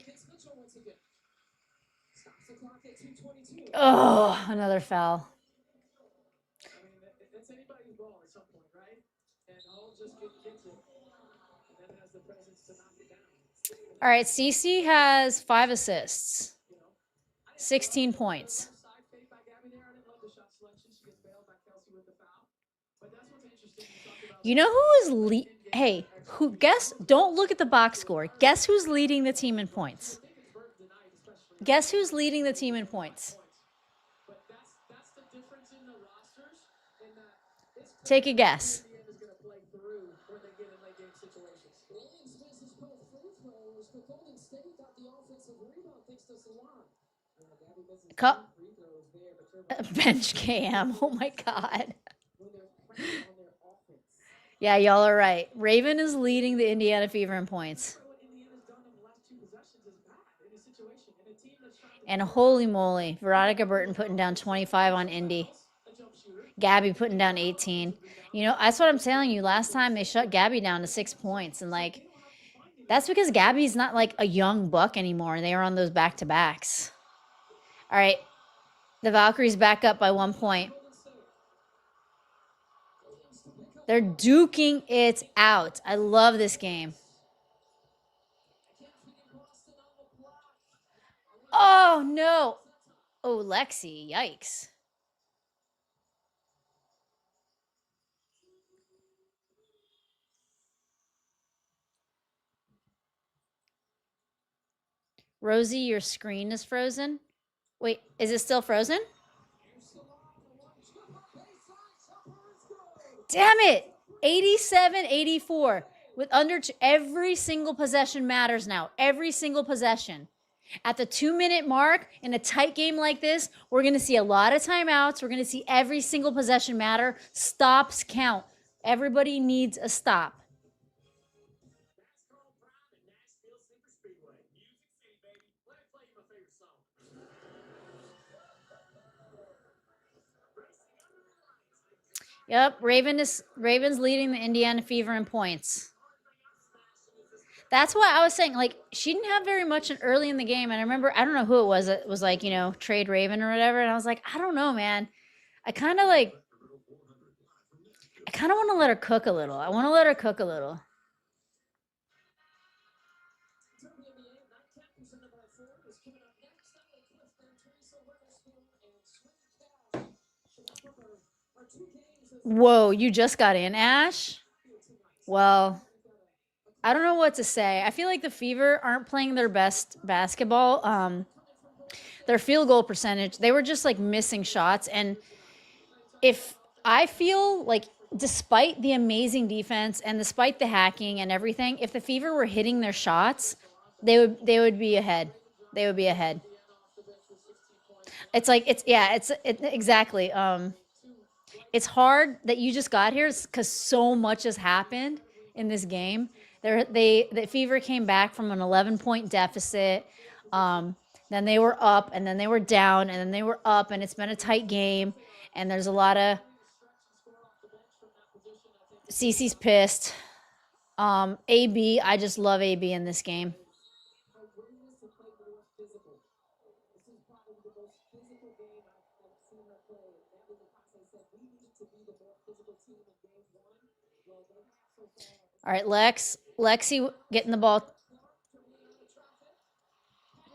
Speaker 1: Oh, another foul.
Speaker 3: I mean, it's anybody's ball at some point, right? And Hull just gets it. And then has the presence to knock it down.
Speaker 1: All right, Cece has 5 assists. 16 points. You know who is hey, guess, don't look at the box score. Guess who's leading the team in points? Guess who's leading the team in points? Take a guess. Bench KM. Oh my God. Yeah, y'all are right. Raven is leading the Indiana Fever in points. And holy moly, Veronica Burton putting down 25 on Indy. Gabby putting down 18. You know, that's what I'm telling you. Last time they shut Gabby down to 6 points. And like, that's because Gabby's not like a young buck anymore. They were on those back-to-backs. All right. The Valkyries back up by 1 point. They're duking it out. I love this game. Oh, no. Oh, Lexi. Yikes. Rosie, your screen is frozen. Wait, is it still frozen? Damn it. 87-84. With under every single possession matters now. Every single possession. At the 2-minute mark, in a tight game like this, we're going to see a lot of timeouts. We're going to see every single possession matter. Stops count. Everybody needs a stop. Yep, Raven's leading the Indiana Fever in points. That's why I was saying, like, she didn't have very much early in the game. And I remember, I don't know who it was. It was like, you know, trade Raven or whatever. And I was like, I don't know, man. I kind of want to let her cook a little. I want to let her cook a little. Whoa, you just got in, Ash? Well, I don't know what to say. I feel like the Fever aren't playing their best basketball. Their field goal percentage, they were just like missing shots. And if I feel like despite the amazing defense and despite the hacking and everything, if the Fever were hitting their shots, they would be ahead. They would be ahead. It's like, exactly. It's hard that you just got here because so much has happened in this game. The Fever came back from an 11-point deficit. Then they were up, and then they were down, and then they were up, and it's been a tight game. And there's a lot of Cece's pissed. AB, I just love AB in this game.
Speaker 2: Awareness to play more physical. This is probably the most physical game I've seen her play. And that was the process said we needed to be the more physical team in game one. Well, they have so far.
Speaker 1: All right, Lexi getting the ball.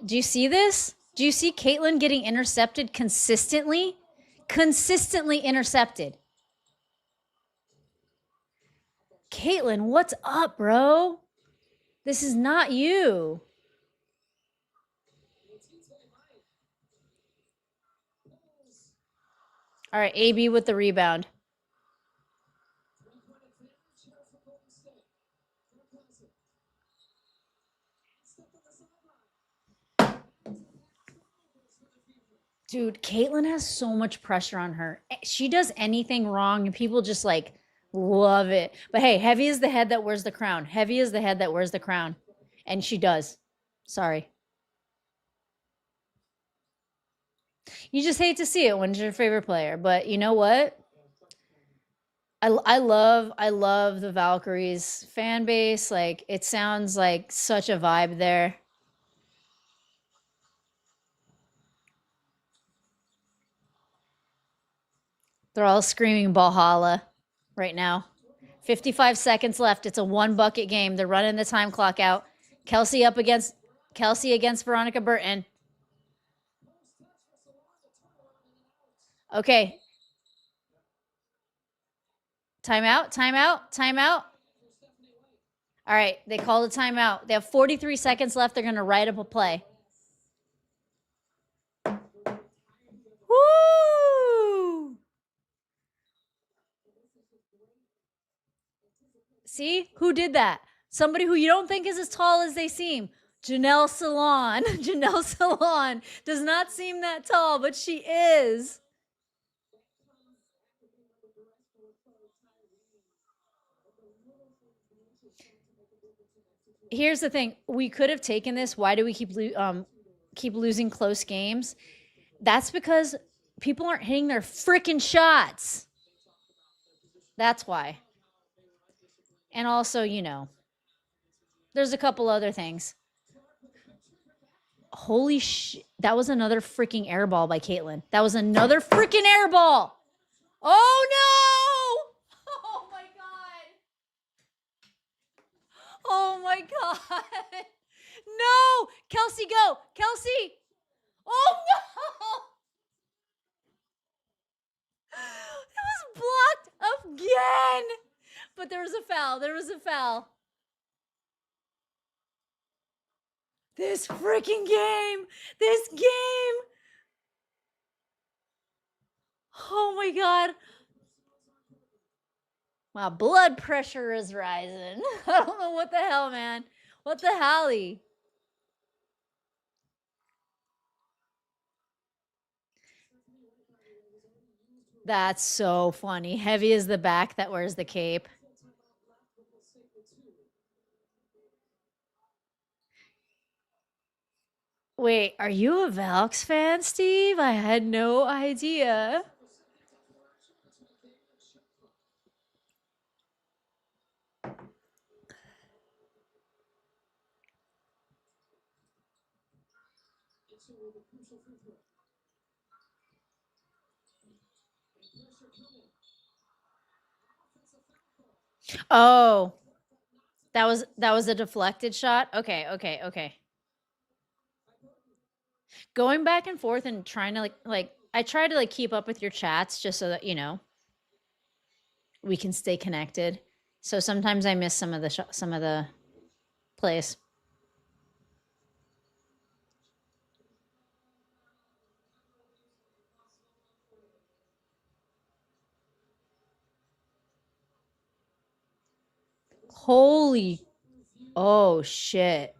Speaker 1: Do you see this? Do you see Caitlyn getting intercepted consistently? Consistently intercepted. Caitlyn, what's up, bro? This is not you. All right, AB with the rebound. Dude, Caitlyn has so much pressure on her. She does anything wrong and people just like love it. But hey, heavy is the head that wears the crown. Heavy is the head that wears the crown. And she does. Sorry. You just hate to see it when it's your favorite player. But you know what? I love the Valkyries fan base. Like, it sounds like such a vibe there. They're all screaming Valhalla right now. 55 seconds left. It's a 1 bucket game. They're running the time clock out. Kelsey against Veronica Burton. Okay. Timeout. All right, they called a timeout. They have 43 seconds left. They're going to write up a play. Woo! See? Who did that? Somebody who you don't think is as tall as they seem. Janelle Salon. Janelle Salon does not seem that tall, but she is. Here's the thing. We could have taken this. Why do we keep losing close games? That's because people aren't hitting their freaking shots. That's why. And also, you know, there's a couple other things. Holy shit. That was another freaking air ball by Caitlyn. That was another freaking air ball. Oh, no. Oh, my God. Oh, my God. No. Kelsey, go. Kelsey. Oh, no. It was blocked again. But there was a foul. There was a foul. This freaking game. This game. Oh my God. My blood pressure is rising. I don't know what the hell, man. What the hally? That's so funny. Heavy is the back that wears the cape. Wait, are you a Valks fan, Steve? I had no idea. Oh, that was a deflected shot. Okay. Going back and forth and trying to like I try to like keep up with your chats just so that you know we can stay connected. So sometimes I miss some of the plays. Holy, oh shit.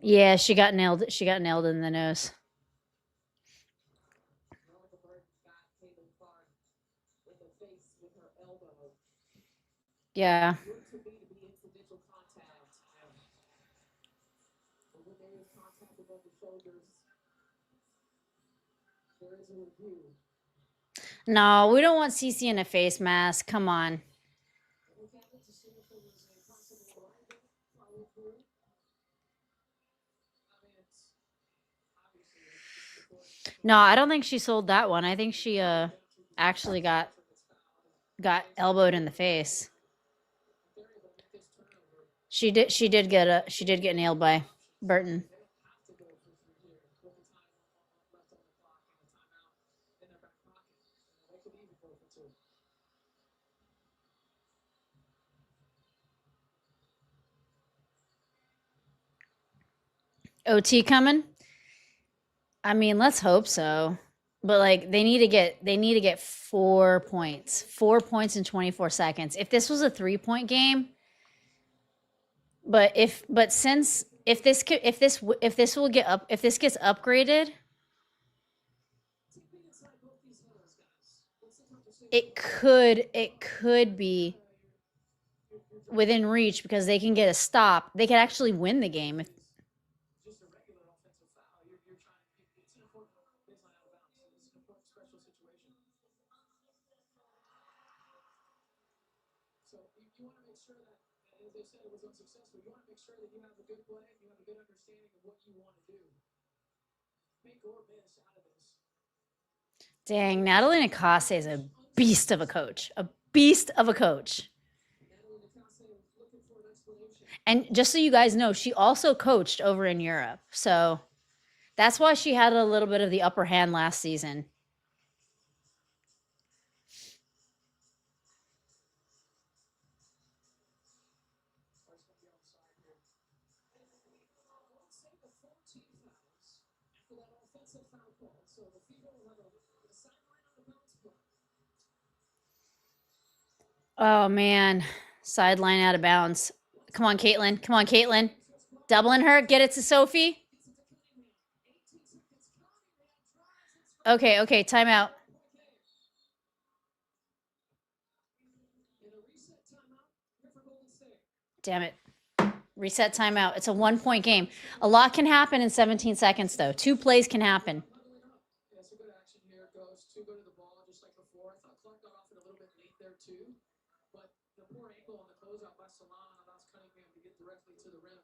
Speaker 1: Yeah, she got nailed. She got nailed in the nose. Yeah.
Speaker 2: serious contact above the shoulders. There is a review.
Speaker 1: No, we don't want CC in a face mask. Come on.
Speaker 2: Look at it to see if there was a possible libel follow through. I mean, it's obviously
Speaker 1: No, I don't think she sold that one. I think she actually got elbowed in the face. She did get nailed by Burton. OT coming? I mean, let's hope so. But like they need to get 4 points. 4 points in 24 seconds. If this was a 3-point game, but if this gets upgraded, it could be within reach because they can get a stop. They could actually win the game if
Speaker 2: just a regular offensive foul. You're trying to, it's an important baseline out of bounds. It's an important special situation. So you want to make sure that, as they said, it was unsuccessful. You want to make sure that you have a good play, you have a good understanding of what you want to do. Make or miss out of this.
Speaker 1: Dang, Natalie Nakase is a beast of a coach. A beast of a coach. And just so you guys know, she also coached over in Europe. So that's why she had a little bit of the upper hand last season. Oh, man. Sideline out of bounds. Come on, Caitlin. Come on, Caitlin. Doubling her. Get it to Sophie. Okay, timeout. Damn it. Reset timeout. It's a 1-point game. A lot can happen in 17 seconds, though. 2 plays can happen.
Speaker 2: That's a good action here. Goes to go to the ball just like before. I thought Clark got off it a little bit late there, too. But the poor ankle on the closeout by Solana allows Cunningham to get directly to the rim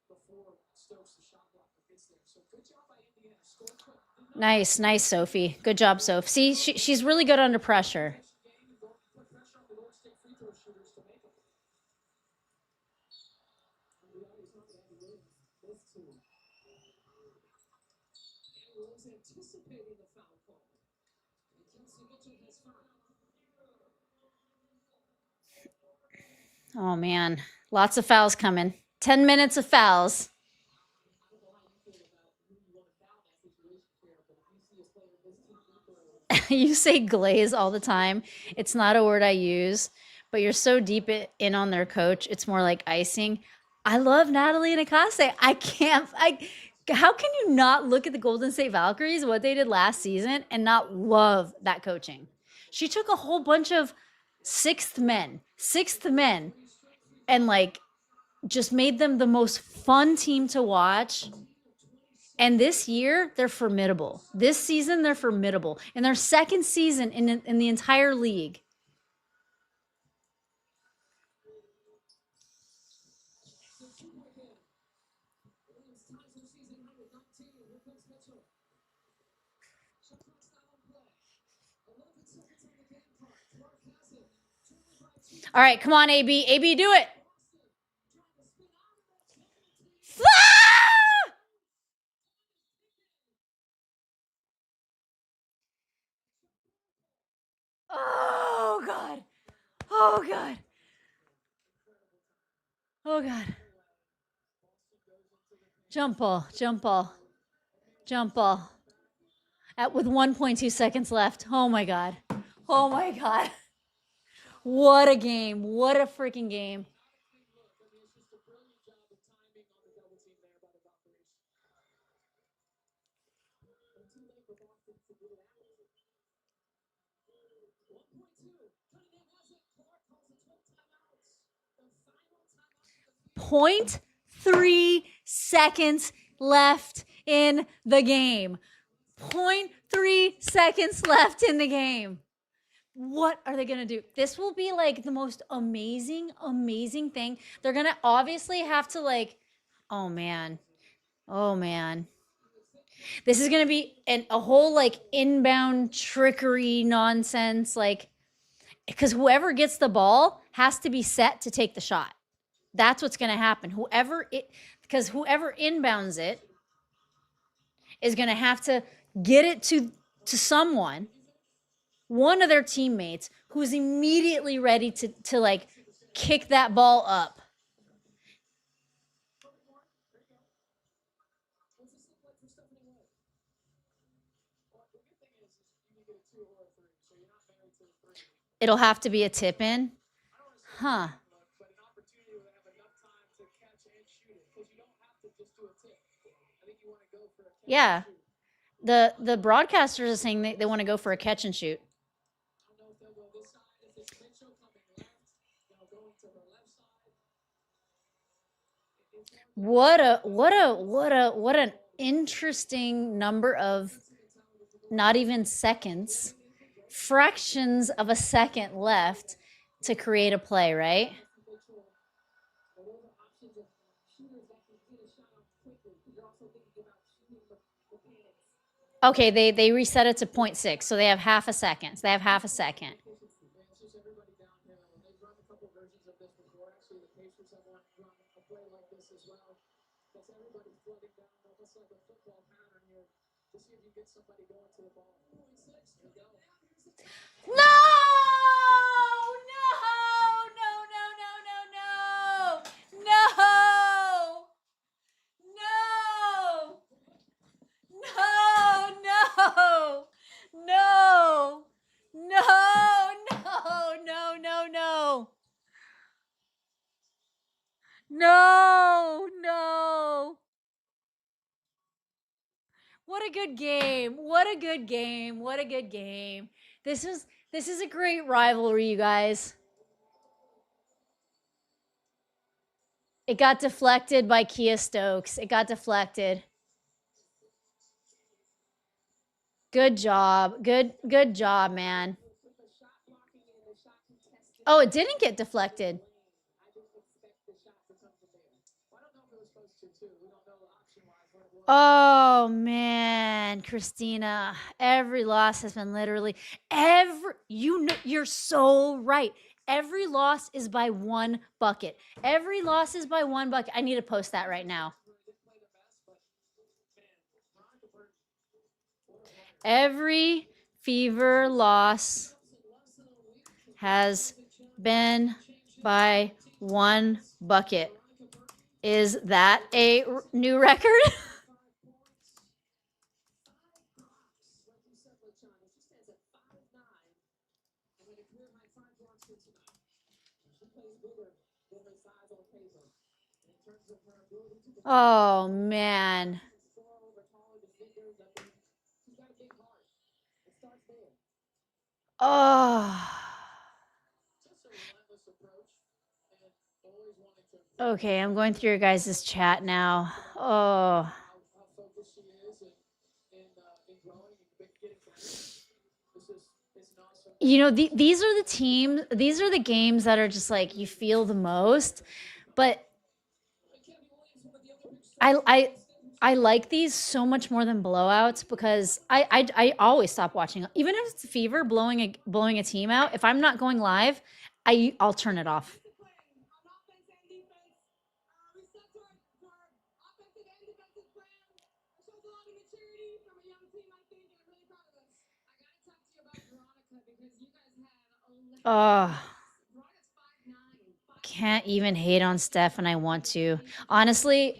Speaker 2: before Stokes, the shot block, gets there. So good job by Indiana.
Speaker 1: Nice, Sophie. Good job, Sophie. See, she's really good under pressure.
Speaker 2: Anticipating the foul call.
Speaker 1: Oh, man. Lots of fouls coming. 10 minutes of fouls. You say glaze all the time. It's not a word I use, but you're so deep in on their coach. It's more like icing. I love Natalie Nakase. How can you not look at the Golden State Valkyries, what they did last season, and not love that coaching? She took a whole bunch of sixth men, and like just made them the most fun team to watch. And this year, they're formidable. This season, they're formidable. In their second season in the entire league. All right, come on, AB. AB, do it. Ah! Oh, God. Oh, God. Oh, God. Jump ball. With 1.2 seconds left. Oh, my God. What a game. What a freaking game. .3 seconds left in the game. 0.3 seconds left in the game. What are they going to do? This will be like the most amazing, amazing thing. They're going to obviously have to like, oh man. Oh man. This is going to be a whole like inbound trickery nonsense. Like, because whoever gets the ball has to be set to take the shot. That's what's going to happen. Because whoever inbounds it is going to have to get it to someone, one of their teammates, who's immediately ready to like kick that ball up. It'll have to be a tip in. Huh. Yeah. The broadcasters are saying they want to go for a catch and shoot. What an interesting number of not even seconds, fractions of a second left to create a play, right? Okay, they reset it to 0.6, so they have half a second. So they have half a second. No! No! No! No! No! No! No! No! No! No! No! No! No! No! No! No! No! No! What a good game. What a good game. What a good game. This is a great rivalry, you guys. It got deflected by Kia Stokes. It got deflected. Good job. Good job, man. Oh, it didn't get deflected. Oh man, Christina, every loss has been literally you're so right. Every loss is by one bucket. Every loss is by one bucket. I need to post that right now. Every Fever loss has been by one bucket. Is that a new record? Oh man. Oh. Okay, I'm going through your guys' chat now. Oh. You know, these are the games that are just like you feel the most, but I like these so much more than blowouts because I always stop watching. Even if it's Fever blowing a team out, if I'm not going live, I'll turn it off. Oh, can't even hate on Steph, and I want to. Honestly,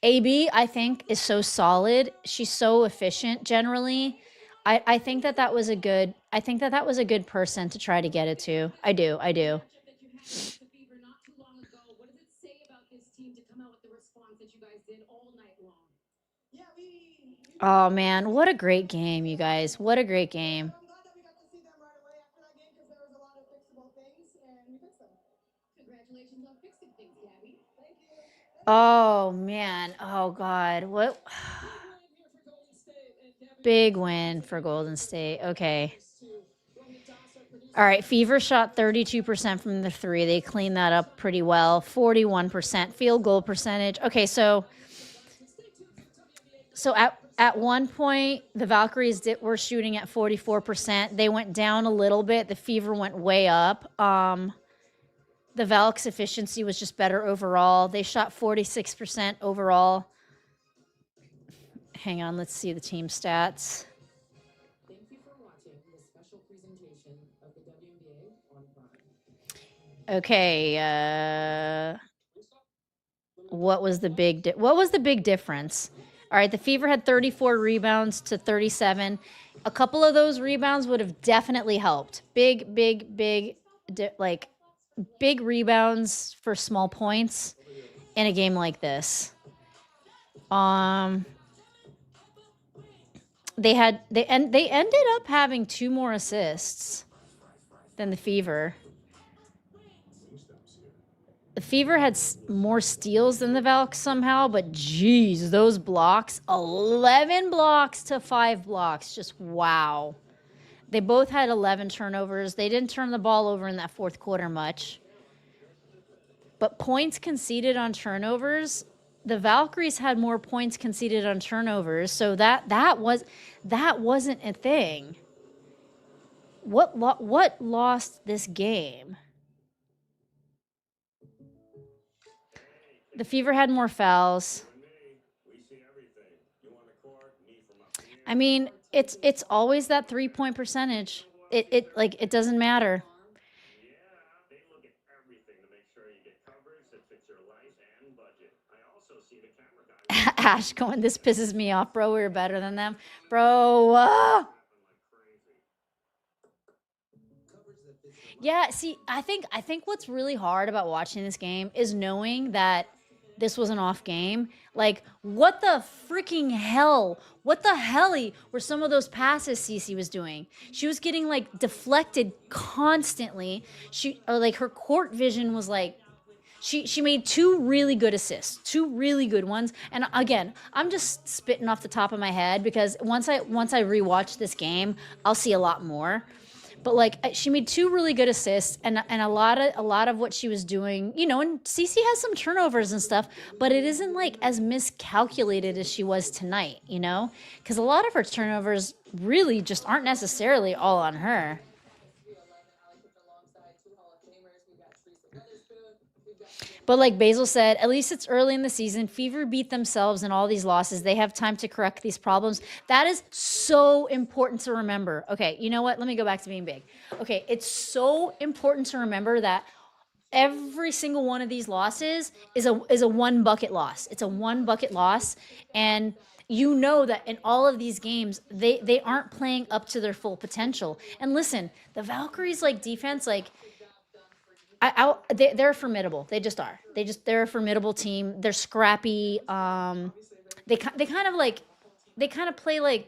Speaker 1: AB, I think, is so solid. She's so efficient generally. I think that was a good. I think that was a good person to try to get it to. I do. Oh man, what a great game, you guys! What a great game. Oh man. Oh god. What? Big win for Golden State. Okay. All right. Fever shot 32% from the three. They cleaned that up pretty well. 41% field goal percentage. Okay. So at one point, the Valkyries were shooting at 44%. They went down a little bit. The Fever went way up. The Valk's efficiency was just better overall. They shot 46% overall. Hang on, let's see the team stats.
Speaker 2: Thank you for watching this special presentation of the WNBA on Prime.
Speaker 1: Okay, what was the big difference? All right, the Fever had 34 rebounds to 37. A couple of those rebounds would have definitely helped. Big rebounds for small points in a game like this. They ended up having 2 more assists than the Fever. The Fever had more steals than the Valks somehow, but geez, those blocks, 11 blocks to 5 blocks, just wow. They both had 11 turnovers. They didn't turn the ball over in that fourth quarter much. But points conceded on turnovers, the Valkyries had more points conceded on turnovers, so that wasn't a thing. What lost this game? The Fever had more fouls. I mean, it's always that 3-point percentage. It doesn't matter. Ash going, this pisses me off, bro. We're better than them, bro. Yeah, see, I think what's really hard about watching this game is knowing that this was an off game. Like, what the freaking hell? What the helly were some of those passes Cece was doing? She was getting like deflected constantly. Her court vision was like, she made 2 really good assists, 2 really good ones. And again, I'm just spitting off the top of my head because once I rewatch this game, I'll see a lot more. But like, she made 2 really good assists, and a lot of what she was doing, and Cece has some turnovers and stuff, but it isn't like as miscalculated as she was tonight, because a lot of her turnovers really just aren't necessarily all on her. But like Basil said, at least it's early in the season. Fever beat themselves in all these losses. They have time to correct these problems. That is so important to remember. Okay, you know what? Let me go back to being big. Okay, it's so important to remember that every single one of these losses is a 1 bucket loss. It's a 1 bucket loss, and you know that in all of these games they aren't playing up to their full potential. And listen, the Valkyries defense they're formidable. They just are. They're a formidable team. They're scrappy. They kind of play like,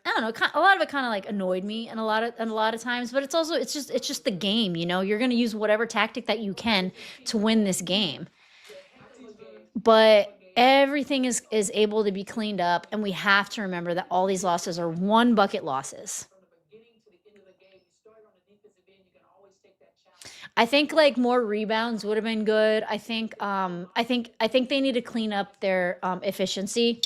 Speaker 1: I don't know. A lot of it kind of annoyed me, and a lot of times. But it's just the game. You're gonna use whatever tactic that you can to win this game. But everything is able to be cleaned up, and we have to remember that all these losses are 1 bucket losses. I think more rebounds would have been good. I think they need to clean up their efficiency.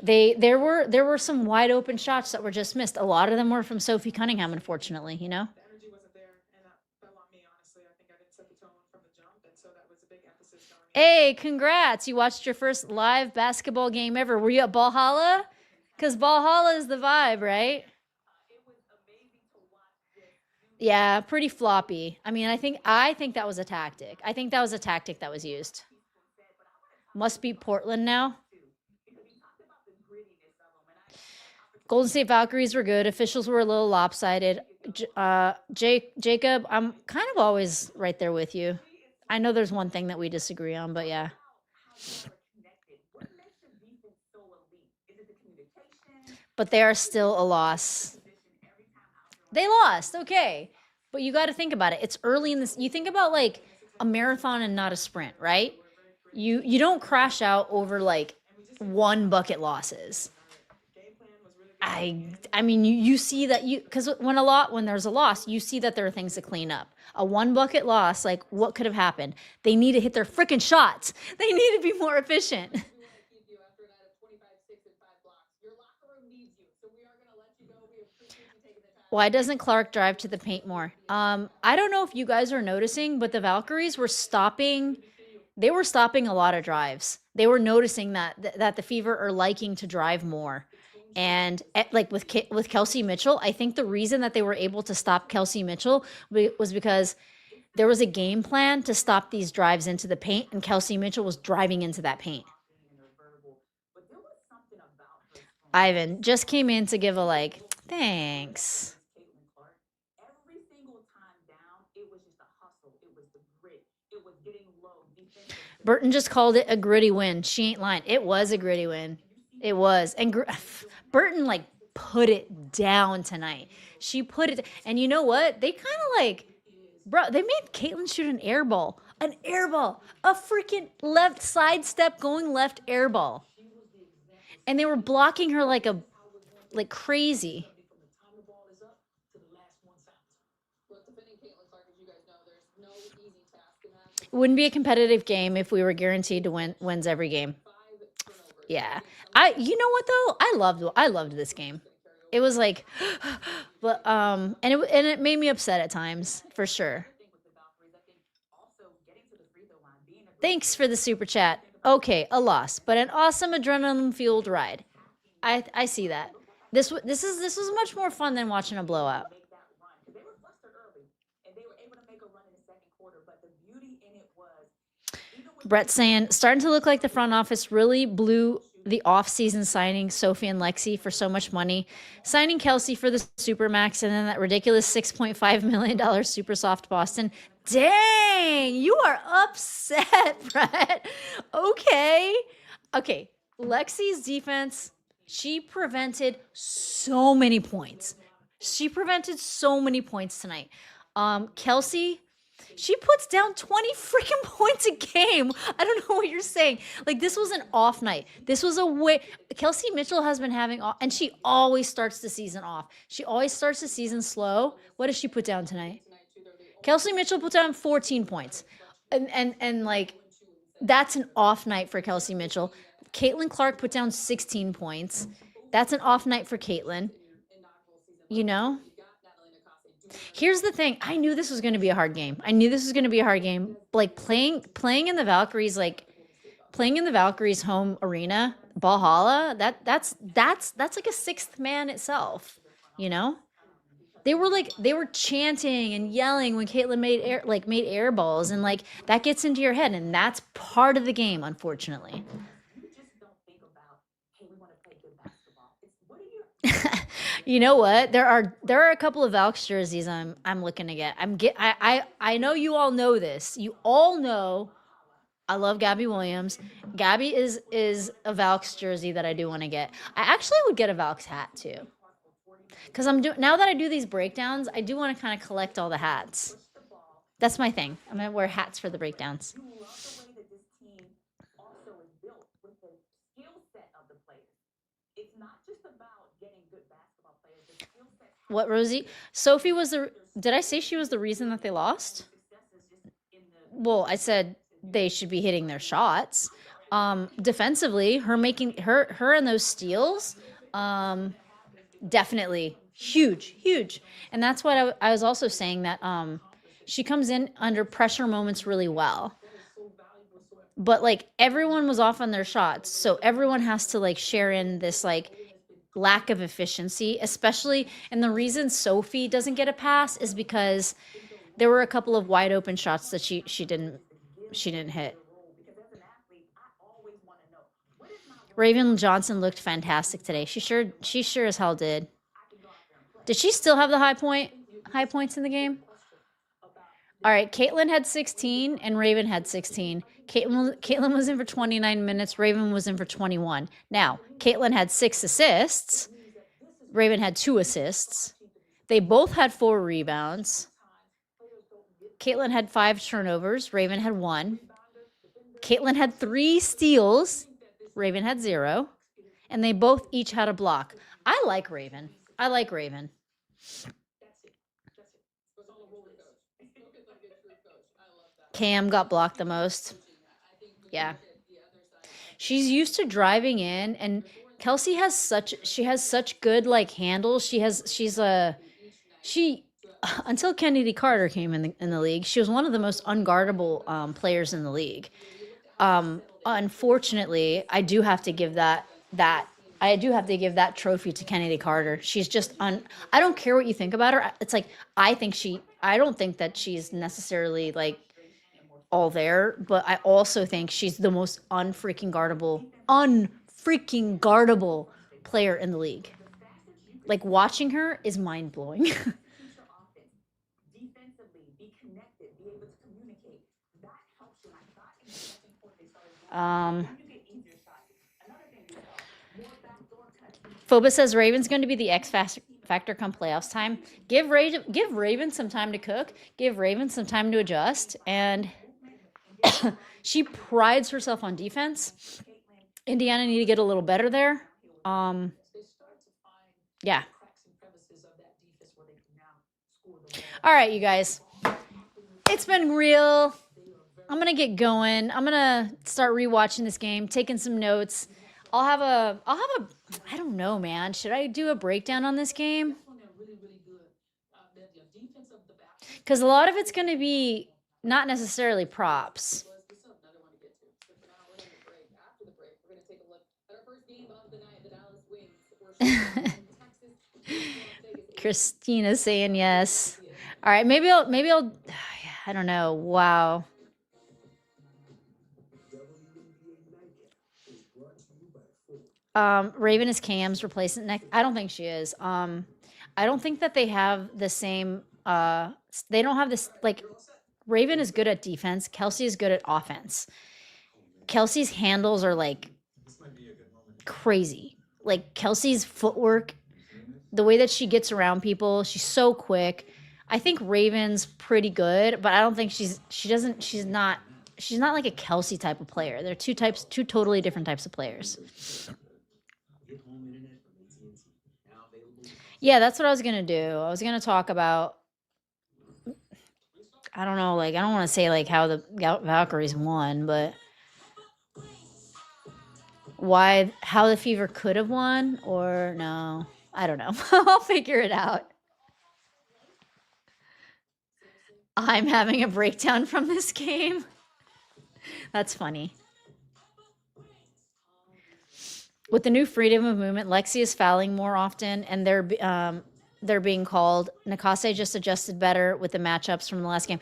Speaker 1: There were some wide open shots that were just missed. A lot of them were from Sophie Cunningham, unfortunately.
Speaker 2: The energy wasn't there, and that fell on me, honestly. I think I didn't set the tone from the jump, and so that was a big emphasis on me.
Speaker 1: Hey, congrats! You watched your first live basketball game ever. Were you at Valhalla? Because Valhalla is the vibe, right? Yeah, pretty floppy. I mean, I think that was a tactic. I think that was a tactic that was used. Must be Portland now. Golden State Valkyries were good. Officials were a little lopsided. Jacob, I'm kind of always right there with you. I know there's one thing that we disagree on, but yeah. But they are still a loss. They lost, okay. But you got to think about it. It's early in this. You think about a marathon and not a sprint, right? You don't crash out over like one bucket losses. I mean you see that because when there's a loss, you see that there are things to clean up. A one bucket loss, like what could have happened? They need to hit their freaking shots. They need to be more efficient.
Speaker 2: We want to keep you after a night of 25, 6, and 5 blocks. Your locker room needs you, so we are going to let you go. We appreciate you taking the time.
Speaker 1: Why doesn't Clark drive to the paint more? I don't know if you guys are noticing, but the Valkyries were stopping. They were stopping a lot of drives. They were noticing that the Fever are liking to drive more. And like with Kelsey Mitchell, I think the reason that they were able to stop Kelsey Mitchell was because there was a game plan to stop these drives into the paint, and Kelsey Mitchell was driving into that paint. Ivan just came in to give a like, thanks.
Speaker 2: Every single time down, it was just a hustle. It was the grit. It was getting low.
Speaker 1: Burton just called it a gritty win. She ain't lying. It was a gritty win. It was. And Burton like put it down tonight. She put it, and you know what? They kind of like, bro, they made Caitlin shoot an air ball. An air ball. A freaking left sidestep going left air ball. And they were blocking her like crazy.
Speaker 2: From the time the ball is up to the last 1 second. Look, defending Caitlin Clark, as you guys know, there's no easy task in that.
Speaker 1: It wouldn't be a competitive game if we were guaranteed to wins every game.
Speaker 2: 5 turnovers.
Speaker 1: Yeah. You know what though? I loved this game. It was like but and it made me upset at times, for sure. Thanks for the super chat. Okay, a loss, but an awesome adrenaline-fueled ride. I see that. This was much more fun than watching a blowout.
Speaker 2: Make that run. They were flustered early, and they were able to make a run in the second quarter, but the beauty in it was
Speaker 1: Brett saying, starting to look like the front office really blew the off-season signing Sophie and Lexi for so much money, signing Kelsey for the Supermax, and then that ridiculous $6.5 million Super Soft Boston. Dang, you are upset, Brett. Okay. Lexi's defense, she prevented so many points. Tonight. Kelsey, she puts down 20 freaking points a game. I don't know what you're saying. Like, this was an off night. This was a way. Kelsey Mitchell has been having, and she always starts the season off. She always starts the season slow. What does she put down tonight? Kelsey Mitchell put down 14 points. And like, that's an off night for Kelsey Mitchell. Caitlin Clark put down 16 points. That's an off night for Caitlin. You know? Here's the thing. I knew this was going to be a hard game. Like playing in the Valkyries, home arena, Valhalla, that's like a sixth man itself, you know? They were chanting and yelling when Caitlin made air balls, and like that gets into your head, and that's part of the game, unfortunately.
Speaker 2: you just don't think about, hey, we want to play good basketball. It's what are you?
Speaker 1: You know what? There are a couple of Valks jerseys I'm looking to get. I know you all know this. You all know I love Gabby Williams. Gabby is a Valks jersey that I do want to get. I actually would get a Valks hat too. Because now that I do these breakdowns, I do want to kind of collect all the hats. That's my thing. I'm going to wear hats for the breakdowns.
Speaker 2: You love the way that this team also is built with the skill set of the players. It's not just about getting good basketball players. The skill set.
Speaker 1: What, Rosie? Sophie was did I say she was the reason that they lost? Well, I said they should be hitting their shots. Defensively, her and those steals, definitely huge. And that's what I was also saying, that she comes in under pressure moments really well. But like everyone was off on their shots, so everyone has to like share in this like lack of efficiency, especially. And the reason Sophie doesn't get a pass is because there were a couple of wide open shots that she didn't hit. Raven Johnson looked fantastic today. She sure as hell did. Did she still have the high points in the game? All right, Caitlin had 16 and Raven had 16. Caitlin was in for 29 minutes. Raven was in for 21. Now, Caitlin had 6 assists. Raven had 2 assists. They both had 4 rebounds. Caitlin had 5 turnovers. Raven had 1. Caitlin had 3 steals. Raven had 0. And they both each had a block. I like Raven. I like Raven. Cam got blocked the most. Yeah. She's used to driving in, and Kelsey has such good like handles. Until Kennedy Carter came in the league, she was one of the most unguardable players in the league. Unfortunately, I do have to give that trophy to Kennedy Carter. She's just I don't care what you think about her. It's like I don't think that she's necessarily like all there, but I also think she's the most unfreaking guardable player in the league. Like watching her is mind blowing.
Speaker 2: Defensively, be connected, be able to communicate. That helps you. I thought in the second quarter they started then you get easier shots. Another thing we saw, more backdoor cuts.
Speaker 1: Phobos says Raven's going to be the X factor come playoffs time. Give Raven some time to cook. Give Raven some time to adjust. And she prides herself on defense. Indiana need to get a little better there. Yeah. All right, you guys. It's been real. I'm going to get going. I'm going to start rewatching this game, taking some notes. I'll have a I don't know, man. Should I do a breakdown on this game? Cuz a lot of it's going to be not necessarily props. Christina saying yes. All right, maybe I'll I don't know. Wow. Raven is Cam's replacement next. I don't think she is. I don't think that they have the same they don't have this like Raven is good at defense, Kelsey is good at offense. Kelsey's handles are like crazy. Like Kelsey's footwork, the way that she gets around people, she's so quick. I think Raven's pretty good, but I don't think she's not like a Kelsey type of player. They're two totally different types of players. Yeah, that's what I was going to do. I was going to talk about I don't know, like I don't want to say like how the Valkyries won, but how the Fever could have won or no. I don't know. I'll figure it out. I'm having a breakdown from this game. That's funny. With the new freedom of movement, Lexi is fouling more often, and they're being called. Nakase just adjusted better with the matchups from the last game.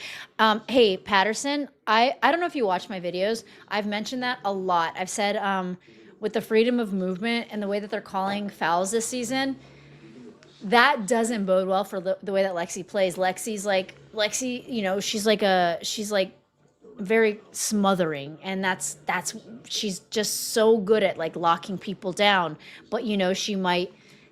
Speaker 1: Hey, Patterson, I don't know if you watch my videos. I've mentioned that a lot. I've said with the freedom of movement and the way that they're calling fouls this season, that doesn't bode well for the way that Lexi plays. Lexi, you know, she's like very smothering, and that's she's just so good at like locking people down. But you know, she might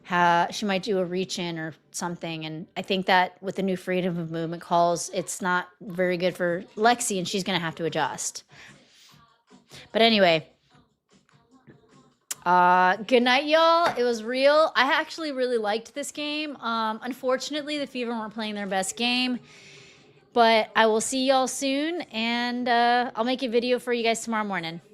Speaker 1: do a reach in or something, and I think that with the new freedom of movement calls, it's not very good for Lexi, and she's gonna have to adjust. But anyway, good night, y'all. It was real. I actually really liked this game. Unfortunately, the Fever weren't playing their best game, but I will see y'all soon, and I'll make a video for you guys tomorrow morning.